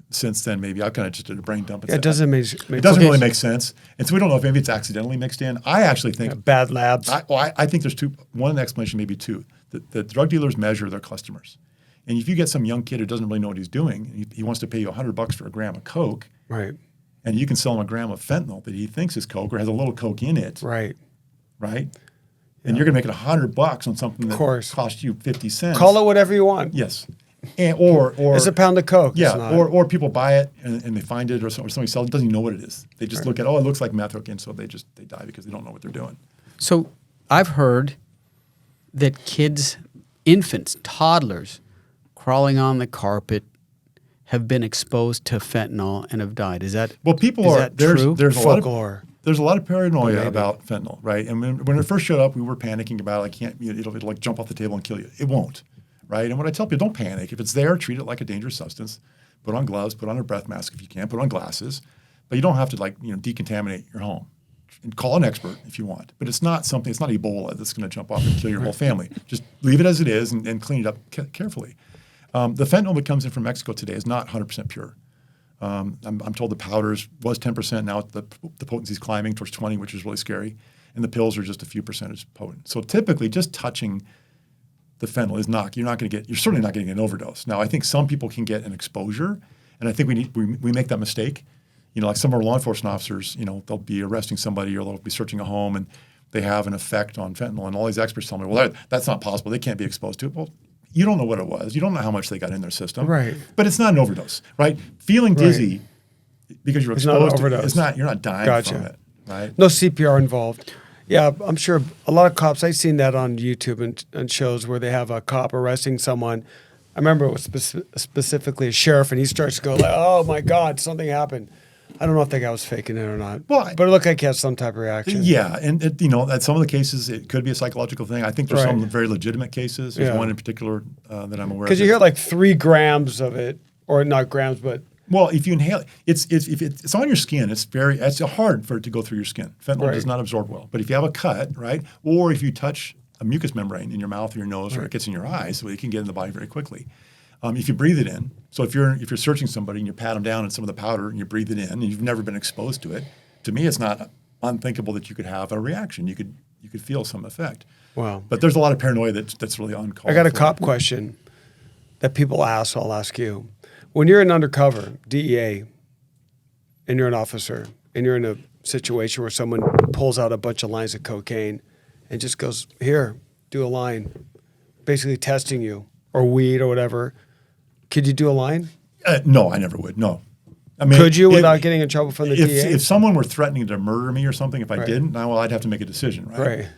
Since then, maybe I kind of just did a brain dump. And Yeah, it said, doesn't make it doesn't really make sense. And so we don't know if maybe it's accidentally mixed in. I actually think bad labs. I think there's two. One explanation, maybe two. The drug dealers measure their customers, and if you get some young kid who doesn't really know what he's doing, and he wants to pay you $100 for a gram of coke, Right. and you can sell him a gram of fentanyl that he thinks is coke or has a little coke in it, Right. right? And you're going to make it $100 on something that course. cost you 50 cents. Call it whatever you want. Yes, and or It's a pound of coke. yeah, It's not. or people buy it and they find it, or somebody sells it, doesn't even know what it is. They just look at, oh, it looks like meth coke, and so they die because they don't know what they're doing. So I've heard that kids, infants, toddlers, crawling on the carpet have been exposed to fentanyl and have died. Is that Well, people is are that true? there's Folklore. There's a lot of paranoia Maybe. about fentanyl, right? And when it first showed up, we were panicking about it'll like jump off the table and kill you. It won't, right? And when I tell people, don't panic. If it's there, treat it like a dangerous substance. Put on gloves, put on a breath mask if you can, put on glasses, but you don't have to decontaminate your home. And call an expert if you want, but it's not Ebola that's going to jump off and kill your whole family. Just leave it as it is and clean it up carefully. The fentanyl that comes in from Mexico today is not 100% pure. I'm told the powders was 10%. Now the potency is climbing towards 20, which is really scary. And the pills are just a few percentage potent. So typically just touching the fentanyl is you're certainly not getting an overdose. Now I think some people can get an exposure, and I think we make that mistake. Like some of our law enforcement officers, they'll be arresting somebody or they'll be searching a home and they have an effect on fentanyl. And all these experts tell me, well, that's not possible. They can't be exposed to it. Well, you don't know what it was. You don't know how much they got in their system. Right. But it's not an overdose, right? Feeling dizzy because you're It's not an exposed to it, overdose. you're not dying Gotcha. from it, right? No CPR involved. Yeah, I'm sure a lot of cops, I've seen that on YouTube and shows where they have a cop arresting someone. I remember it was specifically a sheriff, and he starts to go like, oh my God, something happened. I don't know if that guy was faking it or not. Well, but it looked like he had some type of reaction. Yeah, and at some of the cases, it could be a psychological thing. I think there's some very legitimate cases. There's one in particular that I'm aware of. Because you hear like 3 grams of it, or not grams, but well, if you inhale, if it's on your skin, it's hard for it to go through your skin. Fentanyl does not absorb well. But if you have a cut, right, or if you touch a mucous membrane in your mouth or your nose, or it gets in your eyes, so it can get in the body very quickly. if you breathe it in. So if you're searching somebody and you pat them down in some of the powder and you breathe it in and you've never been exposed to it, to me it's not unthinkable that you could have a reaction. You could feel some effect. Wow. But there's a lot of paranoia that's really uncalled I got a for. cop question that people ask, so I'll ask you. When you're in undercover, DEA, and you're an officer, and you're in a situation where someone pulls out a bunch of lines of cocaine and just goes, here, do a line, basically testing you, or weed or whatever, could you do a line? No, I never would. No. I mean, Could you without getting in trouble from the DEA? If someone were threatening to murder me or something, if I Right. didn't, well, I'd have to make a decision, right? Right.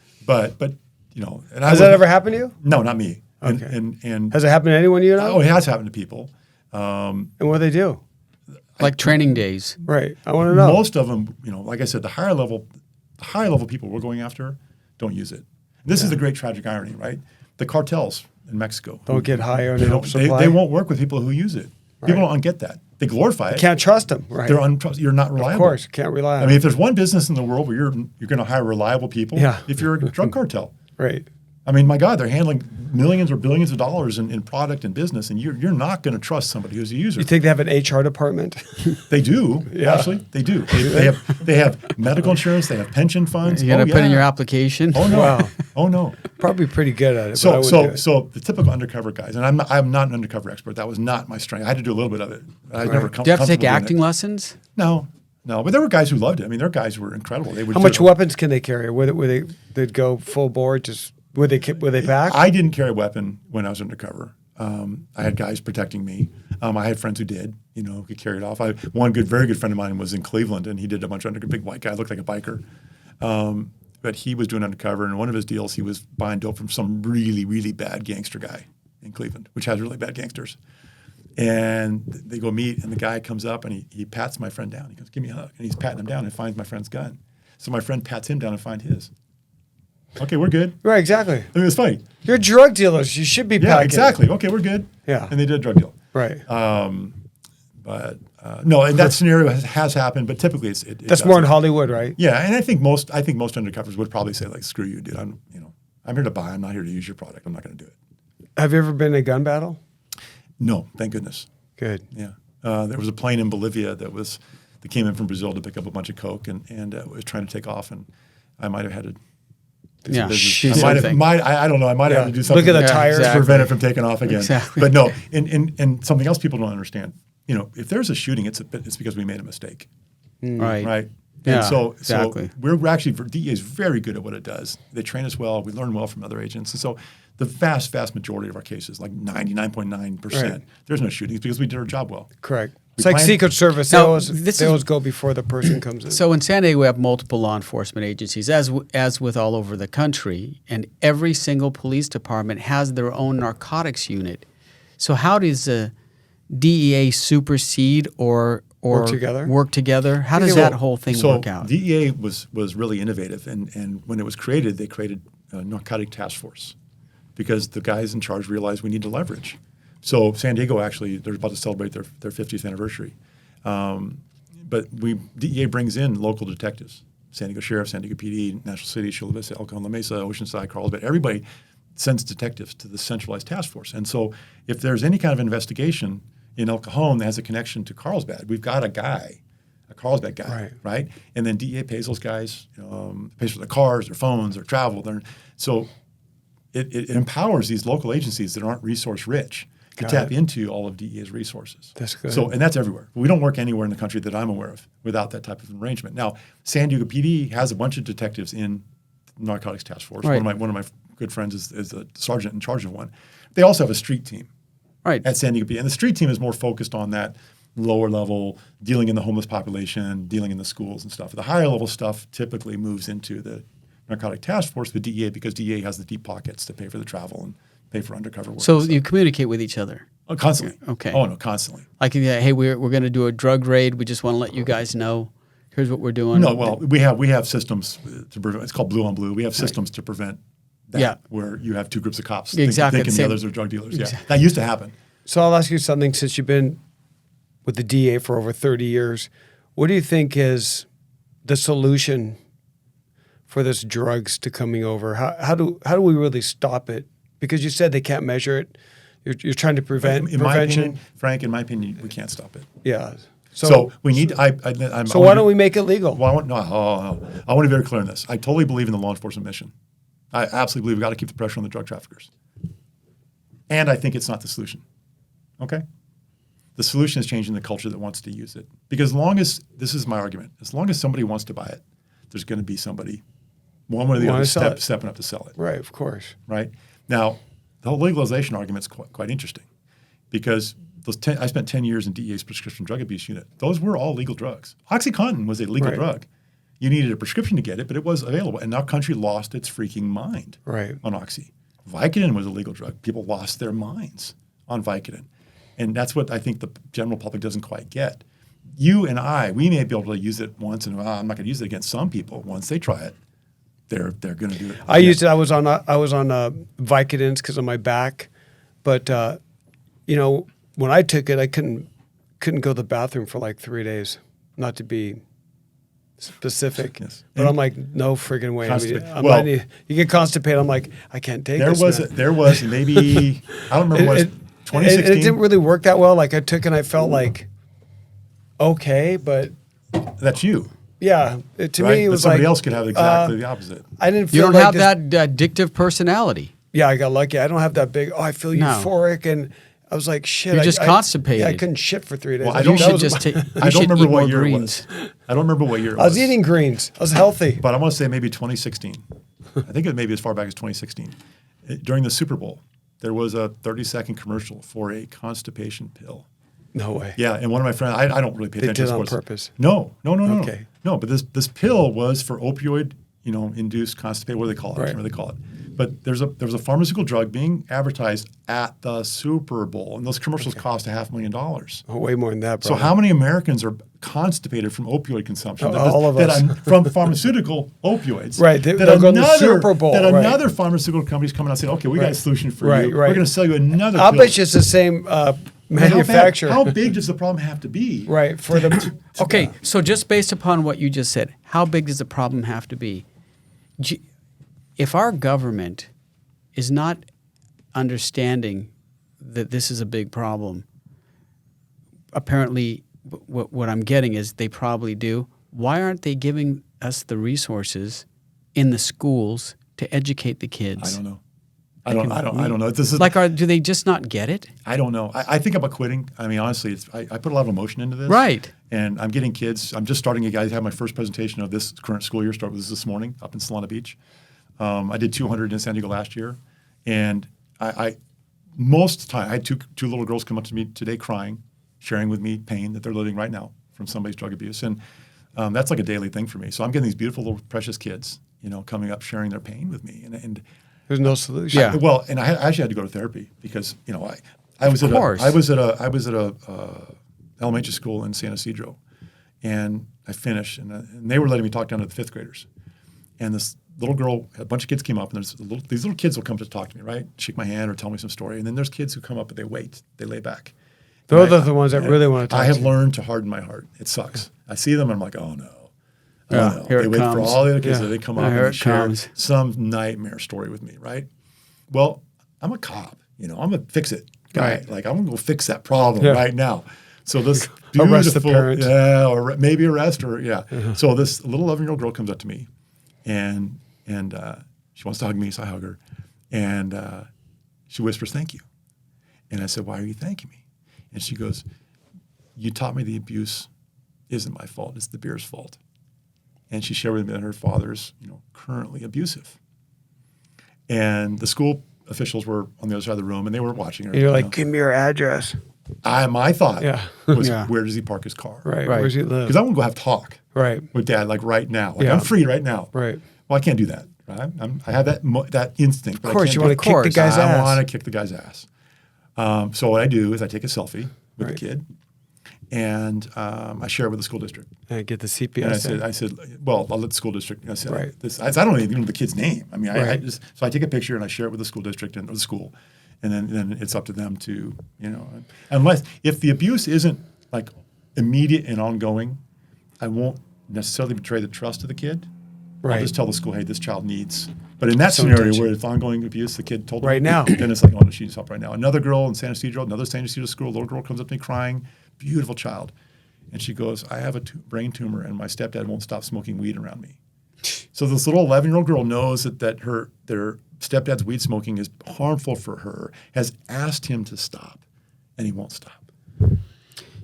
But you know, and Has that ever happened to you? No, not me. Okay. And Has it happened to anyone you know? oh, it has happened to people. And what do they do? Like training days. Right. I want to know. Most of them, you know, like I said, the higher level people we're going after don't use it. This is the great tragic irony, right? The cartels in Mexico Don't get higher and they help don't. supply. They won't work with people who use it. People don't get that. They glorify it. Can't trust them. Right. You're not reliable. Of course. Can't rely on I mean, if there's one business in the world where you're going to hire reliable people, Yeah. if you're a drug cartel. Right. I mean, my God, they're handling millions or billions of dollars in product and business, and you're not going to trust somebody who's a user. You think they have an HR department? They do, Yeah. actually. They do. They have medical insurance. They have pension funds. You got to Oh, put in yeah. your application. Oh no! Wow. Oh no! Probably pretty good at it. but I So wouldn't do it. so the typical undercover guys, and I'm not an undercover expert. That was not my strength. I had to do a little bit of it. I was never Do you have to take comfortable doing acting it. lessons? No, but there were guys who loved it. I mean, there were guys who were incredible. They would How much do- weapons can they carry? They'd go full bore? Just would they pack? I didn't carry a weapon when I was undercover. I had guys protecting me. I had friends who did, who could carry it off. One very good friend of mine was in Cleveland, and he did a bunch of big white guy, looked like a biker. But he was doing undercover, and one of his deals, he was buying dope from some really, really bad gangster guy in Cleveland, which has really bad gangsters. And they go meet, and the guy comes up, and he pats my friend down. He goes, give me a hug. And he's patting him down and finds my friend's gun. So my friend pats him down and finds his. Okay, we're good. Right, exactly. I mean, it's funny. You're drug dealers. You should be Yeah, packing. exactly. Okay, we're good. Yeah. And they did a drug deal. Right. No, and that scenario has happened, but typically it That's more in doesn't. Hollywood, right? Yeah, and I think most undercovers would probably say like, "Screw you, dude. I'm here to buy. I'm not here to use your product. I'm not going to do it." Have you ever been in a gun battle? No, thank goodness. Good. Yeah, there was a plane in Bolivia that came in from Brazil to pick up a bunch of coke and was trying to take off, and I might have had to. do some Yeah, business. do I something. I don't know. I might have Yeah. had to do something. Look at the to tires. prevent it from taking off again. Exactly. But no, and something else people don't understand. If there's a shooting, it's because we made a mistake. Right. Right. Yeah, And so exactly. we're actually, DEA is very good at what it does. They train us well. We learn well from other agents. And so the vast, vast majority of our cases, like 99.9%, Right. there's no shootings because we did our job well. Correct. It's We like plan- Secret Service. Now, They always, this they is- always go before the person comes in. So in San Diego, we have multiple law enforcement agencies, as with all over the country, and every single police department has their own narcotics unit. So how does the DEA supersede or Work together? How does that whole thing So work out? DEA was really innovative, and when it was created, they created a narcotic task force because the guys in charge realized we need to leverage. So San Diego actually, they're about to celebrate their 50th anniversary, but DEA brings in local detectives, San Diego Sheriff, San Diego PD, National City, Chula Vista, El Cajon, La Mesa, Oceanside, Carlsbad, everybody sends detectives to the centralized task force. And so if there's any kind of investigation in El Cajon that has a connection to Carlsbad, we've got a Carlsbad guy, right? And then DEA pays those guys, pays for their cars, their phones, their travel. So it empowers these local agencies that aren't resource rich to tap into all of DEA's resources. That's good. So, and that's everywhere. We don't work anywhere in the country that I'm aware of without that type of arrangement. Now, San Diego PD has a bunch of detectives in the Narcotics Task Force. Right. One of my good friends is a sergeant in charge of one. They also have a street team Right. at San Diego PD. And the street team is more focused on that lower level, dealing in the homeless population, dealing in the schools and stuff. The higher level stuff typically moves into the Narcotic Task Force with DEA because DEA has the deep pockets to pay for the travel and pay for undercover work. So and you stuff. communicate with each other. Constantly. Okay. Oh, no, constantly. Like, hey, we're going to do a drug raid. We just want to let you guys know. Here's what we're doing. No, well, we have systems to prevent. It's called blue on blue. We have systems to prevent that, Yeah. where you have two groups of cops Exactly, thinking the same- others are drug dealers. Exactly. Yeah, that used to happen. So I'll ask you something. Since you've been with the DA for over 30 years, what do you think is the solution for this drugs to coming over? How do we really stop it? Because you said they can't measure it. You're trying to prevent in my prevention. opinion, Frank, in my opinion, we can't stop it. Yeah. So we need. So why don't we make it legal? Well, I want to be very clear on this. I totally believe in the law enforcement mission. I absolutely believe we've got to keep the pressure on the drug traffickers. And I think it's not the solution. Okay? The solution is changing the culture that wants to use it. Because as long as, this is my argument, as long as somebody wants to buy it, there's going to be somebody, one way or the other, stepping up to sell it. Right, of course. Right? Now, the whole legalization argument is quite interesting because I spent 10 years in DEA's prescription drug abuse unit. Those were all legal drugs. OxyContin was a legal drug. You needed a prescription to get it, but it was available. And our country lost its freaking mind on Oxy. Vicodin was a legal drug. People lost their minds on Vicodin. And that's what I think the general public doesn't quite get. You and I, we may be able to use it once, and I'm not going to use it against some people. Once they try it, they're going to do it. I used it. I was on Vicodins because of my back, but when I took it, I couldn't go to the bathroom for like 3 days. Not to be specific, but I'm like, no friggin' way. I mean, you get constipated. I'm like, I can't take this. There was maybe I don't remember what. 2016. It didn't really work that well. Like I took it and I felt like okay, but that's you. Yeah, to me it was somebody like else could have exactly the opposite. I didn't feel you don't like have that addictive personality. Yeah, I got lucky. I don't have that big. Oh, I feel euphoric, and I was like, shit. You're just constipated. I couldn't shit for 3 days. Well, I don't remember what year it was. I don't remember what year it was. I was eating greens. I was healthy. But I want to say maybe 2016. I think it may be as far back as 2016. During the Super Bowl, there was a 30-second commercial for a constipation pill. No way. Yeah, and one of my friends, I don't really pay attention to sports. They did it on purpose. No. Okay. No, but this pill was for opioid, induced constipation. What do they call it? I can't really call it. But there was a pharmaceutical drug being advertised at the Super Bowl, and those commercials cost $500,000. Oh, way more than that, bro. So how many Americans are constipated from opioid consumption? All of us. From pharmaceutical opioids. Right. They'll go to the Super Bowl. Another pharmaceutical company's coming out saying, okay, we got a solution for you. We're going to sell you another I'll pill. bet you it's the same manufacturer. How big does the problem have to be? Right. For the Okay, so just based upon what you just said, how big does the problem have to be? If our government is not understanding that this is a big problem, apparently what I'm getting is they probably do. Why aren't they giving us the resources in the schools to educate the kids? I don't know. I don't know. This is do they just not get it? I don't know. I think about quitting. I mean, honestly, I put a lot of emotion into this. Right. And I'm getting kids. I'm just starting I have my first presentation of this current school year. Start with this morning up in Solana Beach. I did 200 in San Diego last year. And I most of the time, I had two little girls come up to me today crying, sharing with me pain that they're living right now from somebody's drug abuse. And that's like a daily thing for me. So I'm getting these beautiful little precious kids, coming up sharing their pain with me. And there's no solution. Yeah. And I actually had to go to therapy because, I was at a elementary school in San Ysidro, and I finished, and they were letting me talk down to the fifth graders. And this little girl, a bunch of kids came up, and these little kids will come to talk to me, right? Shake my hand or tell me some story. And then there's kids who come up, but they wait. They lay back. Those are the ones that really want to talk I to have you. learned to harden my heart. It sucks. I see them, and I'm like, oh, no. Yeah, here they it wait comes. for all the other kids. Yeah. They come up Here and it share comes. some nightmare story with me, right? Well, I'm a cop. I'm a fix-it guy. Right. Like, I'm going to go fix that problem Yeah. right now. So this Arrest the beautiful, parents. or maybe arrest her, yeah. So this little 11-year-old girl comes up to me, and she wants to hug me, so I hug her, and she whispers, "Thank you." And I said, "Why are you thanking me?" And she goes, "You taught me the abuse isn't my fault; it's the beer's fault." And she shared with me that her father's, currently abusive. And the school officials were on the other side of the room, and they were watching her. And you're like, give me your address. My thought was, Yeah. where does he park his car? Right. Right. Where's he live? Because I want to go have talk Right. with Dad, like right now. Like Yeah. I'm free right now. Right. Well, I can't do that. Right? I have that instinct. But Of course, I you can't want do to it. kick the guy's I ass. want to kick the guy's ass. So what I do is I take a selfie with Right. the kid, and I share it with the school district. And get the And CPS. I said, well, I'll let the school district. I said, Right. I don't even know the kid's name. I mean, I Right. just so I take a picture and I share it with the school district or the school, and then it's up to them to unless if the abuse isn't like immediate and ongoing, I won't necessarily betray the trust of the kid, I'll Right. just tell the school, hey, this child needs. But in that Some scenario attention. where it's ongoing abuse, the kid told them, Right now. then it's like, oh no, she needs help right now. Another girl in San Ysidro, another San Ysidro school, little girl comes up to me crying, beautiful child. And she goes, I have a brain tumor and my stepdad won't stop smoking weed around me. So this little 11-year-old girl knows that their stepdad's weed smoking is harmful for her, has asked him to stop, and he won't stop.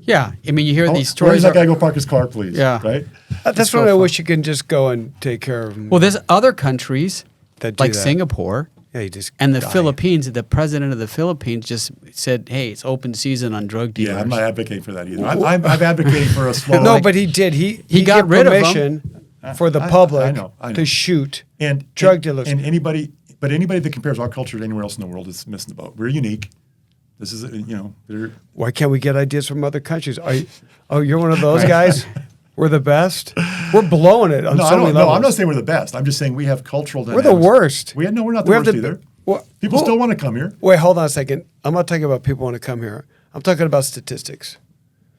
Yeah, I mean, you hear these Where does stories. that guy go park his car, please? Yeah. Right? That's so when I fun. wish you can just go and take care of them. Well, there's other countries That do like that. Singapore Yeah, you just and the die. Philippines. The president of the Philippines just said, "Hey, it's open season on drug dealers." Yeah, I'm not advocating for that either. I'm advocating for a slow. No, but he did. He got gave rid of 'em. permission for the I public know. to shoot and drug dealers. And anybody that compares our culture to anywhere else in the world is missing the boat. We're unique. This is, Why can't we get ideas from other countries? You're one of those guys? We're the best? We're blowing it on no, so many I'm levels. not saying we're the best. I'm just saying we have cultural We're dynamics. the worst. We're not the We have worst either. People still want to come here. Wait, hold on a second. I'm not talking about people want to come here. I'm talking about statistics.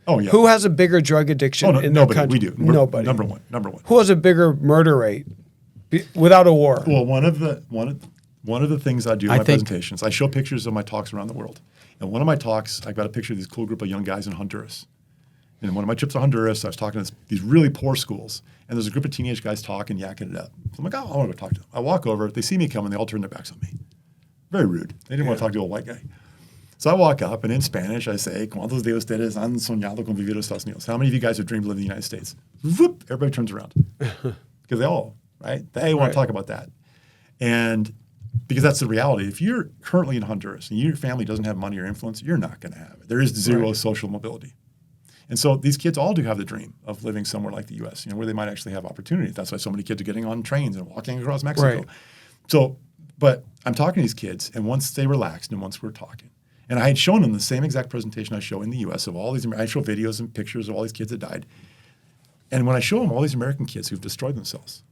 Oh yeah. Who has a bigger drug addiction in their nobody. country? We do. We're Nobody. Number one. Who has a bigger murder rate without a war? Well, one of the things I do in I my think- presentations, I show pictures of my talks around the world. And one of my talks, I got a picture of this cool group of young guys in Honduras. And one of my trips to Honduras, I was talking to these really poor schools. And there's a group of teenage guys talking, yakking it up. So I'm like, oh, I want to go talk to them. I walk over, they see me coming, they all turn their backs on me. Very rude. They didn't want to talk to the old white guy. So I walk up, and in Spanish, I say, ¿Cuántos de ustedes han soñado con vivir en Estados Unidos? How many of you guys have dreamed of living in the United States? Whoop, everybody turns around. Because they all, right? They want Right. to talk about that. And because that's the reality. If you're currently in Honduras and your family doesn't have money or influence, you're not going to have it. There is zero social mobility. And so these kids all do have the dream of living somewhere like the U.S., where they might actually have opportunity. That's why so many kids are getting on trains and walking across Mexico. Right. So, but I'm talking to these kids, and once they relaxed and once we're talking, and I had shown them the same exact presentation I show in the U.S. of all these, I show videos and pictures of all these kids that died. And when I show them all these American kids who've destroyed themselves,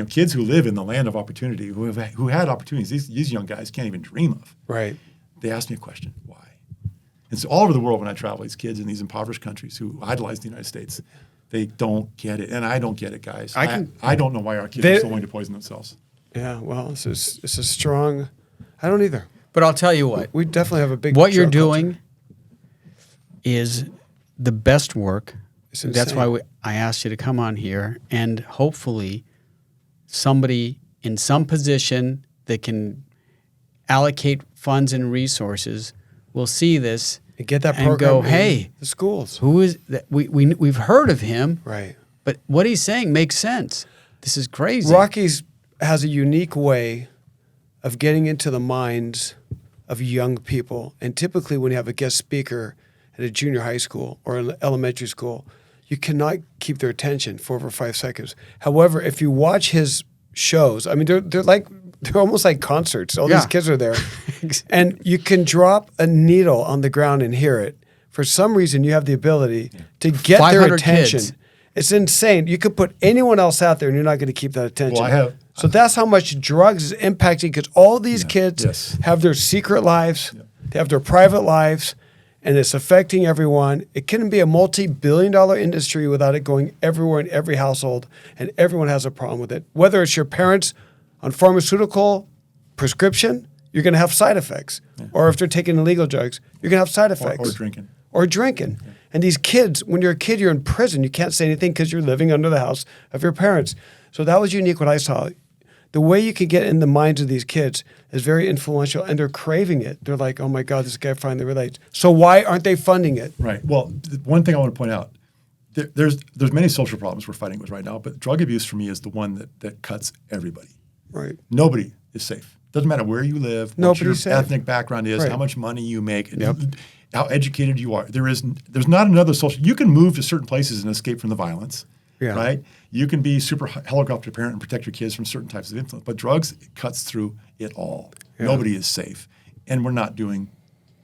kids who live in the land of opportunity, who had opportunities, these young guys can't even dream of. Right. They asked me a question, why? And so all over the world when I travel, these kids in these impoverished countries who idolize the United States, they don't get it. And I don't get it, guys. I don't know why our kids are so willing to poison themselves. Yeah, well, it's a strong. I don't either. But I'll tell you what. We definitely have a big. What you're drug culture. doing is the best work. It's That's insane. why I asked you to come on here, and hopefully somebody in some position that can allocate funds and resources will see this And get that and program. go, in hey, the schools. who is that? We've heard of him, Right. but what he's saying makes sense. This is crazy. Rocky's has a unique way of getting into the minds of young people. And typically when you have a guest speaker at a junior high school or an elementary school, you cannot keep their attention for over 5 seconds. However, if you watch his shows, I mean, they're almost like concerts. All Yeah. these kids are there. And you can drop a needle on the ground and hear it. For some reason, you have the ability to get their 500 attention. kids. It's insane. You could put anyone else out there and you're not going to keep that attention. Well, So that's how much drugs is impacting, because all these kids yes. have their secret lives, they have their private lives, and it's affecting everyone. It can be a multi-billion-dollar industry without it going everywhere in every household, and everyone has a problem with it. Whether it's your parents on pharmaceutical prescription, you're going to have side effects. Or if they're taking illegal drugs, you're going to have side effects. Or drinking. Or drinking. And these kids, when you're a kid, you're in prison. You can't say anything because you're living under the house of your parents. So that was unique what I saw. The way you can get in the minds of these kids is very influential, and they're craving it. They're like, oh my God, this guy finally relates. So why aren't they funding it? Right. Well, one thing I want to point out, there's many social problems we're fighting with right now, but drug abuse for me is the one that cuts everybody. Right. Nobody is safe. Doesn't matter where you live, what Nobody's your safe. ethnic background is, Right. how much money you make, Yep. how educated you are. There's not another social. You can move to certain places and escape from the violence. Yeah. Right? You can be super helicopter parent and protect your kids from certain types of influence, but drugs cuts through it all. Yeah. Nobody is safe, and we're not doing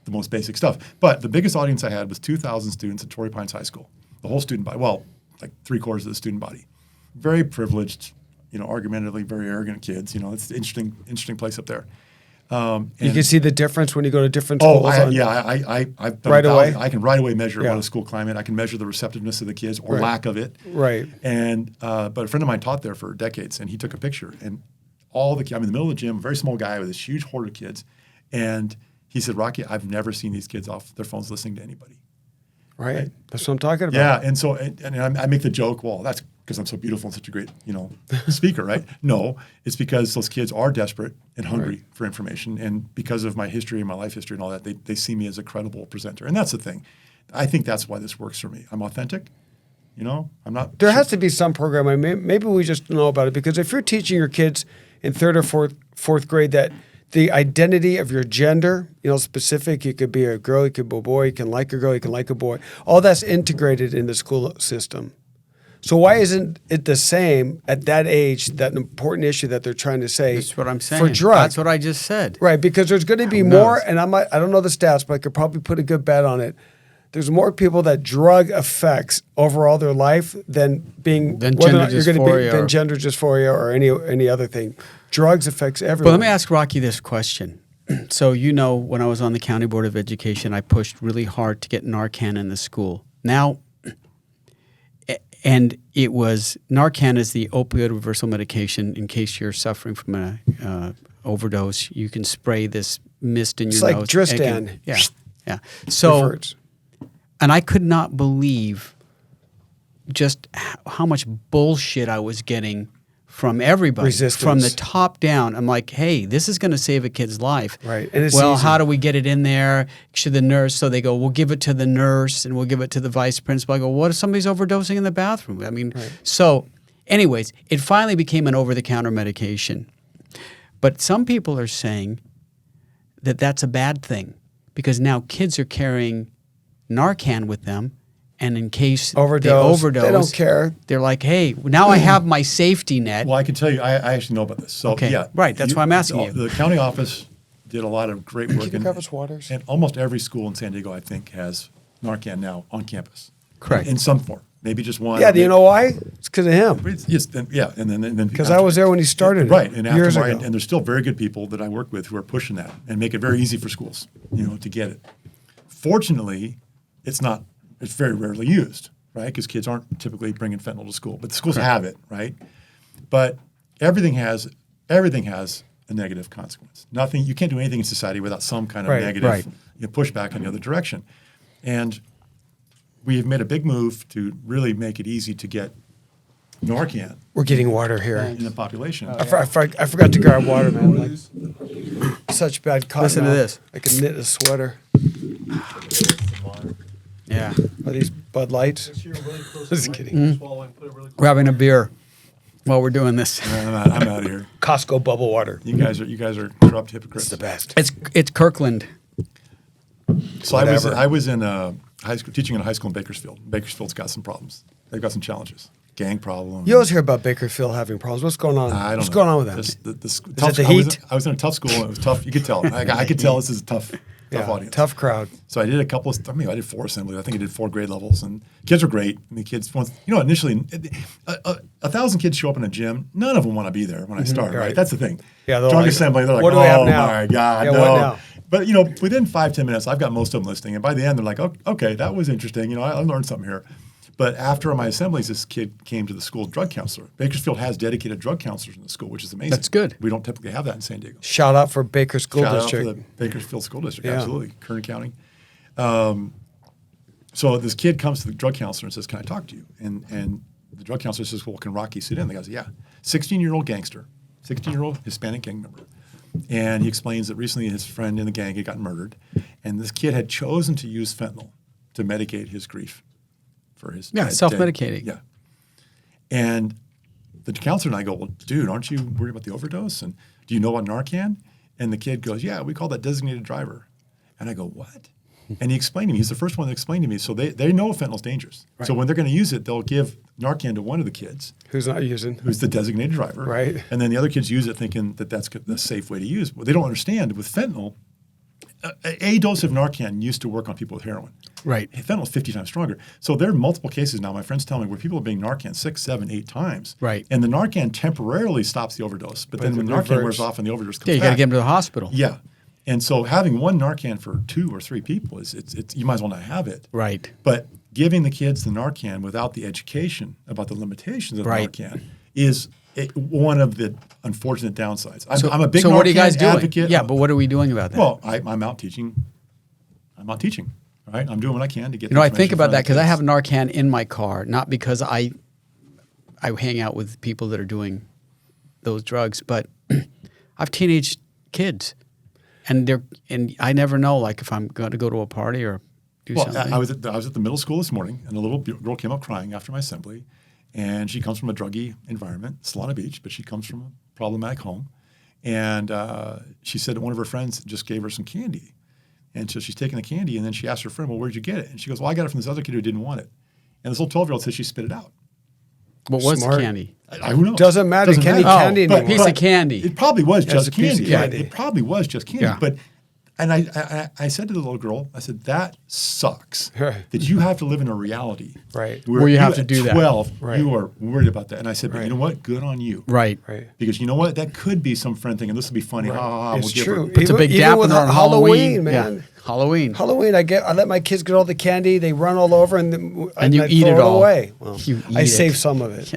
the most basic stuff. But the biggest audience I had was 2,000 students at Torrey Pines High School. The whole student body, well, like 3/4 of the student body, very privileged, argumentatively very arrogant kids. It's an interesting place up there. You can see the difference when you go to different Oh, schools. I've done Right away? I can right away measure Yeah. what a school climate. I can measure the receptiveness of the kids or Right. lack of it. Right. And but a friend of mine taught there for decades, and he took a picture, and all the I'm in the middle of the gym, very small guy with this huge horde of kids, and he said, "Rocky, I've never seen these kids off their phones listening to anybody." Right. That's what I'm talking about. Yeah, and so I make the joke, well, that's because I'm so beautiful and such a great, speaker, right? No, it's because those kids are desperate and hungry for information, and because of my history and my life history and all that, they see me as a credible presenter, and that's the thing. I think that's why this works for me. I'm authentic. I'm not. There has to be some program. I mean, maybe we just don't know about it, because if you're teaching your kids in third or fourth grade that the identity of your gender, specific, you could be a girl, you could be a boy, you can like a girl, you can like a boy, all that's integrated in the school system. So why isn't it the same at that age, that important issue that they're trying to say? That's what I'm saying. For drugs. That's what I just said. Right, because there's going to be Who more, knows? and I don't know the stats, but I could probably put a good bet on it. There's more people that drug affects overall their life than being Than whether or gender not you're going to be dysphoria than or- gender dysphoria or any other thing. Drugs affects But everyone. let me ask Rocky this question. So when I was on the County Board of Education, I pushed really hard to get Narcan in the school. Now, and it was Narcan is the opioid reversal medication. In case you're suffering from a overdose, you can spray this mist in your It's like nose. Dristan. Yeah. So, Reverts. and I could not believe just how much bullshit I was getting from everybody, Resistance. from the top down. I'm like, hey, this is going to save a kid's life. Right, and it's well, easy. how do we get it in there? Should the nurse? So they go, we'll give it to the nurse and we'll give it to the vice principal. I go, what if somebody's overdosing in the bathroom? I mean, so anyways, it finally became an over-the-counter medication. But some people are saying that that's a bad thing because now kids are carrying Narcan with them, and in case they overdose, They don't care. They're like, hey, now I have my safety net. Well, I can tell you, I actually know about this. So, Okay, yeah. right, that's why I'm asking you. The county office did a lot of great work. Keep your cup of waters. And almost every school in San Diego, I think, has Narcan now on campus. Correct. In some form. Maybe just one. Yeah, do you know why? It's because of him. Yes, yeah, and then Because I was there when he started it, right, and years after ago. and there's still very good people that I work with who are pushing that and make it very easy for schools, to get it. Fortunately, it's very rarely used, right? Because kids aren't typically bringing fentanyl to school, but the schools have it, right? But everything has a negative consequence. Nothing, you can't do anything in society without some kind of Right, negative right. Pushback in the other direction, and we've made a big move to really make it easy to get Narcan We're getting water here. in the population. I forgot to grab water, man. Like, such bad cotton. Listen to mouth. this. I can knit a sweater. Yeah. Are these Bud Lights? Just kidding. We're having a beer while we're doing this. I'm out of here. Costco bubble water. You guys are corrupt hypocrites. It's the best. It's Kirkland. So Whatever. I was in high school, teaching in a high school in Bakersfield. Bakersfield's got some problems. They've got some challenges, gang problems. You always hear about Bakersfield having problems. What's going on? I don't What's know. going on with them? Just the it the heat? I was in a tough school. And it was tough. You could tell. I could tell this is a tough audience. Tough crowd. So I did I did 4 assemblies. I think I did 4 grade levels, and kids were great. And the kids, initially, 1,000 kids show up in a gym. None of them want to be there when I start. Right? right. That's the thing. Yeah, they're drug like, assembly. They're like, what do we have oh now? my god, Yeah, no. what now? But within 5-10 minutes, I've got most of them listening, and by the end, they're like, oh, okay, that was interesting. I learned something here. But after my assemblies, this kid came to the school drug counselor. Bakersfield has dedicated drug counselors in the school, which is amazing. That's good. We don't typically have that in San Diego. Shout out for Baker School Shout District. out for the Bakersfield School District, Yeah. absolutely. Kern County. So this kid comes to the drug counselor and says, can I talk to you? And the drug counselor says, well, can Rocky sit in? The guy says, yeah. 16-year-old gangster, 16-year-old Hispanic gang member. And he explains that recently his friend in the gang had gotten murdered, and this kid had chosen to use fentanyl to medicate his grief for his self-medicating. Yeah. And the counselor and I go, well, dude, aren't you worried about the overdose? And do you know about Narcan? And the kid goes, yeah, we call that designated driver. And I go, what? And he explained to me, he's the first one that explained to me, so they know fentanyl's dangerous. Right. So when they're going to use it, they'll give Narcan to one of the kids. Who's not using? Who's the designated driver. Right. And then the other kids use it thinking that that's the safe way to use. What they don't understand with fentanyl, a dose of Narcan used to work on people with heroin. Right. Fentanyl is 50 times stronger. So there are multiple cases now, my friends tell me, where people are being Narcan 6, 7, 8 times. Right. And the Narcan temporarily stops the overdose. But then it when Narcan reverts. wears off and the overdose comes Yeah, you got to back. get them to the hospital. Yeah. And so having one Narcan for 2 or 3 people is it's you might as well not have it. Right. But giving the kids the Narcan without the education about the limitations of Right. Narcan is one of the unfortunate downsides. I'm a big So Narcan what are you guys doing? advocate. Yeah, but what are we doing about that? Well, I'm out teaching. I'm out teaching. Right? I'm doing what I can to get. You know, the I think information about in front that of the because I have kids. Narcan in my car, not because I hang out with people that are doing those drugs, but I have teenage kids, and I never know like if I'm going to go to a party or do Well, something. I was at the middle school this morning, and a little girl came up crying after my assembly, and she comes from a druggy environment, Solana Beach, but she comes from a problematic home, and she said that one of her friends just gave her some candy, and so she's taking the candy, and then she asked her friend, "Well, where'd you get it?" And she goes, "Well, I got it from this other kid who didn't want it," and this little 12-year-old says she spit it out. What was Smart. the candy? Who knows? Doesn't matter. Candy matter. anymore. Piece of candy. It probably was Yeah, just it's a piece of candy. candy. It probably was just candy. Yeah. But, and I said to the little girl, I said, that sucks Right. that you have to live in a reality. Right. Where you have to at do that. 12, Right. you are worried about that. And I said, but Right. you know what? Good on you. Right. Right. Because you know what? That could be some friend thing, and this will be funny. Ha, ha, ha, It's we'll give her- true. Puts a big Even dap with in on Halloween, man. Yeah. Halloween. Halloween, I let my kids get all the candy. They run all over, and And you I eat throw it all. away. Well, You I eat save it. some of it.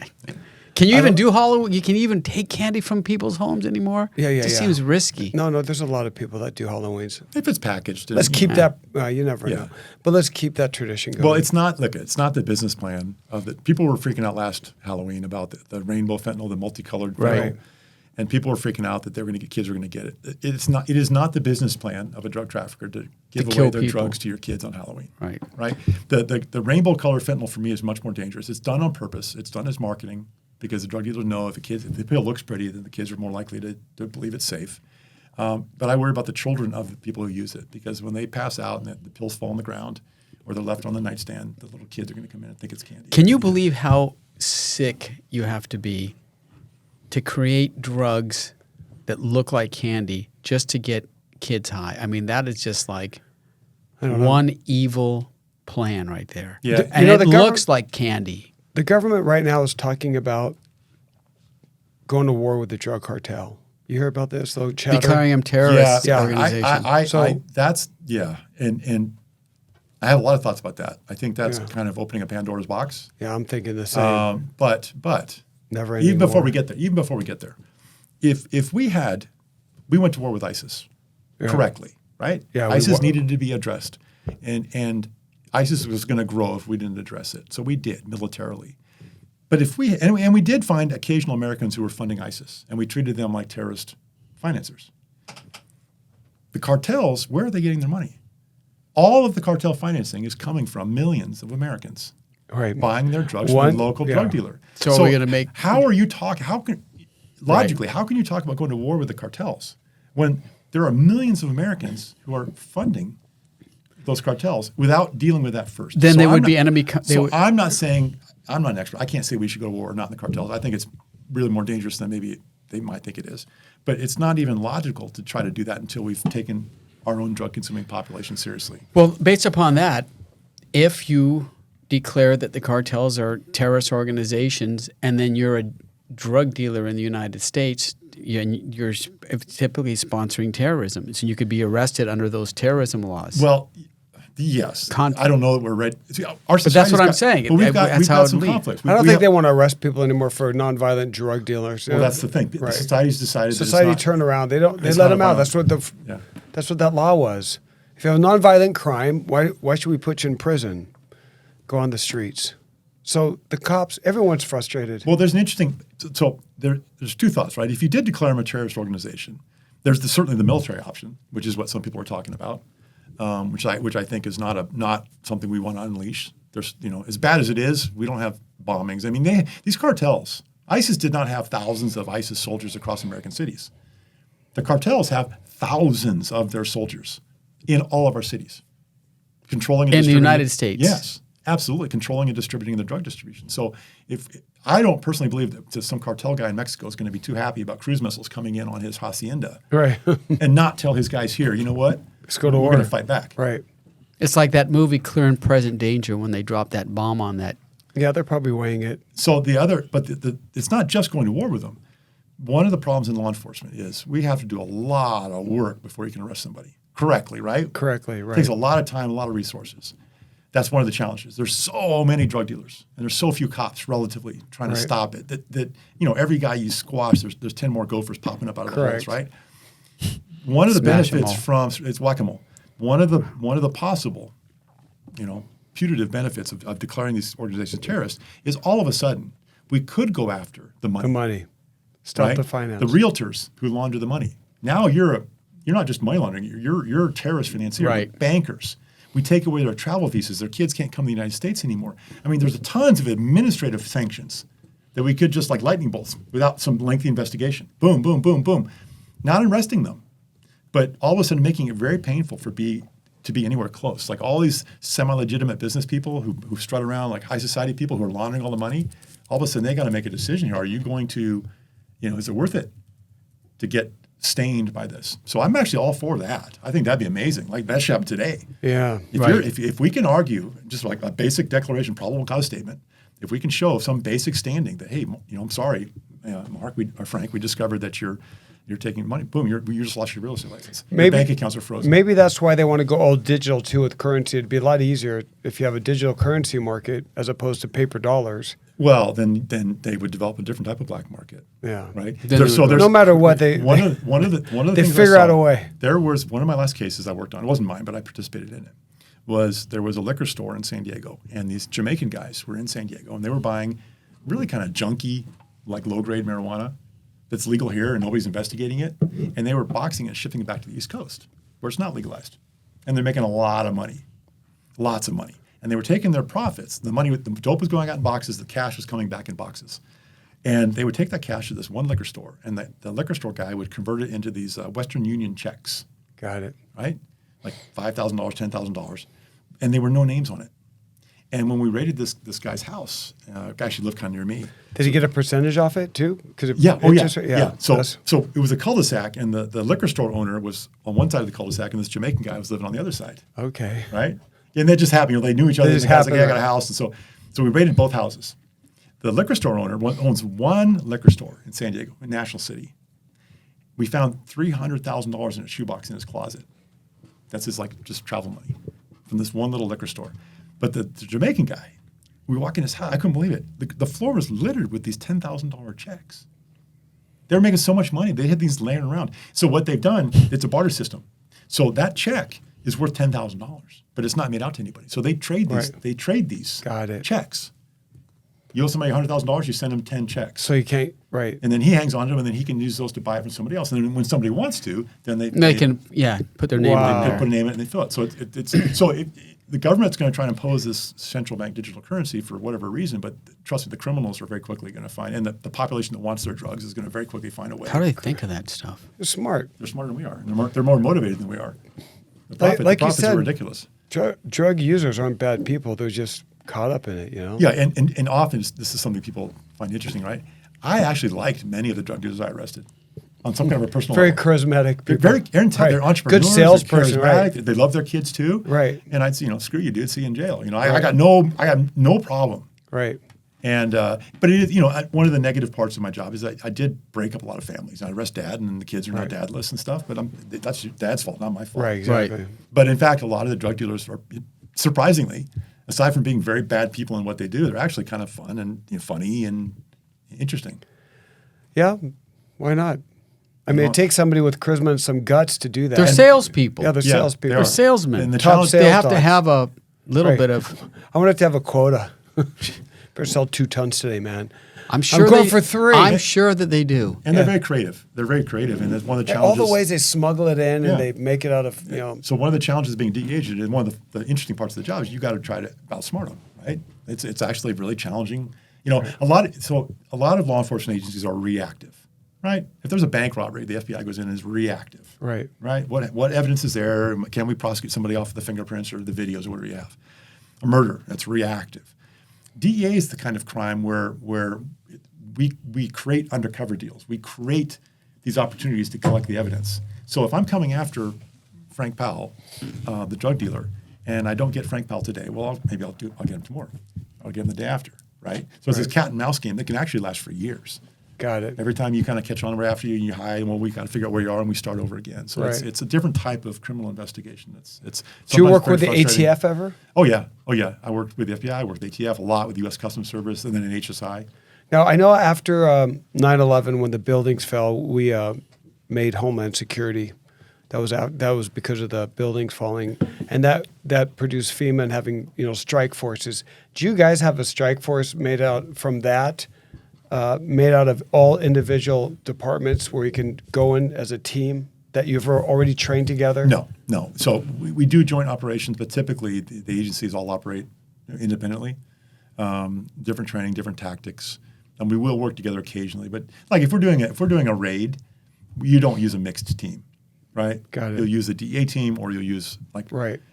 Can you I even don't- do Halloween? You can even take candy from people's homes anymore? Yeah, It just yeah. seems risky. No, there's a lot of people that do Halloweens. if it's packaged. Let's and- keep that. You never Yeah. know, but let's keep that tradition going. Well, it's not the business plan of the people were freaking out last Halloween about the rainbow fentanyl, the multicolored fentanyl, Right. and people were freaking out that kids were going to get it. It is not the business plan of a drug trafficker to give kill away their people. drugs to your kids on Halloween. Right. Right. The rainbow colored fentanyl for me is much more dangerous. It's done on purpose. It's done as marketing because the drug dealers know if the pill looks pretty, then the kids are more likely to believe it's safe. But I worry about the children of the people who use it because when they pass out and the pills fall on the ground or they're left on the nightstand, the little kids are going to come in and think it's candy. Can you believe how sick you have to be to create drugs that look like candy just to get kids high? I mean, that is just like one evil plan right there. Yeah. And You know, it the looks like candy. The government right now is talking about going to war with the drug cartel. You hear about this, though? Chatter? Declaring them terrorist Yeah. organization. And I have a lot of thoughts about that. I think that's Yeah. kind of opening a Pandora's box. Yeah, I'm thinking the same. But Never even ending before war. we get there, if we went to war with ISIS correctly, right? Yeah, we ISIS wa- needed to be addressed, and ISIS was going to grow if we didn't address it. So we did militarily. But if we did find occasional Americans who were funding ISIS, and we treated them like terrorist financiers. The cartels, where are they getting their money? All of the cartel financing is coming from millions of Americans Right. buying their drugs One- from a local yeah. drug dealer. So are we gonna make- How are you talking? How can logically? How can you talk about going to war with the cartels when there are millions of Americans who are funding those cartels without dealing with that first? Then they I'm would not- be enemy. I'm not saying I'm not an expert. I can't say we should go to war or not in the cartels. I think it's really more dangerous than maybe they might think it is. But it's not even logical to try to do that until we've taken our own drug consuming population seriously. Well, based upon that, if you declare that the cartels are terrorist organizations and then you're a drug dealer in the United States, you're typically sponsoring terrorism. So you could be arrested under those terrorism laws. Well, yes. I don't know that we're ready. See, our But that's society's what I'm got- saying. But we've got That's how got it some leads. conflicts. I don't We think have- they want to arrest people anymore for nonviolent drug dealers. Well, that's the thing. The Right. society's decided Society that it's not, turned around. They don't. They it's let not them out. violent. Yeah. That's what that law was. If you have a nonviolent crime, why should we put you in prison? Go on the streets. So the cops, everyone's frustrated. Well, there's an interesting. So there's two thoughts, right? If you did declare them a terrorist organization, there's certainly the military option, which is what some people are talking about, which I think is not something we want to unleash. There's as bad as it is, we don't have bombings. I mean, these cartels. ISIS did not have thousands of ISIS soldiers across American cities. The cartels have thousands of their soldiers in all of our cities, controlling and In the distributing- United States. Yes, absolutely, controlling and distributing the drug distribution. So if I don't personally believe that some cartel guy in Mexico is going to be too happy about cruise missiles coming in on his hacienda Right. and not tell his guys here, you know what? Let's go to We're war. going to fight back. Right. It's like that movie Clear and Present Danger when they dropped that bomb on that. Yeah, they're probably weighing it. So it's not just going to war with them. One of the problems in law enforcement is we have to do a lot of work before you can arrest somebody correctly, right? Correctly, right. It takes a lot of time, a lot of resources. That's one of the challenges. There's so many drug dealers, and there's so few cops relatively trying to Right. stop it. That every guy you squash, there's 10 more gophers popping up out of the holes, Correct. right? One of the Smash 'em benefits all. from it's whack-a-mole. One of the possible, putative benefits of declaring these organizations terrorists is all of a sudden we could go after the money. The money. Stop right? the finance. The realtors who launder the money. Now you're not just money laundering. You're a terrorist financier. Right. You're bankers. We take away their travel visas. Their kids can't come to the United States anymore. I mean, there's tons of administrative sanctions that we could just like lightning bolts without some lengthy investigation. Boom, boom, boom, boom. Not arresting them, but all of a sudden making it very painful to be anywhere close. Like all these semi-legitimate business people who strut around, like high society people who are laundering all the money, all of a sudden they got to make a decision here. Are you going to, is it worth it to get stained by this? So I'm actually all for that. I think that'd be amazing. Like that should happen today. Yeah. If we can argue just like a basic declaration, probable cause statement, if we can show some basic standing that, hey, I'm sorry, Mark or Frank, we discovered that you're taking money. Boom, you just lost your real estate license. Your bank accounts are frozen. Maybe that's why they want to go all digital too with currency. It'd be a lot easier if you have a digital currency market as opposed to paper dollars. Well, then they would develop a different type of black market. Yeah. Right. Then No matter what they one of the they things figure I out saw, a way. There was one of my last cases I worked on. It wasn't mine, but I participated in it. There was a liquor store in San Diego, and these Jamaican guys were in San Diego, and they were buying really kind of junky, like low-grade marijuana that's legal here and nobody's investigating it, and they were boxing it and shipping it back to the East Coast where it's not legalized, and they're making a lot of money, lots of money, and they were taking their profits. The money, the dope was going out in boxes, the cash was coming back in boxes, and they would take that cash to this one liquor store, and the liquor store guy would convert it into these Western Union checks, Got it. right? Like $5,000, $10,000, and there were no names on it. And when we raided this guy's house, a guy actually lived kind of near me. Did he get a percentage off it too? Because Yeah. So it was a cul-de-sac, and the liquor store owner was on one side of the cul-de-sac, and this Jamaican guy was living on the other side, Okay. right? And that just happened. They knew each other. They The just guy's like, happened, "Hey, I got right. a house," and so we raided both houses. The liquor store owner owns one liquor store in San Diego, in National City. We found $300,000 in a shoebox in his closet. That's his just travel money from this one little liquor store. But the Jamaican guy, we walk in his house. I couldn't believe it. The floor was littered with these $10,000 checks. They were making so much money. They had these laying around. So what they've done, it's a barter system. So that check is worth $10,000, but it's not made out to anybody. So they trade these. Right. They trade these Got it. checks. You owe somebody $100,000, you send them 10 checks. So you can't, right. And then he hangs on to them, and then he can use those to buy it from somebody else. And then when somebody wants to, then They can, put their name Wow. on they there. put a name in it and they fill it. So the government's going to try and impose this central bank digital currency for whatever reason, but trust me, the criminals are very quickly going to find, and the population that wants their drugs is going to very quickly find a way. How do they think of that stuff? They're smart. They're smarter than we are. And they're more motivated than we are. The Like you profits said, are ridiculous. Drug users aren't bad people. They're just caught up in it, Yeah, and often this is something people find interesting, right? I actually liked many of the drug dealers I arrested on some kind of a personal Very level. charismatic They're people. very they're entrepreneurs. Good salesperson, they're right? charismatic, They love their kids too. Right. And I'd say, screw you, dude, see you in jail. I got no problem. Right. And but it is, one of the negative parts of my job is I did break up a lot of families. I arrest dad, and the kids are now Right. dadless and stuff. But that's your dad's fault, not my fault. Right, exactly. Right. But in fact, a lot of the drug dealers are surprisingly, aside from being very bad people in what they do, they're actually kind of fun and funny and interesting. Yeah, why not? I mean, it takes somebody with charisma and some guts to do that. They're salespeople. Yeah, they're Yeah, salespeople. they They're are. salesmen. And the Top challenge, sales They have to dogs. have a little Right. bit of. I want to have a quota. Better sell 2 tons today, man. I'm sure going they- for 3. I'm sure that they do. and they're very creative. They're very creative, and that's one of the All challenges. the ways they smuggle it in Yeah. and they make it out of, So one of the challenges of being DEA agent, and one of the interesting parts of the job is you got to try to outsmart them, right? It's actually really challenging. A lot of law enforcement agencies are reactive, right? If there's a bank robbery, the FBI goes in and is reactive, Right. Right? What evidence is there? Can we prosecute somebody off of the fingerprints or the videos or whatever you have? A murder, that's reactive. DEA is the kind of crime where we create undercover deals. We create these opportunities to collect the evidence. So if I'm coming after Frank Powell, the drug dealer, and I don't get Frank Powell today. Well, maybe I'll get him tomorrow. I'll get him the day after, right? So it's this cat and mouse game that can actually last for years. Got it. Every time you kind of catch on right after you, and you hide, well, we got to figure out where you are, and we start over again. So it's a different type of criminal investigation. It's. Do you work with the frustrating. ATF ever? Oh yeah. I worked with the FBI. I worked with ATF a lot, with the U.S. Customs Service, and then in HSI. Now, I know after 9/11, when the buildings fell, we made Homeland Security. That was because of the buildings falling, and that produced FEMA and having strike forces. Do you guys have a strike force made out from that? Made out of all individual departments where you can go in as a team that you've already trained together? No. So we do joint operations, but typically the agencies all operate independently. Different training, different tactics, and we will work together occasionally. But like if we're doing a raid, you don't use a mixed team, right? Got it. You'll use the DEA team, or you'll use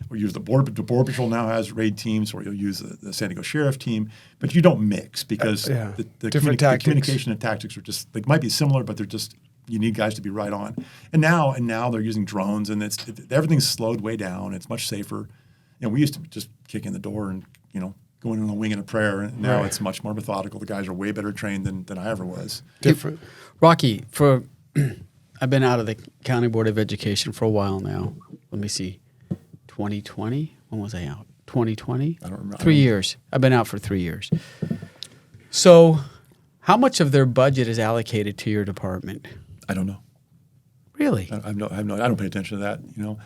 or use the border. The Border Patrol now has raid teams, or you'll use the San Diego Sheriff team. But you don't mix because the different the communication and tactics are just might be similar, but they're just you need guys to be right on. And now they're using drones, and everything's slowed way down. It's much safer. We used to just kick in the door and go in on a wing and a prayer, and now it's much more methodical. The guys are way better trained than I ever was. Different. Rocky, I've been out of the County Board of Education for a while now. Let me see. 2020? When was I out? 2020? I don't remember. 3 years. I've been out for 3 years. So how much of their budget is allocated to your department? I don't know. Really? I don't pay attention to that.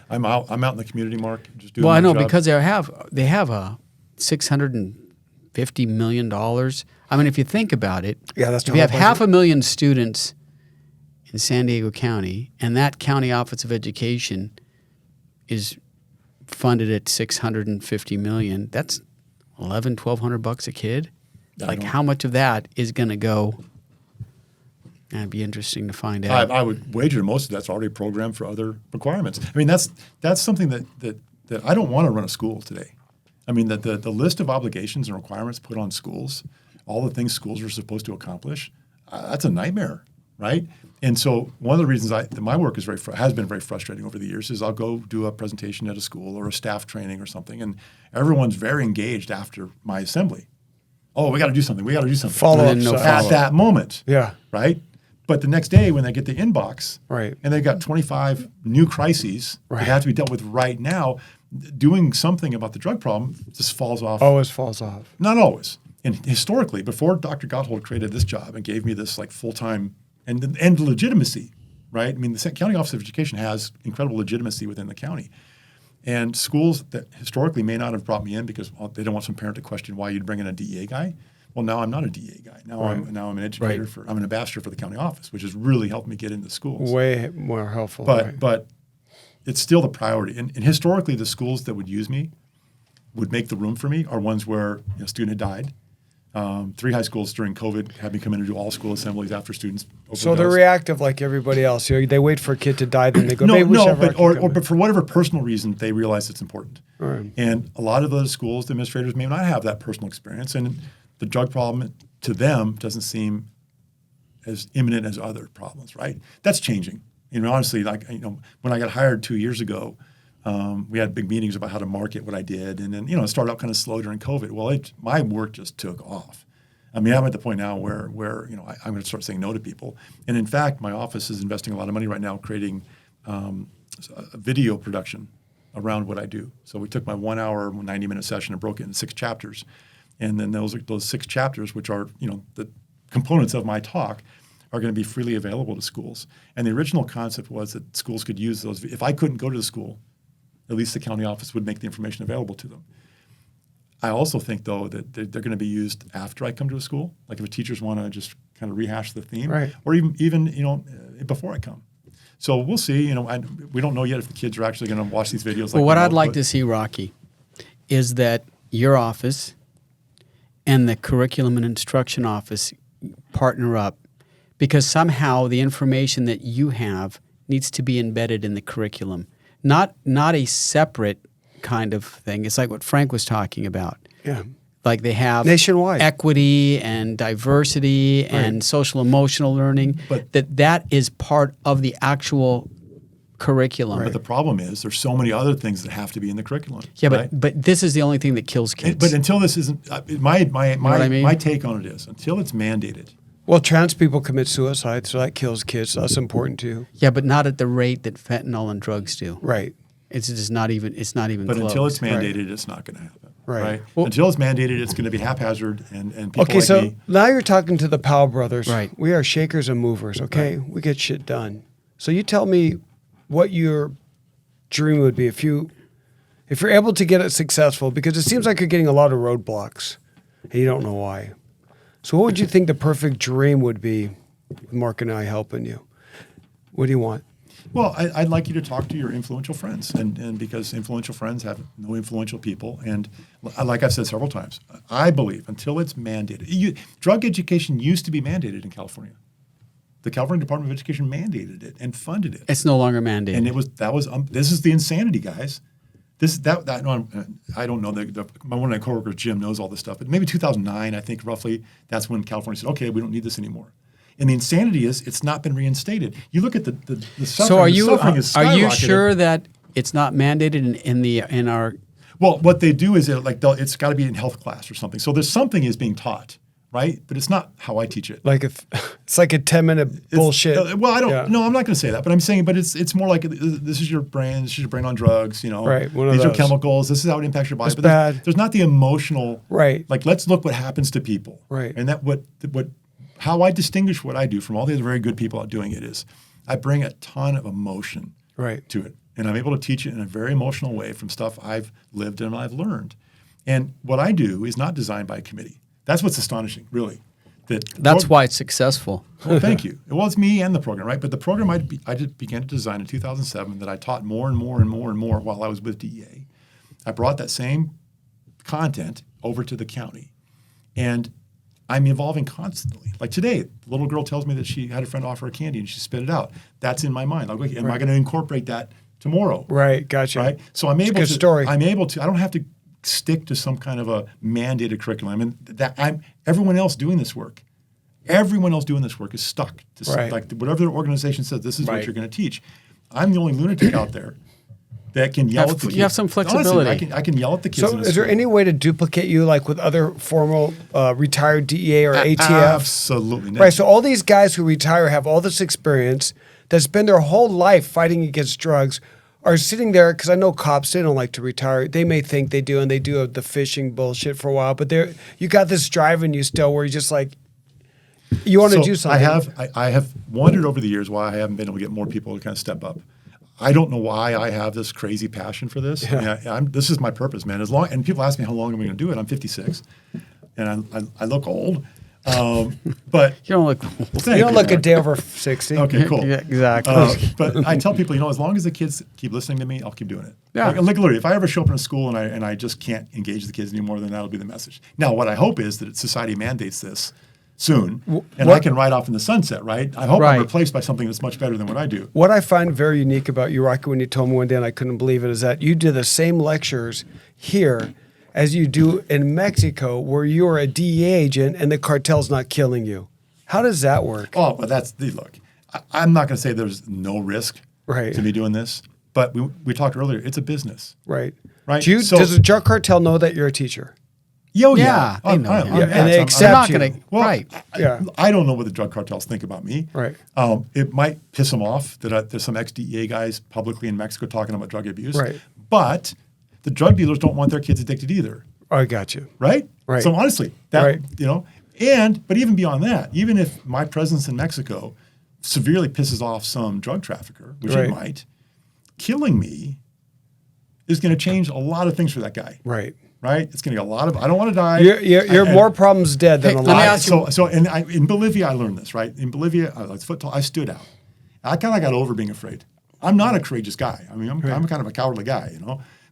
I'm out in the community, Mark, just doing. Well, I know job. because they have a $650 million. I mean, if you think about it, Yeah, that's if you have 500,000 students in San Diego County, and that county office of education is funded at $650 million, that's $1,200 a kid. Like, how much of that is going to go? That'd be interesting to find out. I would wager most of that's already programmed for other requirements. I mean, that's something that I don't want to run a school today. I mean, the list of obligations and requirements put on schools, all the things schools are supposed to accomplish, that's a nightmare, right? And so one of the reasons my work is has been very frustrating over the years is I'll go do a presentation at a school or a staff training or something, and everyone's very engaged after my assembly. Oh, we got to do something. We got to do something. Follow up. At that moment. Yeah. Right? But the next day when they get the inbox Right. and they've got 25 new crises that have to be dealt with right now, doing something about the drug problem just falls off. Always falls off. Not always. And historically, before Dr. Gotthold created this job and gave me this like full-time and legitimacy, right? I mean, the County Office of Education has incredible legitimacy within the county. And schools that historically may not have brought me in because they don't want some parent to question why you'd bring in a DEA guy. Well, now I'm not a DEA guy. Now I'm an educator I'm an ambassador for the county office, which has really helped me get into schools. Way more helpful. But it's still the priority. And historically, the schools that would use me would make the room for me are ones where a student had died. 3 high schools during COVID had me come in and do all school assemblies after students overdosed. So they're reactive like everybody else. They wait for a kid to die, then they go, but for whatever personal reason, they realize it's important. Right. And a lot of those schools, the administrators may not have that personal experience, and the drug problem to them doesn't seem as imminent as other problems, right? That's changing. Honestly, when I got hired 2 years ago, we had big meetings about how to market what I did, and then it started out kind of slow during COVID. Well, my work just took off. I mean, I'm at the point now where I'm going to start saying no to people. And in fact, my office is investing a lot of money right now creating a video production around what I do. So we took my 1 hour, 90-minute session and broke it into 6 chapters. And then those 6 chapters, which are the components of my talk, are going to be freely available to schools. And the original concept was that schools could use those. If I couldn't go to the school, at least the county office would make the information available to them. I also think, though, that they're going to be used after I come to a school. Like if teachers want to just kind of rehash the theme, right. Or even before I come. So we'll see. We don't know yet if the kids are actually going to watch these videos. Well, what I'd like to see, Rocky, is that your office and the Curriculum and Instruction Office partner up, because somehow the information that you have needs to be embedded in the curriculum, not a separate kind of thing. It's like what Frank was talking about. Yeah. Like they have nationwide equity and diversity and social emotional learning, but that is part of the actual curriculum. But the problem is there's so many other things that have to be in the curriculum. Yeah, right? but this is the only thing that kills kids. But until this isn't, my what I mean? my take on it is, until it's mandated. Well, trans people commit suicide, so that kills kids. So that's important too. Yeah, but not at the rate that fentanyl and drugs do. Right. It's just not even. It's not even. But close. until it's mandated, it's not going to happen. Right. Well- until it's mandated, it's going to be haphazard, and people Okay, like so me. now you're talking to the Powell brothers. Right. We are shakers and movers, okay? We get shit done. So you tell me what your dream would be if you're able to get it successful, because it seems like you're getting a lot of roadblocks and you don't know why. So what would you think the perfect dream would be with Mark and I helping you? What do you want? Well, I'd like you to talk to your influential friends, and because influential friends have no influential people. And like I've said several times, I believe until it's mandated, drug education used to be mandated in California. The California Department of Education mandated it and funded it. It's no longer mandated. And this is the insanity, guys. I don't know. One of my coworkers, Jim, knows all this stuff. But maybe 2009, I think roughly, that's when California said, "Okay, we don't need this anymore." And the insanity is, it's not been reinstated. You look at the suffering. So are you skyrocketed. sure that it's not mandated in our? Well, what they do is it's got to be in health class or something. So there's something is being taught, right? But it's not how I teach it. Like it's like a 10-minute bullshit. Well, I don't. Yeah. No, I'm not going to say that. But I'm saying, but it's more like this is your brain. This is your brain on drugs. Right, one of These are those. chemicals. This is how it impacts your body. It's but bad. There's not the emotional. Right. Like let's look what happens to people. Right. And that how I distinguish what I do from all the other very good people out doing it is, I bring a ton of emotion Right. to it, and I'm able to teach it in a very emotional way from stuff I've lived and I've learned. And what I do is not designed by a committee. That's what's astonishing, really. That's why it's successful. Well, thank you. Well, it's me and the program, right? But the program I began to design in 2007 that I taught more and more and more and more while I was with DEA. I brought that same content over to the county, and I'm evolving constantly. Like today, the little girl tells me that she had a friend offer her candy and she spit it out. That's in my mind. Like, okay, am I going to incorporate that tomorrow? Right. Gotcha. Right. So I'm able good to. story. I'm able to. I don't have to stick to some kind of a mandated curriculum. And everyone else doing this work. Everyone else doing this work is stuck to Right. like whatever their organization says. This is Right. what you're going to teach. I'm the only lunatic out there that can yell at the kids. You have some flexibility. Honestly, I can yell at the kids. So in a is there school. any way to duplicate you like with other formal retired DEA or ATF? Absolutely. Right. So all these guys who retire have all this experience that spend their whole life fighting against drugs are sitting there, because I know cops, they don't like to retire. They may think they do, and they do have the fishing bullshit for a while, but you got this drive in you still where you just like, you want to do something. I have wondered over the years why I haven't been able to get more people to kind of step up. I don't know why I have this crazy passion for this. Yeah. I mean, this is my purpose, man. And people ask me how long am I going to do it. I'm 56, and I look old, but You don't look. thank You don't look a man. day over 60. Okay, cool. Yeah, exactly. But I tell people, as long as the kids keep listening to me, I'll keep doing it. Yeah. Like literally, if I ever show up in a school and I just can't engage the kids anymore, then that'll be the message. Now, what I hope is that society mandates this soon, and I can ride off in the sunset, right? I hope Right. I'm replaced by something that's much better than what I do. What I find very unique about you, Rocky, when you told me one day and I couldn't believe it, is that you do the same lectures here as you do in Mexico, where you're a DEA agent and the cartel's not killing you. How does that work? Oh, but look, I'm not going to say there's no risk Right. to me doing this, but we talked earlier, it's a business. Right. Right. Does the drug cartel know that you're a teacher? Yeah, they know that. Yeah, and they They're accept not you. going to. Well, Right. Yeah. I don't know what the drug cartels think about me. Right. It might piss them off that there's some ex-DEA guys publicly in Mexico talking about drug abuse. Right. But the drug dealers don't want their kids addicted either. I got you. Right? Right. So honestly, Right. but even beyond that, even if my presence in Mexico severely pisses off some drug trafficker, which Right. it might, killing me is going to change a lot of things for that guy. Right. Right? It's going to get a lot of, I don't want to die. You're more problems dead than Hey, alive. let me ask you- In Bolivia, I learned this, right? In Bolivia, I was foot tall. I stood out. I kind of got over being afraid. I'm not a courageous guy. I mean, I'm kind of a cowardly guy,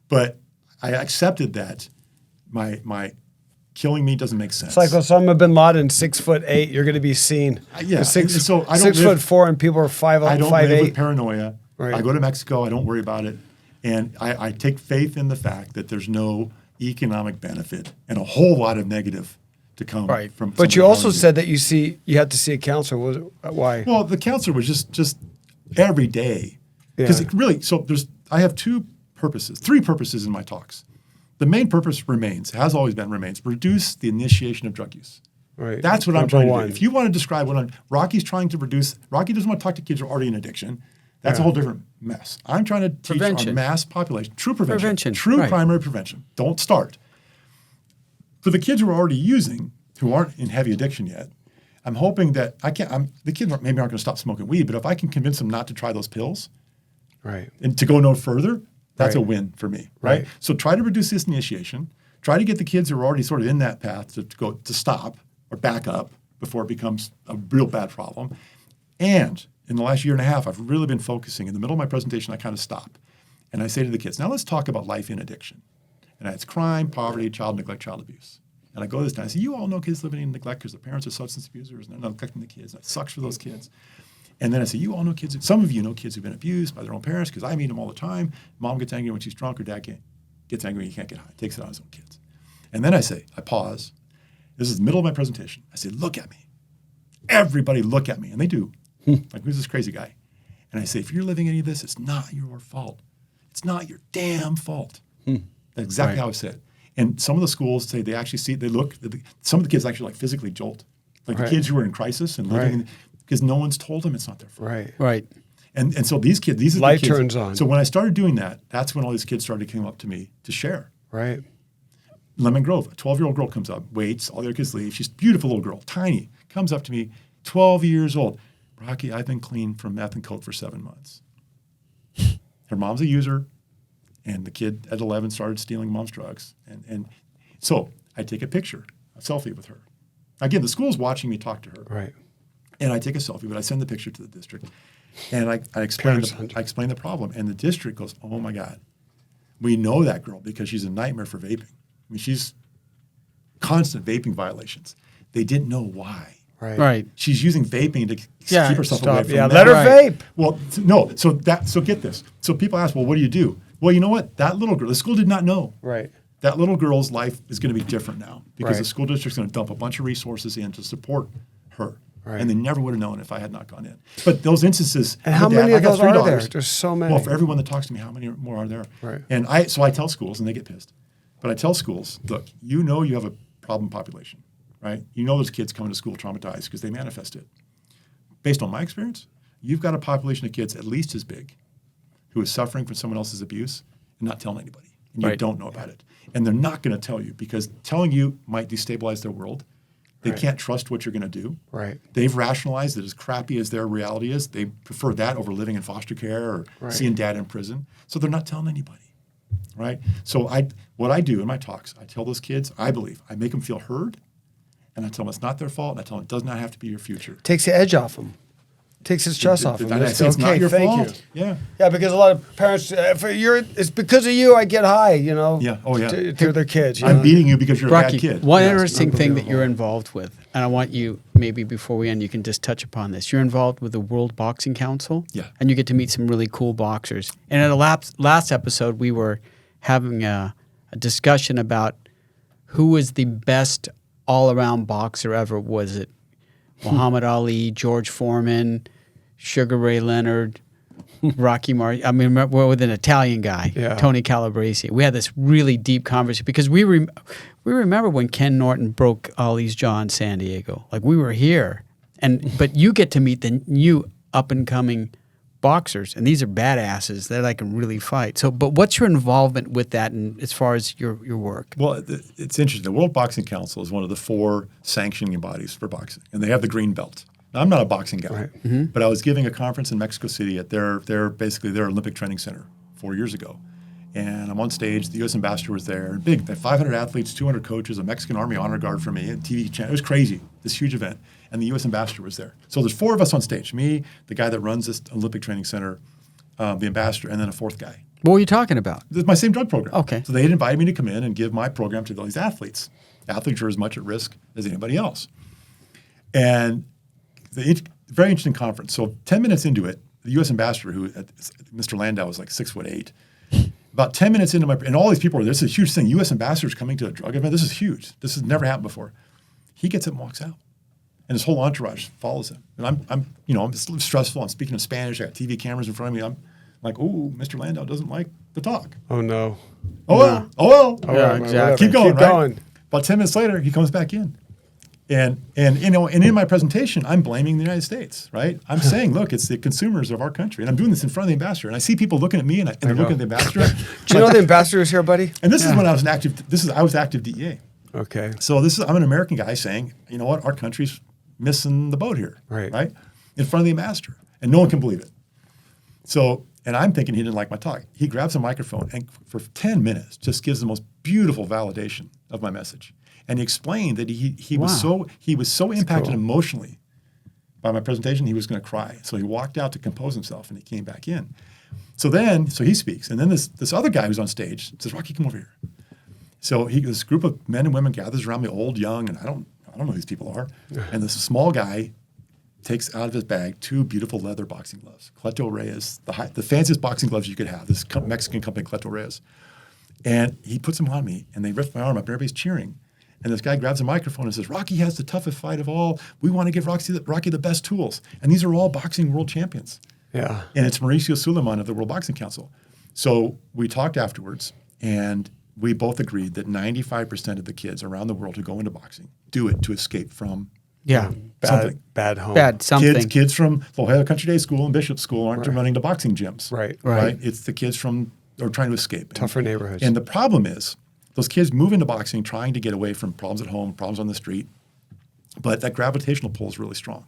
But I accepted that my killing me doesn't make sense. It's like Osama bin Laden, 6'8", you're going to be seen. Yeah, Six, and so I don't live- 6'4", and people are I don't live with 5'8". paranoia. Right. I go to Mexico. I don't worry about it. And I take faith in the fact that there's no economic benefit and a whole lot of negative to come Right. from. But you somebody also telling said that you had to see a counselor. Why? Well, the counselor was just every day. Because really, so I have three purposes in my talks. The main purpose has always been, reduce the initiation of drug use. Right. That's what I'm Number trying to one. do. If you want to describe Rocky's trying to reduce, Rocky doesn't want to talk to kids who are already in addiction. That's a whole different mess. I'm trying to teach our mass population, true prevention. True primary prevention. Don't start. For the kids who are already using, who aren't in heavy addiction yet, I'm hoping that the kids maybe aren't going to stop smoking weed, but if I can convince them not to try those pills, Right. and to go no further, that's a Right. win for me, right? So try to reduce this initiation. Try to get the kids who are already sort of in that path to stop or back up before it becomes a real bad problem. And in the last year and a half, I've really been focusing. In the middle of my presentation, I kind of stop. And I say to the kids, now let's talk about life in addiction. And it's crime, poverty, child neglect, child abuse. And I go this time, I say, you all know kids living in neglect because their parents are substance abusers and they're not neglecting the kids. That sucks for those kids. And then I say, you all know kids, some of you know kids who've been abused by their own parents because I meet them all the time. Mom gets angry when she's drunk or dad gets angry when he can't get high, takes it on his own kids. And then I pause. This is the middle of my presentation. I say, look at me. Everybody look at me. And they do. Like, who's this crazy guy? And I say, if you're living any of this, it's not your fault. It's not your damn fault. That's exactly how I said it. And some of the schools say they actually some of the kids actually like physically jolt. Like the kids who are in crisis and living because no one's told them it's not their fault. Right. And so these are Light the kids. turns on. So when I started doing that, that's when all these kids started coming up to me to share. Right. Lemon Grove, a 12-year-old girl comes up, waits, all the other kids leave. She's a beautiful little girl, tiny, comes up to me, 12 years old. Rocky, I've been clean from meth and coke for 7 months. Her mom's a user, and the kid at 11 started stealing mom's drugs. And so I take a picture, a selfie with her. Again, the school's watching me talk to her. Right. And I take a selfie, but I send the picture to the district. And I explain the problem. And the district goes, oh my God, we know that girl because she's a nightmare for vaping. I mean, she's constant vaping violations. They didn't know why. Right. She's using vaping to keep herself away from let that. her Right. vape. Well, no. So get this. So people ask, well, what do you do? Well, you know what? That little girl, the school did not know. Right. That little girl's life is going to be different now because the Right. school district's going to dump a bunch of resources in to support her. Right. And they never would have known if I had not gone in. But those instances. And I'm how a dad, many I of got those 3 are there? daughters. There's so many. Well, for everyone that talks to me, how many more are there? Right. And so I tell schools, and they get pissed. But I tell schools, look, you know you have a problem population, right? You know there's kids coming to school traumatized because they manifest it. Based on my experience, you've got a population of kids at least as big who is suffering from someone else's abuse and not telling anybody. And you don't know about it. And they're not going to tell you because telling you might destabilize their world. They can't trust what you're going to do. Right. They've rationalized that as crappy as their reality is, they prefer that over living in foster care or seeing dad in prison. So they're not telling anybody, right? So what I do in my talks, I tell those kids, I make them feel heard, and I tell them it's not their fault, and I tell them it does not have to be your future. Takes the edge off them. Takes the stress off them. And I say it's not your fault. Yeah. Yeah, because a lot of parents, it's because of you I get high, you know. Yeah. Oh, yeah. To their kids. You I'm know? beating you because you're a Rocky, bad kid. one Yes. interesting thing that unbelievable. you're involved with, and I want you, maybe before we end, you can just touch upon this. You're involved with the World Boxing Council. Yeah. And you get to meet some really cool boxers. And in the last episode, we were having a discussion about who was the best all-around boxer ever. Was it Muhammad Ali, George Foreman, Sugar Ray Leonard, Rocky I mean, we're with an Italian guy, Tony Calabrese. We had this really deep conversation because we remember when Ken Norton broke Ali's jaw in San Diego. Like, we were here. But you get to meet the new up-and-coming boxers, and these are badasses that can really fight. So, but what's your involvement with that and as far as your work? Well, it's interesting. The World Boxing Council is one of the 4 sanctioning bodies for boxing, and they have the green belt. Now, I'm not a boxing guy, but I was giving a conference in Mexico City at their Olympic training center 4 years ago. And I'm on stage. The U.S. ambassador was there. Big, they had 500 athletes, 200 coaches, a Mexican Army honor guard for me, a TV channel. It was crazy, this huge event. And the U.S. ambassador was there. So there's 4 of us on stage. Me, the guy that runs this Olympic training center, the ambassador, and then a 4th guy. What were you talking about? It's my same drug program. Okay. So they had invited me to come in and give my program to these athletes. Athletes are as much at risk as anybody else. And very interesting conference. So 10 minutes into it, the U.S. ambassador, Mr. Landau, was like 6'8". About 10 minutes into and all these people are there. This is a huge thing. U.S. ambassadors coming to a drug event. This is huge. This has never happened before. He gets up and walks out. And his whole entourage follows him. And I'm it's stressful. I'm speaking in Spanish. I got TV cameras in front of me. Like, ooh, Mr. Landau doesn't like the talk. Oh no. Oh well. Oh well. All Yeah, right, exactly. whatever. Keep going. Keep right? going. About 10 minutes later, he comes back in. And in my presentation, I'm blaming the United States, right? I'm saying, look, it's the consumers of our country. And I'm doing this in front of the ambassador. And I see people looking at me and they're looking at the ambassador. Do you know the ambassador is here, buddy? And this is when I was I was active DEA. Okay. So I'm an American guy saying, you know what, our country's missing the boat here, Right. In front of the ambassador, and no one can believe it. So, and I'm thinking he didn't like my talk. He grabs a microphone and for 10 minutes just gives the most beautiful validation of my message, and he explained that he was so impacted cool. emotionally by my presentation he was going to cry. So he walked out to compose himself, and he came back in. So he speaks, and then this other guy who's on stage says, "Rocky, come over here." So this group of men and women gathers around me, old, young, and I don't know who these people are. And this small guy takes out of his bag 2 beautiful leather boxing gloves, Cleto Reyes, the fanciest boxing gloves you could have. This Mexican company, Cleto Reyes, and he puts them on me, and they lift my arm up, and everybody's cheering. And this guy grabs a microphone and says, "Rocky has the toughest fight of all. We want to give Rocky the best tools, and these are all boxing world champions." Yeah. And it's Mauricio Suleiman of the World Boxing Council. So we talked afterwards, and we both agreed that 95% of the kids around the world who go into boxing do it to escape from something. Bad home. Bad something. Kids from the Ohio Country Day School and Bishop School aren't running to boxing gyms. Right. It's the kids are trying to escape. Tougher neighborhoods. And the problem is those kids move into boxing trying to get away from problems at home, problems on the street, but that gravitational pull is really strong.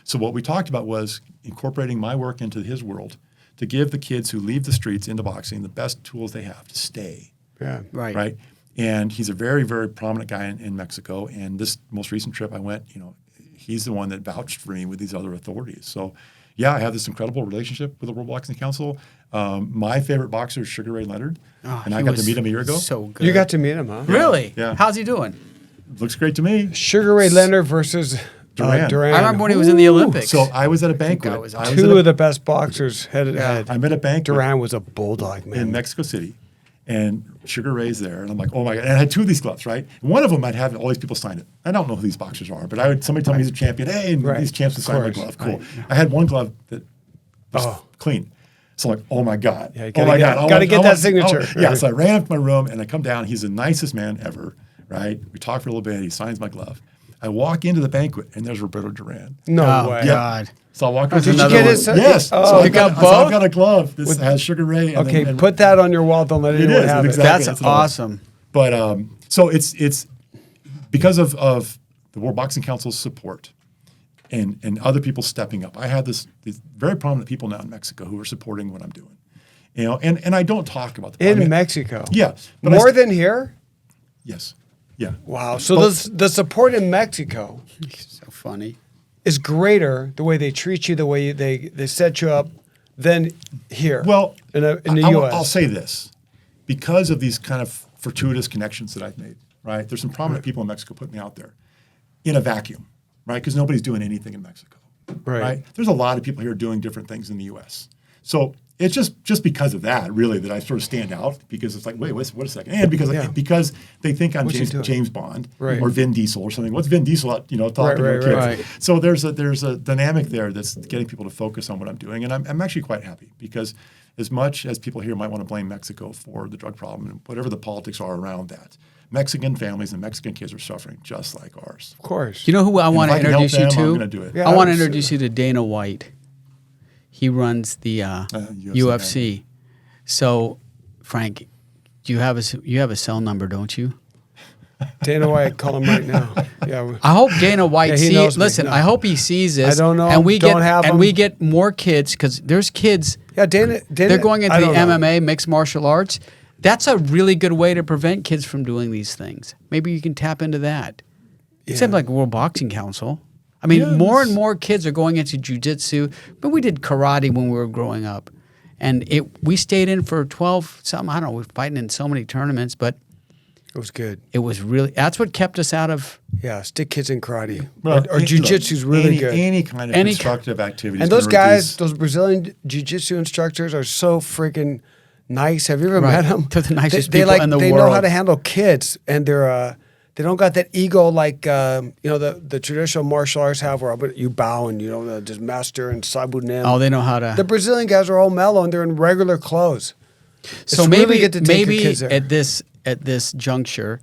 So what we talked about was incorporating my work into his world to give the kids who leave the streets into boxing the best tools they have to stay. Yeah. Right. And he's a very, very prominent guy in Mexico. And this most recent trip I went, he's the one that vouched for me with these other authorities. So, yeah, I have this incredible relationship with the World Boxing Council. My favorite boxer is Sugar Ray Leonard, and I got to meet him a year ago. So good. You got to meet him, huh? Really? Yeah. How's he doing? Looks great to me. Sugar Ray Leonard versus Duran. Duran. I remember when he was in the Olympics. So I was at a banquet. that was I was Two at of the best boxers head to head. I'm at a banquet Duran was a bulldog, man. in Mexico City, and Sugar Ray's there, and I'm like, oh my god! And I had 2 of these gloves, right? And one of them I'd have all these people sign it. I don't know who these boxers are, but somebody tell me he's a champion. Hey, and these champs would sign my glove. Cool. I had one glove that was clean. So I'm like, oh my god! Yeah, you oh my god! gotta get that signature. Yeah. So I ran up to my room and I come down. He's the nicest man ever, right? We talk for a little bit. He signs my glove. I walk into the banquet and there's Roberto Duran. No Oh, way. Yeah. God. So I walk over. Did you get his? Yes. Oh, so you I've got both? I've got a glove that has Sugar Ray. And Okay, then, put that on your wall. Don't let anyone is, have it. exactly. That's That's all. awesome. But so it's because of the World Boxing Council's support and other people stepping up. I have these very prominent people now in Mexico who are supporting what I'm doing. And I don't talk about the In Mexico. Yeah. But More than here? yes. Yeah. Wow. So the support in Mexico So funny. is greater, the way they treat you, the way they set you up, than here. Well, in the U.S. I'll say this. Because of these kind of fortuitous connections that I've made, right? There's some prominent people in Mexico put me out there in a vacuum, right? Because nobody's doing anything in Mexico, right? There's a lot of people here doing different things in the U.S. So it's just because of that, really, that I sort of stand out, because it's like, wait a second. And because they think I'm What's he doing? James Bond Right. or Vin Diesel or something. What's Vin Diesel at, talking to kids? right. So there's a dynamic there that's getting people to focus on what I'm doing. And I'm actually quite happy, because as much as people here might want to blame Mexico for the drug problem and whatever the politics are around that, Mexican families and Mexican kids are suffering just like ours. Of course. You know who I And want if to I can help introduce you them, to? I'm going to do it. Yeah. I want to Absolutely. introduce you to Dana White. He runs the UFC. So, Frank, you have a cell number, don't you? Dana White, call him right now. Yeah. I hope Dana White Yeah, he sees. knows me. Listen, No. I hope he sees this. I don't know. And we Don't get have and him. we get more kids, because there's kids. Yeah, Dana. They're going into I the don't know. MMA, mixed martial arts. That's a really good way to prevent kids from doing these things. Maybe you can tap into that. Yeah. Same like World Boxing Council. I mean, more and more kids are going into jiu-jitsu. But we did karate when we were growing up. And we stayed in for 12 something. I don't know. We were fighting in so many tournaments, but It was good. it was really, that's what kept us out of. Yeah, stick kids in karate. Well, or jiu-jitsu's really good. Any kind of Any constructive activity. And those guys, those Brazilian jiu-jitsu instructors are so freaking nice. Have you ever Right. met them? They're the nicest they people in the They know how world. to handle kids, and They don't got that ego like the traditional martial arts have, where you bow and just master and sabunim. Oh, they know how to. The Brazilian guys are all mellow and they're in regular clothes. So It's maybe really good to take your kids there. at this juncture,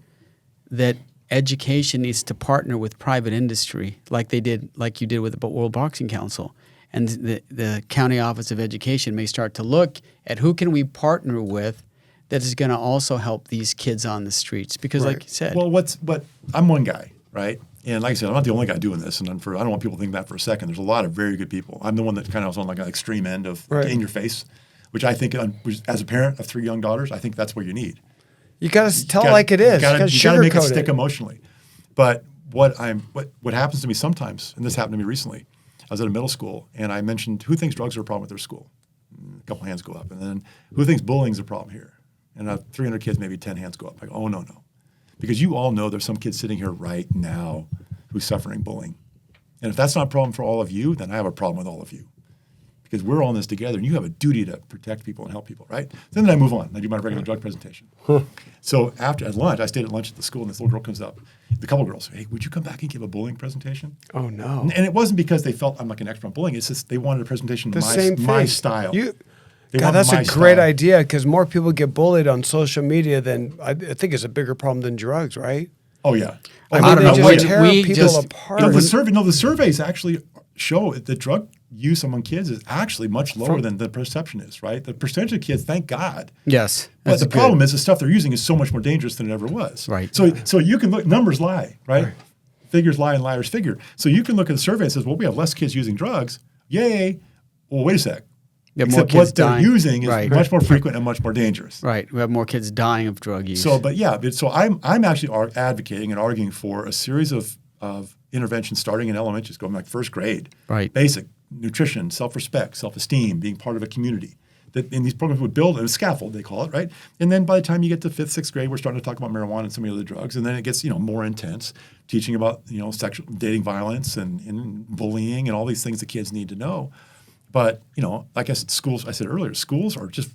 that education needs to partner with private industry, like you did with the World Boxing Council, and the county office of education may start to look at who can we partner with that is going to also help these kids on the streets, because, like you said, Well, I'm one guy, right? And like I said, I'm not the only guy doing this, and I don't want people to think that for a second. There's a lot of very good people. I'm the one that kind of was on like an extreme end of in your face, which I think, as a parent of 3 young daughters, I think that's what you need. You got to tell it like it is. You got to sugarcoat make it stick emotionally. But what happens to me sometimes, and this happened to me recently, I was at a middle school, and I mentioned, who thinks drugs are a problem at their school? A couple hands go up. And then, who thinks bullying is a problem here? And out of 300 kids, maybe 10 hands go up. I go, oh, no. Because you all know there's some kid sitting here right now who's suffering bullying. And if that's not a problem for all of you, then I have a problem with all of you. Because we're all in this together, and you have a duty to protect people and help people, right? Then I move on. I do my regular drug presentation. So at lunch, I stayed at lunch at the school, and this little girl comes up. The couple girls, hey, would you come back and give a bullying presentation? Oh, no. And it wasn't because they felt I'm like an expert on bullying. It's just they wanted a presentation The same my thing. style. God, want that's my a great style. idea, because more people get bullied on social media than I think it's a bigger problem than drugs, right? Oh, yeah. I Oh, mean, don't they know. just tear We people just- apart. No, the surveys actually show that drug use among kids is actually much lower than the perception is, right? The percentage of kids, thank God. yes, But that's the good. problem is the stuff they're using is so much more dangerous than it ever was. Right. So you can look, numbers lie, right? Figures lie and liars figure. So you can look at the survey and says, well, we have less kids using drugs. Yay. Well, wait a sec. We have more Except kids what they're dying. using is Right. much more frequent and much more dangerous. Right, we have more kids dying of drug use. So, so I'm actually advocating and arguing for a series of interventions starting in elementary school, like first grade. Right. Basic nutrition, self-respect, self-esteem, being part of a community. And these programs would build a scaffold, they call it, right? And then by the time you get to 5th, 6th grade, we're starting to talk about marijuana and some of the other drugs. And then it gets, more intense, teaching about, sexual dating violence and bullying and all these things the kids need to know. But, like I said, I said earlier, schools are just,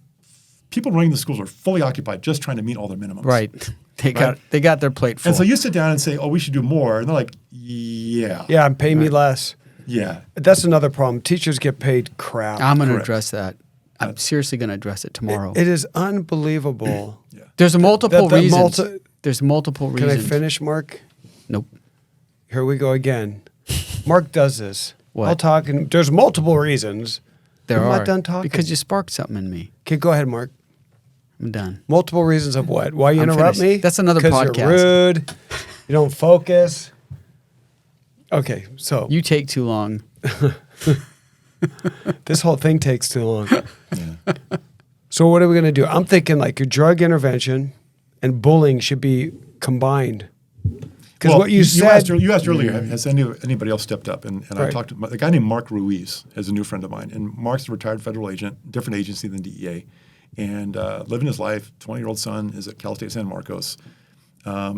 people running the schools are fully occupied just trying to meet all their minimums. right, they got their plate full. And so you sit down and say, oh, we should do more. And they're like, yeah. Yeah, and pay me less. Yeah. That's another problem. Teachers get paid crap. I'm going to Correct. address that. I'm seriously going to address it tomorrow. It is unbelievable. There's multiple the reasons. multi- There's multiple Can reasons. I finish, Mark? Nope. Here we go again. Mark does this. What? I'll talk, and there's multiple reasons. There I'm are. not done talking. Because you sparked something in me. Okay, go ahead, Mark. I'm done. Multiple reasons of what? Why you I'm interrupt finished. me? That's another 'Cause podcast. You're rude. You don't focus. Okay, so You take too long. this whole thing takes too long. So what are we going to do? I'm thinking like your drug intervention and bullying should be combined. Because what you said, you asked earlier, has anybody else stepped up? And I Right. talked to a guy named Mark Ruiz, is a new friend of mine. And Mark's a retired federal agent, different agency than DEA, and living his life. 20-year-old son is at Cal State San Marcos,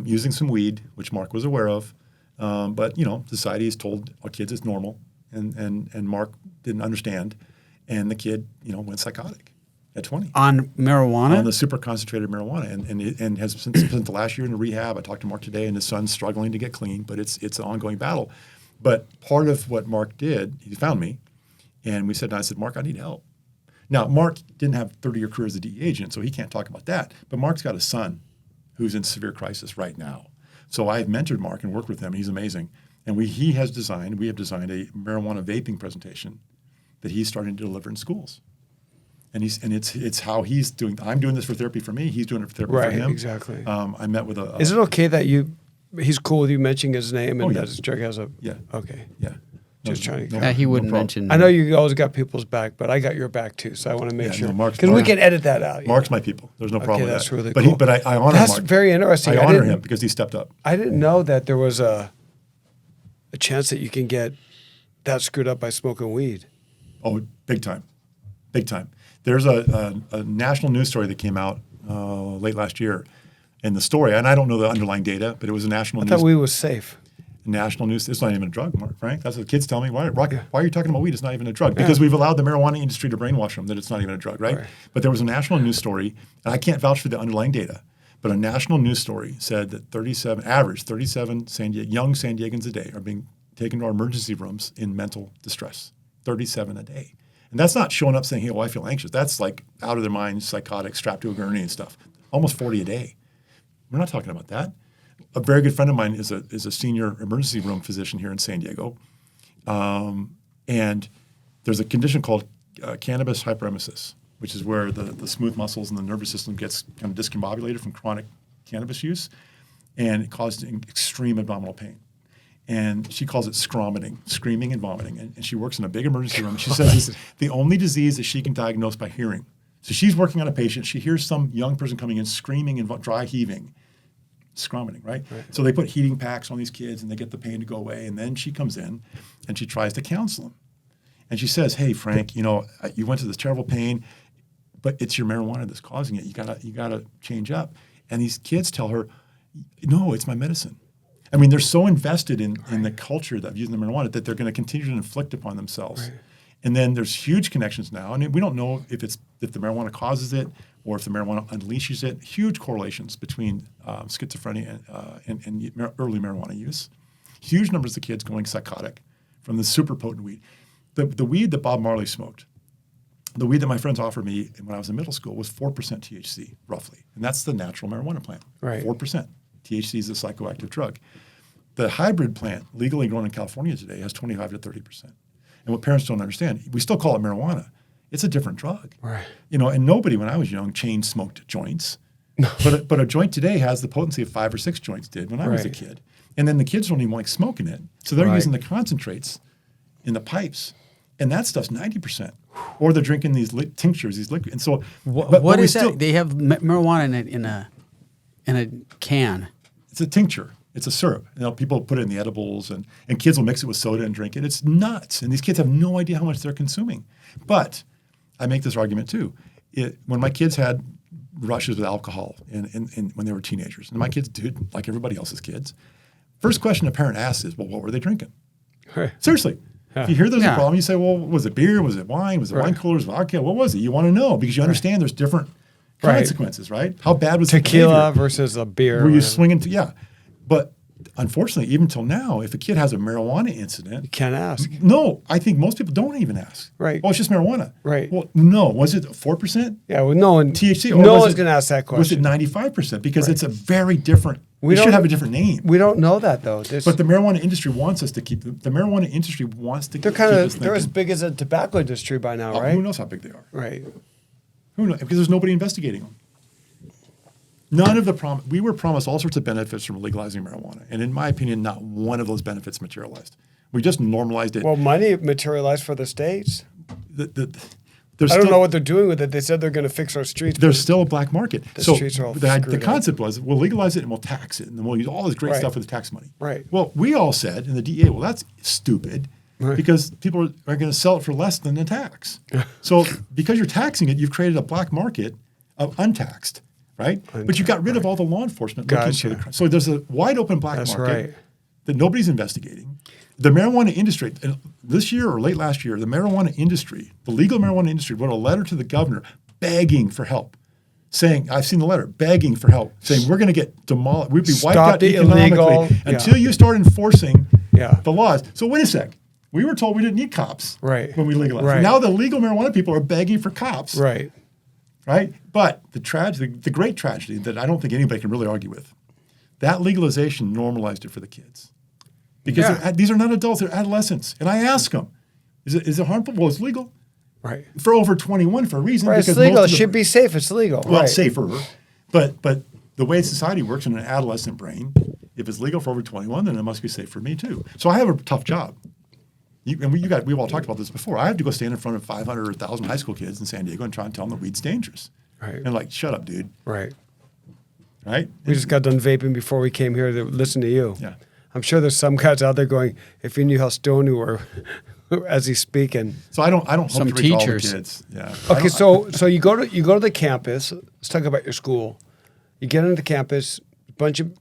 using some weed, which Mark was aware of. But society has told our kids it's normal, and Mark didn't understand, and the kid went psychotic at 20. On marijuana? On the super concentrated marijuana, and has spent the last year in rehab. I talked to Mark today, and his son's struggling to get clean, but it's an ongoing battle. But part of what Mark did, he found me, and I said, Mark, I need help. Now, Mark didn't have a 30-year career as a DEA agent, so he can't talk about that. But Mark's got a son who's in severe crisis right now. So I've mentored Mark and worked with him. He's amazing. And we have designed a marijuana vaping presentation that he's starting to deliver in schools. And it's how he's doing. I'm doing this for therapy for me. He's doing it for therapy for him. Right, exactly. I met with a. is it okay that he's cool with you mentioning his name and Oh, yeah. that his drug has a? Yeah. Okay. Yeah. Just trying to- He wouldn't problem. mention. I know you always got people's back, but I got your back too, so I want to make Yeah, sure. no, Mark's- Because we Mark- can edit that out. Mark's my people. There's no problem with that's that. really but cool. But I honor That's Mark. very interesting. I I honor didn't- him because he stepped up. I didn't know that there was a chance that you can get that screwed up by smoking weed. Oh, big time. Big time. There's a national news story that came out late last year. And the story, and I don't know the underlying data, but it was a national I news. thought weed was safe. National news. It's not even a drug, Frank. That's what kids tell me. Why are you talking about weed? It's not even a drug. Because we've allowed the marijuana industry to brainwash them that it's not even a drug, right? But there was a national news story, and I can't vouch for the underlying data, But a national news story said that 37 young San Diegans a day are being taken to our emergency rooms in mental distress. 37 a day. And that's not showing up saying, hey, I feel anxious. That's like out of their mind, psychotic, strapped to a gurney and stuff. Almost 40 a day. We're not talking about that. A very good friend of mine is a senior emergency room physician here in San Diego. And there's a condition called cannabis hyperemesis, which is where the smooth muscles in the nervous system gets kind of discombobulated from chronic cannabis use, and it caused extreme abdominal pain. And she calls it screaming and vomiting. And she works in a big emergency room. She says it's the only disease that she can diagnose by hearing. So she's working on a patient. She hears some young person coming in screaming and dry heaving, scromiting, right? So they put heating packs on these kids and they get the pain to go away. And then she comes in and she tries to counsel them. And she says, hey, Frank, you went through this terrible pain, but it's your marijuana that's causing it. You gotta change up. And these kids tell her, no, it's my medicine. I mean, they're so invested in the culture of using the marijuana that they're going to continue to inflict upon themselves. Right. And then there's huge connections now. And we don't know if the marijuana causes it or if the marijuana unleashes it. Huge correlations between schizophrenia and early marijuana use. Huge numbers of kids going psychotic from the super potent weed. The weed that Bob Marley smoked, the weed that my friends offered me when I was in middle school was 4% THC, roughly. And that's the natural marijuana plant, right. 4%. THC is a psychoactive drug. The hybrid plant, legally grown in California today, has 25 to 30%. And what parents don't understand, we still call it marijuana. It's a different drug. Right. And nobody, when I was young, chain smoked joints. but a joint today has the potency of 5 or 6 joints did when I was a kid. And then the kids don't even like smoking it. So they're using the concentrates in the pipes. And that stuff's 90%. Or they're drinking these tinctures, these liquids. And so, what is that? They have marijuana in a can. It's a tincture. It's a syrup. People put it in the edibles, and kids will mix it with soda and drink it. It's nuts. And these kids have no idea how much they're consuming. But I make this argument too. When my kids had rushes with alcohol and when they were teenagers, and my kids did, like everybody else's kids, first question a parent asks is, well, what were they drinking? Right. Seriously. If you hear there's a problem, you say, well, was it beer? Was it wine? Was it wine coolers? Vodka? What was it? You want to know because you understand there's different consequences, right? How bad was tequila versus a beer? Were you swinging? But unfortunately, even till now, if a kid has a marijuana incident, you can't ask. No, I think most people don't even ask. Right. Oh, it's just marijuana. Right. Well, no. Was it 4%? Yeah. Well, no one. THC. No one's going to ask that question. Was it 95%? Because it's a very different. We should have a different name. We don't know that though. But the marijuana industry wants us to keep the marijuana industry wants to. They're as big as a tobacco industry by now, right? Who knows how big they are? Right. Who knows? Because there's nobody investigating them. None of the we were promised all sorts of benefits from legalizing marijuana, and in my opinion, not one of those benefits materialized. We just normalized it. Well, money materialized for the states. I don't know what they're doing with it. They said they're going to fix our streets. There's still a black market. The streets are all the concept was, we'll legalize it and we'll tax it, and then we'll use all this great stuff with the tax money. Right. Well, we all said in the DEA, well, that's stupid because people are going to sell it for less than the tax. So because you're taxing it, you've created a black market of untaxed, right? But you got rid of all the law enforcement looking for the crime. So there's a wide open black market that nobody's investigating. The marijuana industry, this year or late last year, the marijuana industry, the legal marijuana industry, wrote a letter to the governor begging for help, saying, I've seen the letter, begging for help, saying we're going to get demolished, we'd be wiped out economically until you start enforcing the laws. So wait a sec. We were told we didn't need cops when we legalized. Right. Now the legal marijuana people are begging for cops. Right. Right? But the great tragedy that I don't think anybody can really argue with, that legalization normalized it for the kids. Because these are not adults, they're adolescents. And I ask them, is it harmful? Well, it's legal. Right. For over 21 for a reason. Right, it's legal. It should be safe. It's legal. Well, safer. But the way society works in an adolescent brain, if it's legal for over 21, then it must be safe for me too. So I have a tough job. We've all talked about this before. I have to go stand in front of 500 or 1,000 high school kids in San Diego and try and tell them that weed's dangerous. Right. And like, shut up, dude. Right. Right? We just got done vaping before we came here to listen to you. Yeah. I'm sure there's some guys out there going, if you knew how stoned you were as he's speaking. So I don't hope some to reach all the teachers. kids. Yeah. Okay, so you go to the campus. Let's talk about your school. You get into the campus, bunch of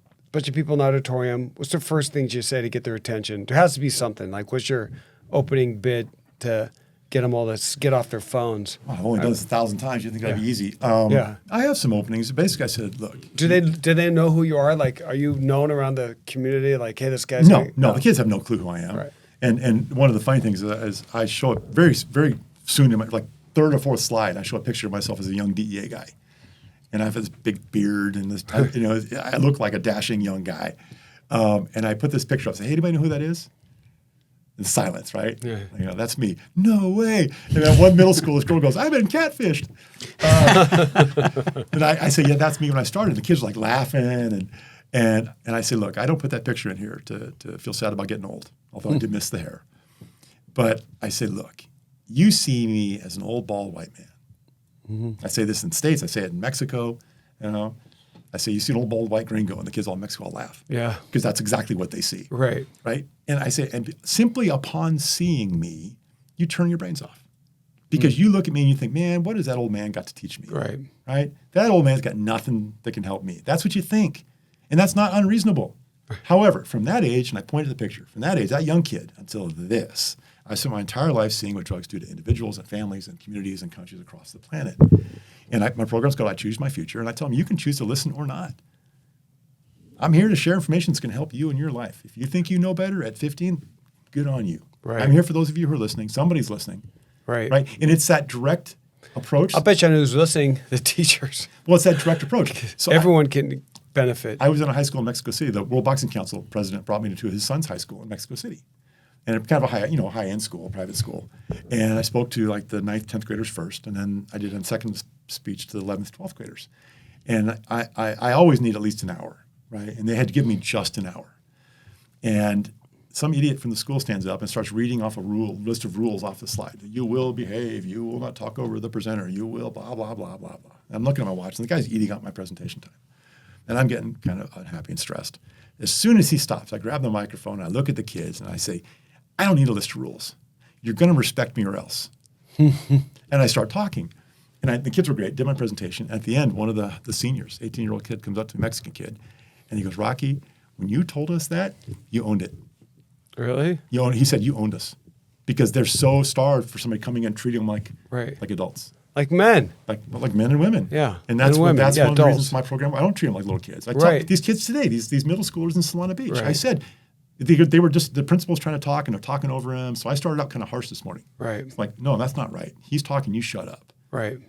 people in the auditorium. What's the first things you say to get their attention? There has to be something. Like, what's your opening bid to get them all to get off their phones. Well, I've only done this 1,000 times. You think that'd be easy? Yeah. I have some openings. Basically, I said, look. Do they know who you are? Like, are you known around the community? Like, hey, this guy's No. The kids have no clue who I am. Right. And one of the funny things is I show up very soon in my third or fourth slide. I show a picture of myself as a young DEA guy, and I have this big beard and this. I look like a dashing young guy. And I put this picture up. Say, hey, anybody know who that is? And silence, right? Yeah. That's me. No way. And then one middle school girl goes, I've been catfished. And I say, yeah, that's me when I started. The kids are like laughing. And I say, look, I don't put that picture in here to feel sad about getting old, although I did miss the hair. But I say, look, you see me as an old, bald white man. Mm-hmm. I say this in the States. I say it in Mexico. I say, you see an old, bald, white gringo, and the kids all in Mexico all laugh. Yeah. Because that's exactly what they see. Right. Right? And I say, and simply upon seeing me, you turn your brains off. Because you look at me and you think, man, what has that old man got to teach me? Right. Right? That old man's got nothing that can help me. That's what you think. And that's not unreasonable. However, from that age, and I pointed to the picture, from that age, that young kid, until this, I spent my entire life seeing what drugs do to individuals and families and communities and countries across the planet. And my program's called I Choose My Future, and I tell them you can choose to listen or not. I'm here to share information that's going to help you in your life. If you think you know better at 15, good on you. Right. I'm here for those of you who are listening. Somebody's listening. Right. Right? And it's that direct approach. I'll bet you who's listening, the teachers. Well, it's that direct approach. So everyone can benefit. I was in a high school in Mexico City. The World Boxing Council president brought me to his son's high school in Mexico City. And it's kind of a high-end school, private school. And I spoke to like the 9th, 10th graders first, and then I did a second speech to the 11th, 12th graders. And I always need at least an hour, right? And they had to give me just an hour. And some idiot from the school stands up and starts reading off a list of rules off the slide. You will behave. You will not talk over the presenter. You will blah, blah, blah, blah, blah. And I'm looking at my watch, and the guy's eating up my presentation time. And I'm getting kind of unhappy and stressed. As soon as he stops, I grab the microphone, I look at the kids, and I say, I don't need a list of rules. You're going to respect me or else. And I start talking. And the kids were great, did my presentation. At the end, one of the seniors, 18-year-old kid, comes up to me, Mexican kid, and he goes, Rocky, when you told us that, you owned it. Really? He said, you owned us. Because they're so starved for somebody coming in and treating them like adults. Like men. Like men and women. Yeah. And that's one of the adults. reasons my program, I don't treat them like little kids. I tell these kids today, these middle schoolers in Solana Beach, I said, they were just, the principal's trying to talk and they're talking over him. So I started out kind of harsh this morning. Right. It's like, no, that's not right. He's talking, you shut up. Right.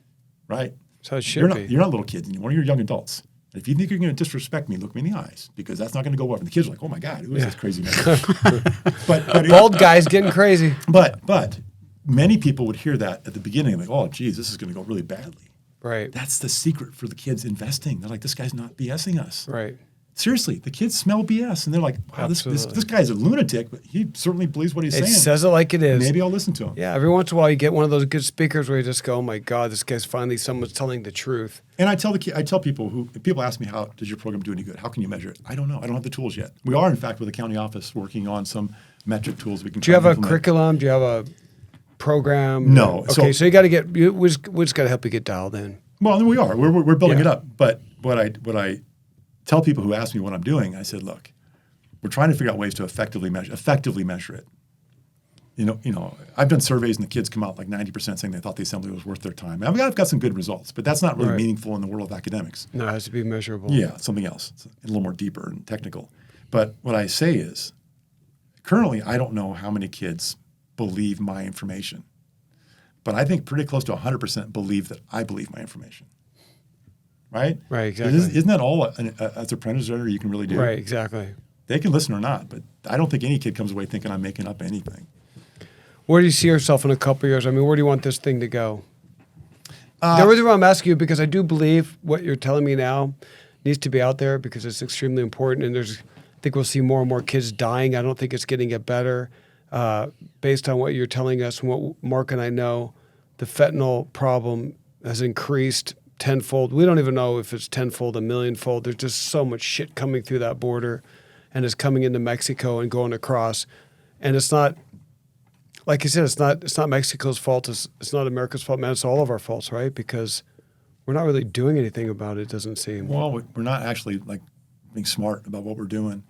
Right? So it should be. You're not little kids anymore. You're young adults. And if you think you're going to disrespect me, look me in the eyes because that's not going to go well. And the kids are like, oh my God, who is this crazy man? but Bald guy's getting crazy. But many people would hear that at the beginning, like, oh, geez, this is going to go really badly. Right. That's the secret for the kids investing. They're like, this guy's not BSing us. Right. Seriously, the kids smell BS, and they're like, wow, this guy's a lunatic, but he certainly believes what he's saying. It says it like it is. Maybe I'll listen to him. Yeah, every once in a while you get one of those good speakers where you just go, oh my God, this guy's finally someone's telling the truth. And I tell people if people ask me, how does your program do any good? How can you measure it? I don't know. I don't have the tools yet. We are, in fact, with the county office working on some metric tools we can. Do you have a curriculum? Do you have a program? No. Okay, so you got to we just got to help you get dialed in. Well, we are. We're building it up. But what I tell people who ask me what I'm doing, I said, look, we're trying to figure out ways to effectively measure it. You know, I've done surveys and the kids come out like 90% saying they thought the assembly was worth their time. I've got some good results, but that's not really meaningful in the world of academics. No, it has to be measurable. Yeah, something else. It's a little more deeper and technical. But what I say is, currently, I don't know how many kids believe my information. But I think pretty close to 100% believe that I believe my information. Right? Right, exactly. Isn't that all as a presenter you can really do? Right, exactly. They can listen or not, but I don't think any kid comes away thinking I'm making up anything. Where do you see yourself in a couple of years? I mean, where do you want this thing to go? The reason why I'm asking you, because I do believe what you're telling me now needs to be out there because it's extremely important. And I think we'll see more and more kids dying. I don't think it's getting it better. Based on what you're telling us and what Mark and I know, the fentanyl problem has increased tenfold. We don't even know if it's tenfold, a millionfold. There's just so much shit coming through that border and it's coming into Mexico and going across. And it's not, like you said, it's not Mexico's fault. It's not America's fault, man. It's all of our faults, right? Because we're not really doing anything about it doesn't seem. Well, we're not actually like being smart about what we're doing.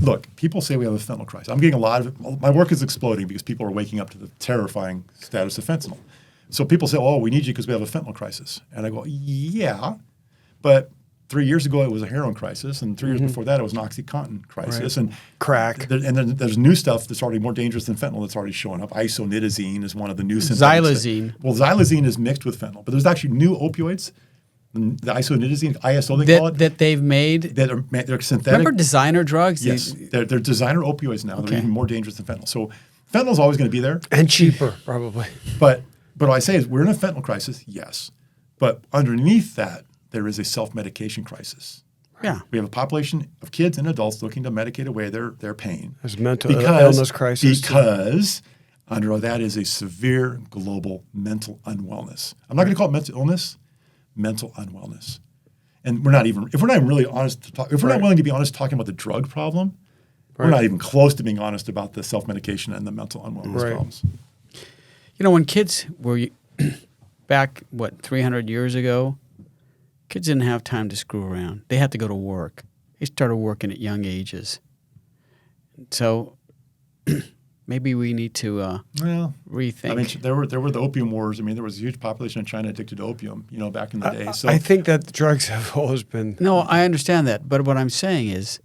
look, people say we have a fentanyl crisis. I'm getting a lot of it. My work is exploding because people are waking up to the terrifying status of fentanyl. So people say, oh, we need you because we have a fentanyl crisis. And I go, yeah, but 3 years ago it was a heroin crisis, and 3 years before that it was an OxyContin crisis. Right. And Crack. And then there's new stuff that's already more dangerous than fentanyl that's already showing up. Isonitazine is one of the new synthetics. Xylazine. Well, xylazine is mixed with fentanyl, but there's actually new opioids, the isonitazine, ISO they call it, That they've made. they're synthetic. Remember designer drugs? Yes, they're designer opioids now. Okay. They're even more dangerous than fentanyl. So fentanyl's always going to be there. And cheaper, probably. But what I say is we're in a fentanyl crisis, yes. But underneath that, there is a self-medication crisis. Yeah. We have a population of kids and adults looking to medicate away their pain. There's mental illness crisis. Because under that is a severe global mental unwellness. I'm not going to call it mental illness, mental unwellness. And we're not even, if we're not really honest to talk, if we're not willing to be honest talking about the drug problem, we're not even close to being honest about the self-medication and the mental unwellness problems. You know, when kids were back, 300 years ago, kids didn't have time to screw around. They had to go to work. They started working at young ages. So maybe we need to rethink. I mean, there were the opium wars. I mean, there was a huge population in China addicted to opium, back in the day. So I think that the drugs have always been. No, I understand that. But what I'm saying is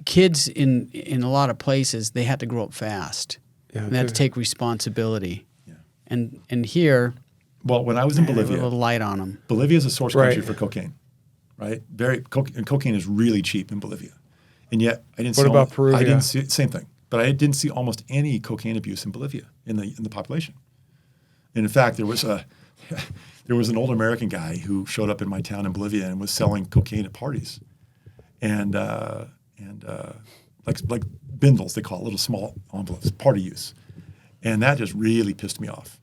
kids in a lot of places, they had to grow up fast. Yeah, and they had to take responsibility. Yeah. And here, well, when I was in they have Bolivia, a little light on them. Bolivia is a source country Right. for cocaine, right? And cocaine is really cheap in Bolivia, and yet I didn't. What see about Peru? I didn't see same thing, but I didn't see almost any cocaine abuse in Bolivia in the population. And in fact, there was an old American guy who showed up in my town in Bolivia and was selling cocaine at parties, and like bindles, they call it, little small envelopes, party use, and that just really pissed me off.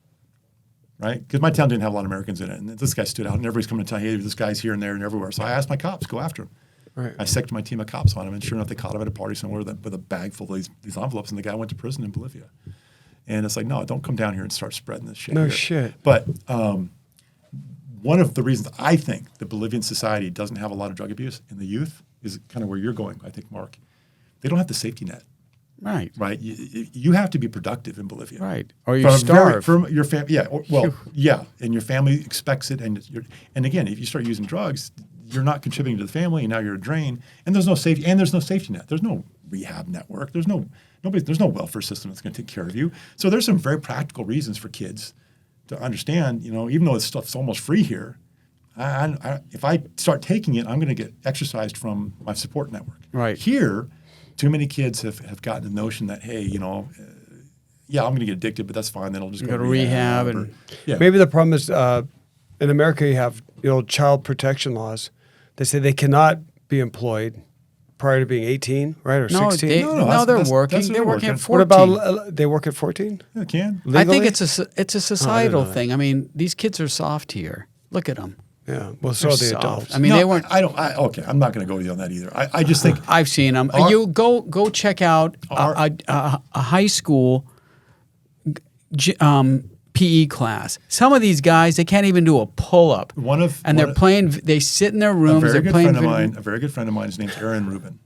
Right? Because my town didn't have a lot of Americans in it. And this guy stood out, and everybody's coming to tell, hey, this guy's here and there and everywhere. So I asked my cops, go after him. Right. I sectioned my team of cops on him, and sure enough, they caught him at a party somewhere with a bag full of these envelopes, and the guy went to prison in Bolivia. And it's like, no, don't come down here and start spreading this shit. No here. shit. But one of the reasons I think the Bolivian society doesn't have a lot of drug abuse in the youth is kind of where you're going, I think, Mark. They don't have the safety net. Right. Right, you have to be productive in Bolivia. Right. Or you starve. From your family, yeah. And your family expects it, and again, if you start using drugs, you're not contributing to the family, and now you're a drain. And there's no safety, net. There's no rehab network. There's no welfare system that's going to take care of you. So there's some very practical reasons for kids to understand. Even though this stuff's almost free here, if I start taking it, I'm going to get exercised from my support network. Right. Here, too many kids have gotten the notion that, hey, I'm going to get addicted, but that's fine. Then I'll just go to rehab and Maybe the problem is in America you have child protection laws. They say they cannot be employed prior to being 18, right, or 16. They're working. They're working at 14. What about they work at 14? They can. I think Legally? it's a societal know that. thing. I mean, these kids are soft here. Look at them. Yeah. Well, so They're are the soft. adults. I mean, they weren't. Okay, I'm not going to go with you on that either. I just think I've seen them. You go check out a high school PE class. Some of these guys, they can't even do a pull up. They're playing. They sit in their rooms. a very good They're friend of mine, his name's Herron Rubin.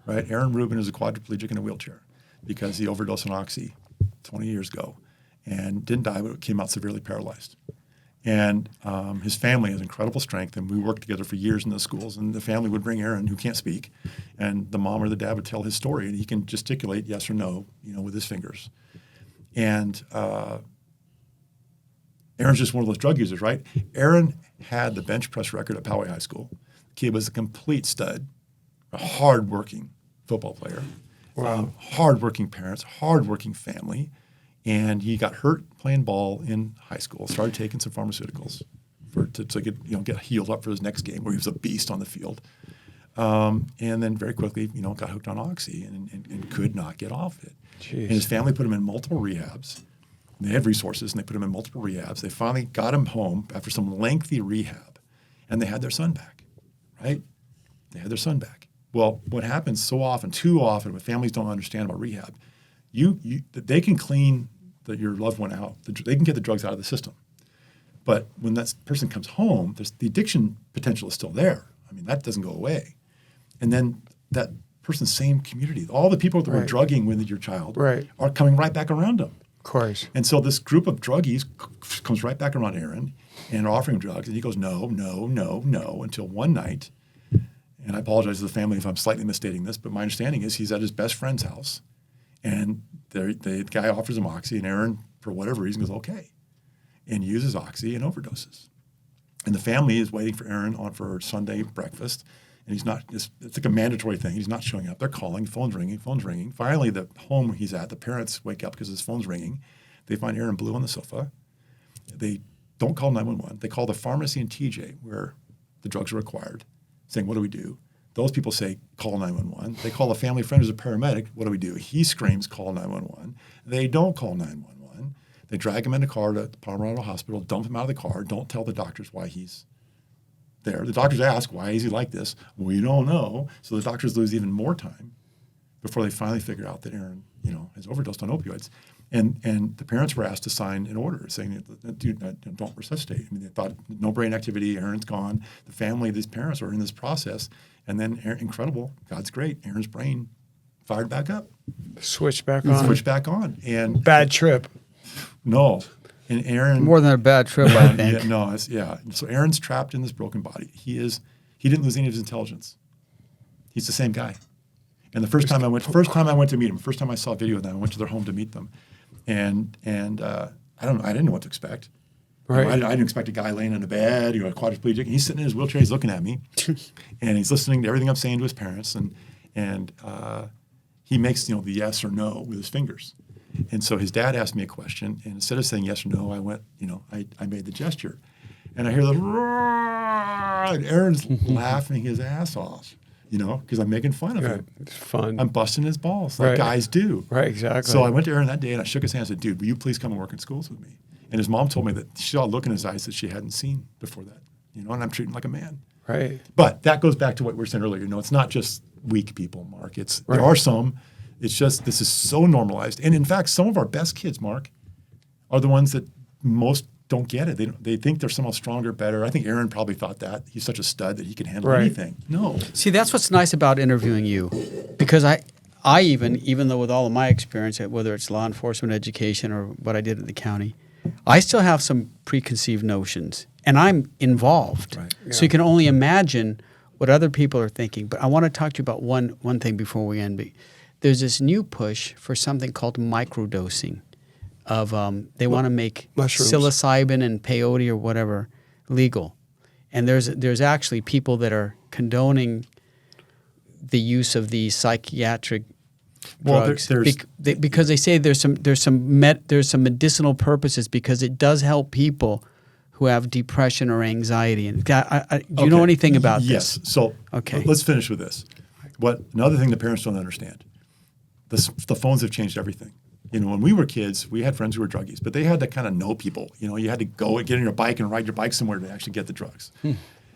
Right, Herron Rubin is a quadriplegic in a wheelchair because he overdosed on oxy 20 years ago and didn't die, but came out severely paralyzed. And his family has incredible strength, and we worked together for years in the schools. And the family would bring Aaron, who can't speak, and the mom or the dad would tell his story, and he can gesticulate yes or no, with his fingers. And Aaron's just one of those drug users, right? Aaron had the bench press record at Poway High School. The kid was a complete stud, a hardworking football player, hardworking parents, hardworking family. And he got hurt playing ball in high school, started taking some pharmaceuticals to get healed up for his next game where he was a beast on the field. And then very quickly, got hooked on oxy and could not get off it. Jeez. And his family put him in multiple rehabs. They had resources, and they put him in multiple rehabs. They finally got him home after some lengthy rehab, and they had their son back, right? They had their son back. Well, what happens too often, when families don't understand about rehab, they can clean your loved one out. They can get the drugs out of the system. But when that person comes home, the addiction potential is still there. I mean, that doesn't go away. And then that person's same community. All the people that were Right. drugging with your child Right. are coming right back around them. Of course. And so this group of druggies comes right back around Aaron and are offering drugs. And he goes, no, no, no, no, until one night. And I apologize to the family if I'm slightly misstating this, but my understanding is he's at his best friend's house. And the guy offers him Oxy, and Aaron, for whatever reason, goes, okay, and uses Oxy and overdoses. And the family is waiting for Aaron for Sunday breakfast. And he's not, it's like a mandatory thing. He's not showing up. They're calling, phone's ringing. Finally, the home he's at, the parents wake up because his phone's ringing. They find Aaron blue on the sofa. They don't call 911. They call the pharmacy in TJ where the drugs are acquired, saying, what do we do? Those people say, call 911. They call a family friend who's a paramedic. What do we do? He screams, call 911. They don't call 911. They drag him in a car to Palomar Hospital, dump him out of the car, don't tell the doctors why he's there. The doctors ask, why is he like this? We don't know. So the doctors lose even more time before they finally figure out that Aaron, has overdosed on opioids. And the parents were asked to sign an order saying, don't resuscitate. I mean, they thought no brain activity, Aaron's gone. The family, these parents are in this process. And then, incredible, God's great, Aaron's brain fired back up. Switch back on. Switched back on. And Bad trip. no. And Aaron... More than a bad trip, I think. So Aaron's trapped in this broken body. He didn't lose any of his intelligence. He's the same guy. And the first time I went to meet him, first time I saw a video of them, I went to their home to meet them. And I didn't know what to expect. Right. I didn't expect a guy laying in a bed, a quadriplegic. And he's sitting in his wheelchair, he's looking at me, and he's listening to everything I'm saying to his parents, and he makes the yes or no with his fingers. And so his dad asked me a question, and instead of saying yes or no, I went, I made the gesture, and I hear the roar, and Aaron's laughing his ass off, because I'm making fun of him. It's fun. I'm busting his balls like Right. guys do. Right, exactly. So I went to Aaron that day and I shook his hand and said, dude, will you please come and work in schools with me? And his mom told me that she saw a look in his eyes that she hadn't seen before that, and I'm treating him like a man. Right. But that goes back to what we were saying earlier. It's not just weak people, Mark. There Right. are some. It's just this is so normalized. And in fact, some of our best kids, Mark, are the ones that most don't get it. They think they're somehow stronger, better. I think Aaron probably thought that. He's such a stud that he can handle Right. anything. No. See, that's what's nice about interviewing you, because I even though with all of my experience, whether it's law enforcement education or what I did at the county, I still have some preconceived notions, and I'm involved. Right. So you can only imagine what other people are thinking. But I want to talk to you about one thing before we end. There's this new push for something called microdosing. They want to make mushrooms. psilocybin and peyote or whatever legal, and there's actually people that are condoning the use of these psychiatric drugs because they say there's some medicinal purposes, because it does help people who have depression or anxiety. And do you know anything about this? Yes. So Okay. let's finish with this. Another thing the parents don't understand, the phones have changed everything. When we were kids, we had friends who were druggies, but they had to kind of know people. You had to go and get on your bike and ride your bike somewhere to actually get the drugs.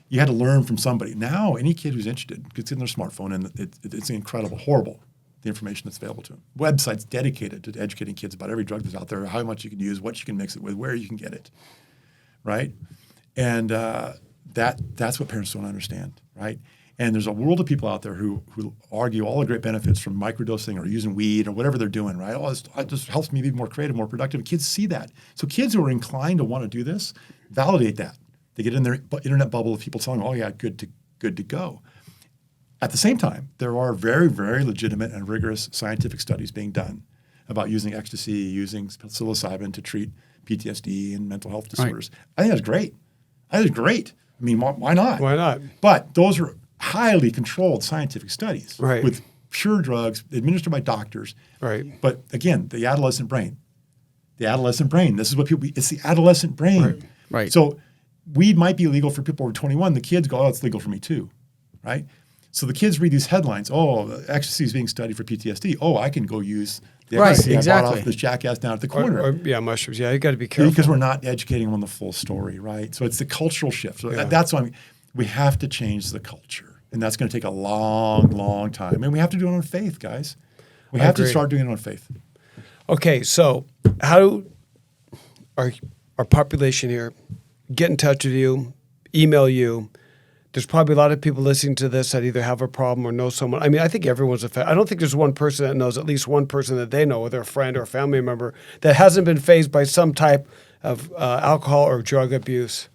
You had to learn from somebody. Now, any kid who's interested gets in their smartphone, and it's incredible, horrible, the information that's available to them. Websites dedicated to educating kids about every drug that's out there, how much you can use, what you can mix it with, where you can get it, right? And that's what parents don't understand, right? And there's a world of people out there who argue all the great benefits from microdosing or using weed or whatever they're doing, right? Oh, it just helps me be more creative, more productive. Kids see that. So kids who are inclined to want to do this, validate that. They get in their internet bubble of people telling them, oh, yeah, good to go. At the same time, there are very, very legitimate and rigorous scientific studies being done about using ecstasy, using psilocybin to treat PTSD and mental health disorders. Right. I think that's great. I mean, why not? Why not? But those are highly controlled scientific studies Right. with pure drugs administered by doctors. Right. But again, the adolescent brain. This is what it's the adolescent brain. Right. So weed might be illegal for people over 21. The kids go, oh, it's legal for me too, right? So the kids read these headlines. Oh, ecstasy is being studied for PTSD. Oh, I can go use the ecstasy I bought off this jackass down at the corner. Mushrooms. Yeah, you got to be careful. Because we're not educating them on the full story, right? So it's the cultural shift. So that's why we have to change the culture. And that's going to take a long, long time. And we have to do it on faith, guys. We have to start doing it on faith. Okay, so how our population here get in touch with you, email you, there's probably a lot of people listening to this that either have a problem or know someone. I mean, I think everyone's affected. I don't think there's one person that knows at least one person that they know, whether a friend or a family member, that hasn't been faced by some type of alcohol or drug abuse.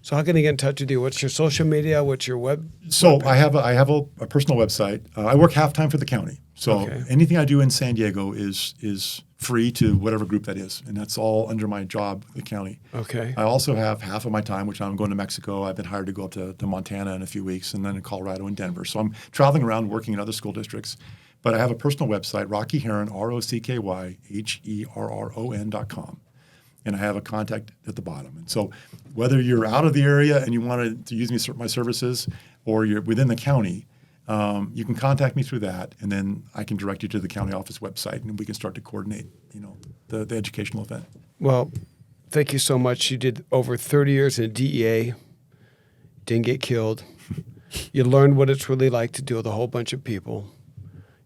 So how can they get in touch with you? What's your social media? What's your web? So I have a personal website. I work half-time for the county. So Okay. anything I do in San Diego is free to whatever group that is. And that's all under my job with the county. Okay. I also have half of my time, which I'm going to Mexico. I've been hired to go up to Montana in a few weeks, and then in Colorado and Denver. So I'm traveling around working in other school districts. But I have a personal website, Rocky Heron, ROCKYHERRON.com. And I have a contact at the bottom. And so whether you're out of the area and you wanted to use my services, or you're within the county, you can contact me through that, and then I can direct you to the county office website, and we can start to coordinate, the educational event. Well, thank you so much. You did over 30 years in DEA, didn't get killed. You learned what it's really like to deal with a whole bunch of people.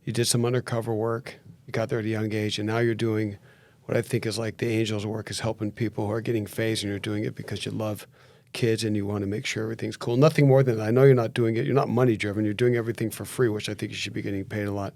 You did some undercover work. You got there at a young age, and now you're doing what I think is like the angels' work, is helping people who are getting phased, and you're doing it because you love kids and you want to make sure everything's cool. Nothing more than that. I know you're not doing it. You're not money driven. You're doing everything for free, which I think you should be getting paid a lot.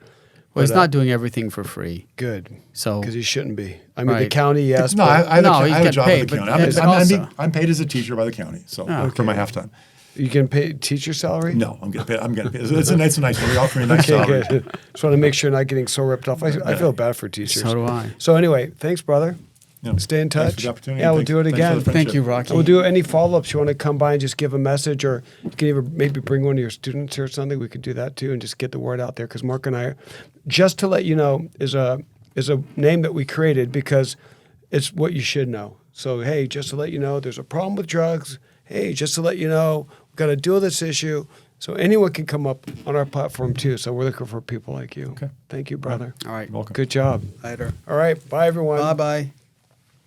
Well, he's But, not doing everything for free. good. So Because he shouldn't be. I mean, the Right. county, yes. No, but I have No, a he's job getting with paid, the but- county. but also- I'm paid as a teacher by the county, so for my halftime. you can pay teacher salary? No, I'm getting paid. It's a nice one. They offer me a nice Okay, salary. good. Just want to make sure you're not getting so ripped off. I feel bad for teachers. So do I. So anyway, thanks, brother. Yeah. Stay in Thanks touch. for the opportunity. Yeah, we'll Thanks- do it thanks for again. the Thank friendship. you, Rocky. And we'll do any follow-ups. You want to come by and just give a message, or you can even maybe bring one of your students or something. We could do that too, and just get the word out there. Because Mark and I, just to let you know, is a name that we created because it's what you should know. So hey, just to let you know, there's a problem with drugs. Hey, just to let you know, we've got to deal with this issue. So anyone can come up on our platform too. So we're looking for people like you. Okay. Thank you, brother. All right. Welcome. Good job. Later. All right. Bye, everyone. Bye-bye.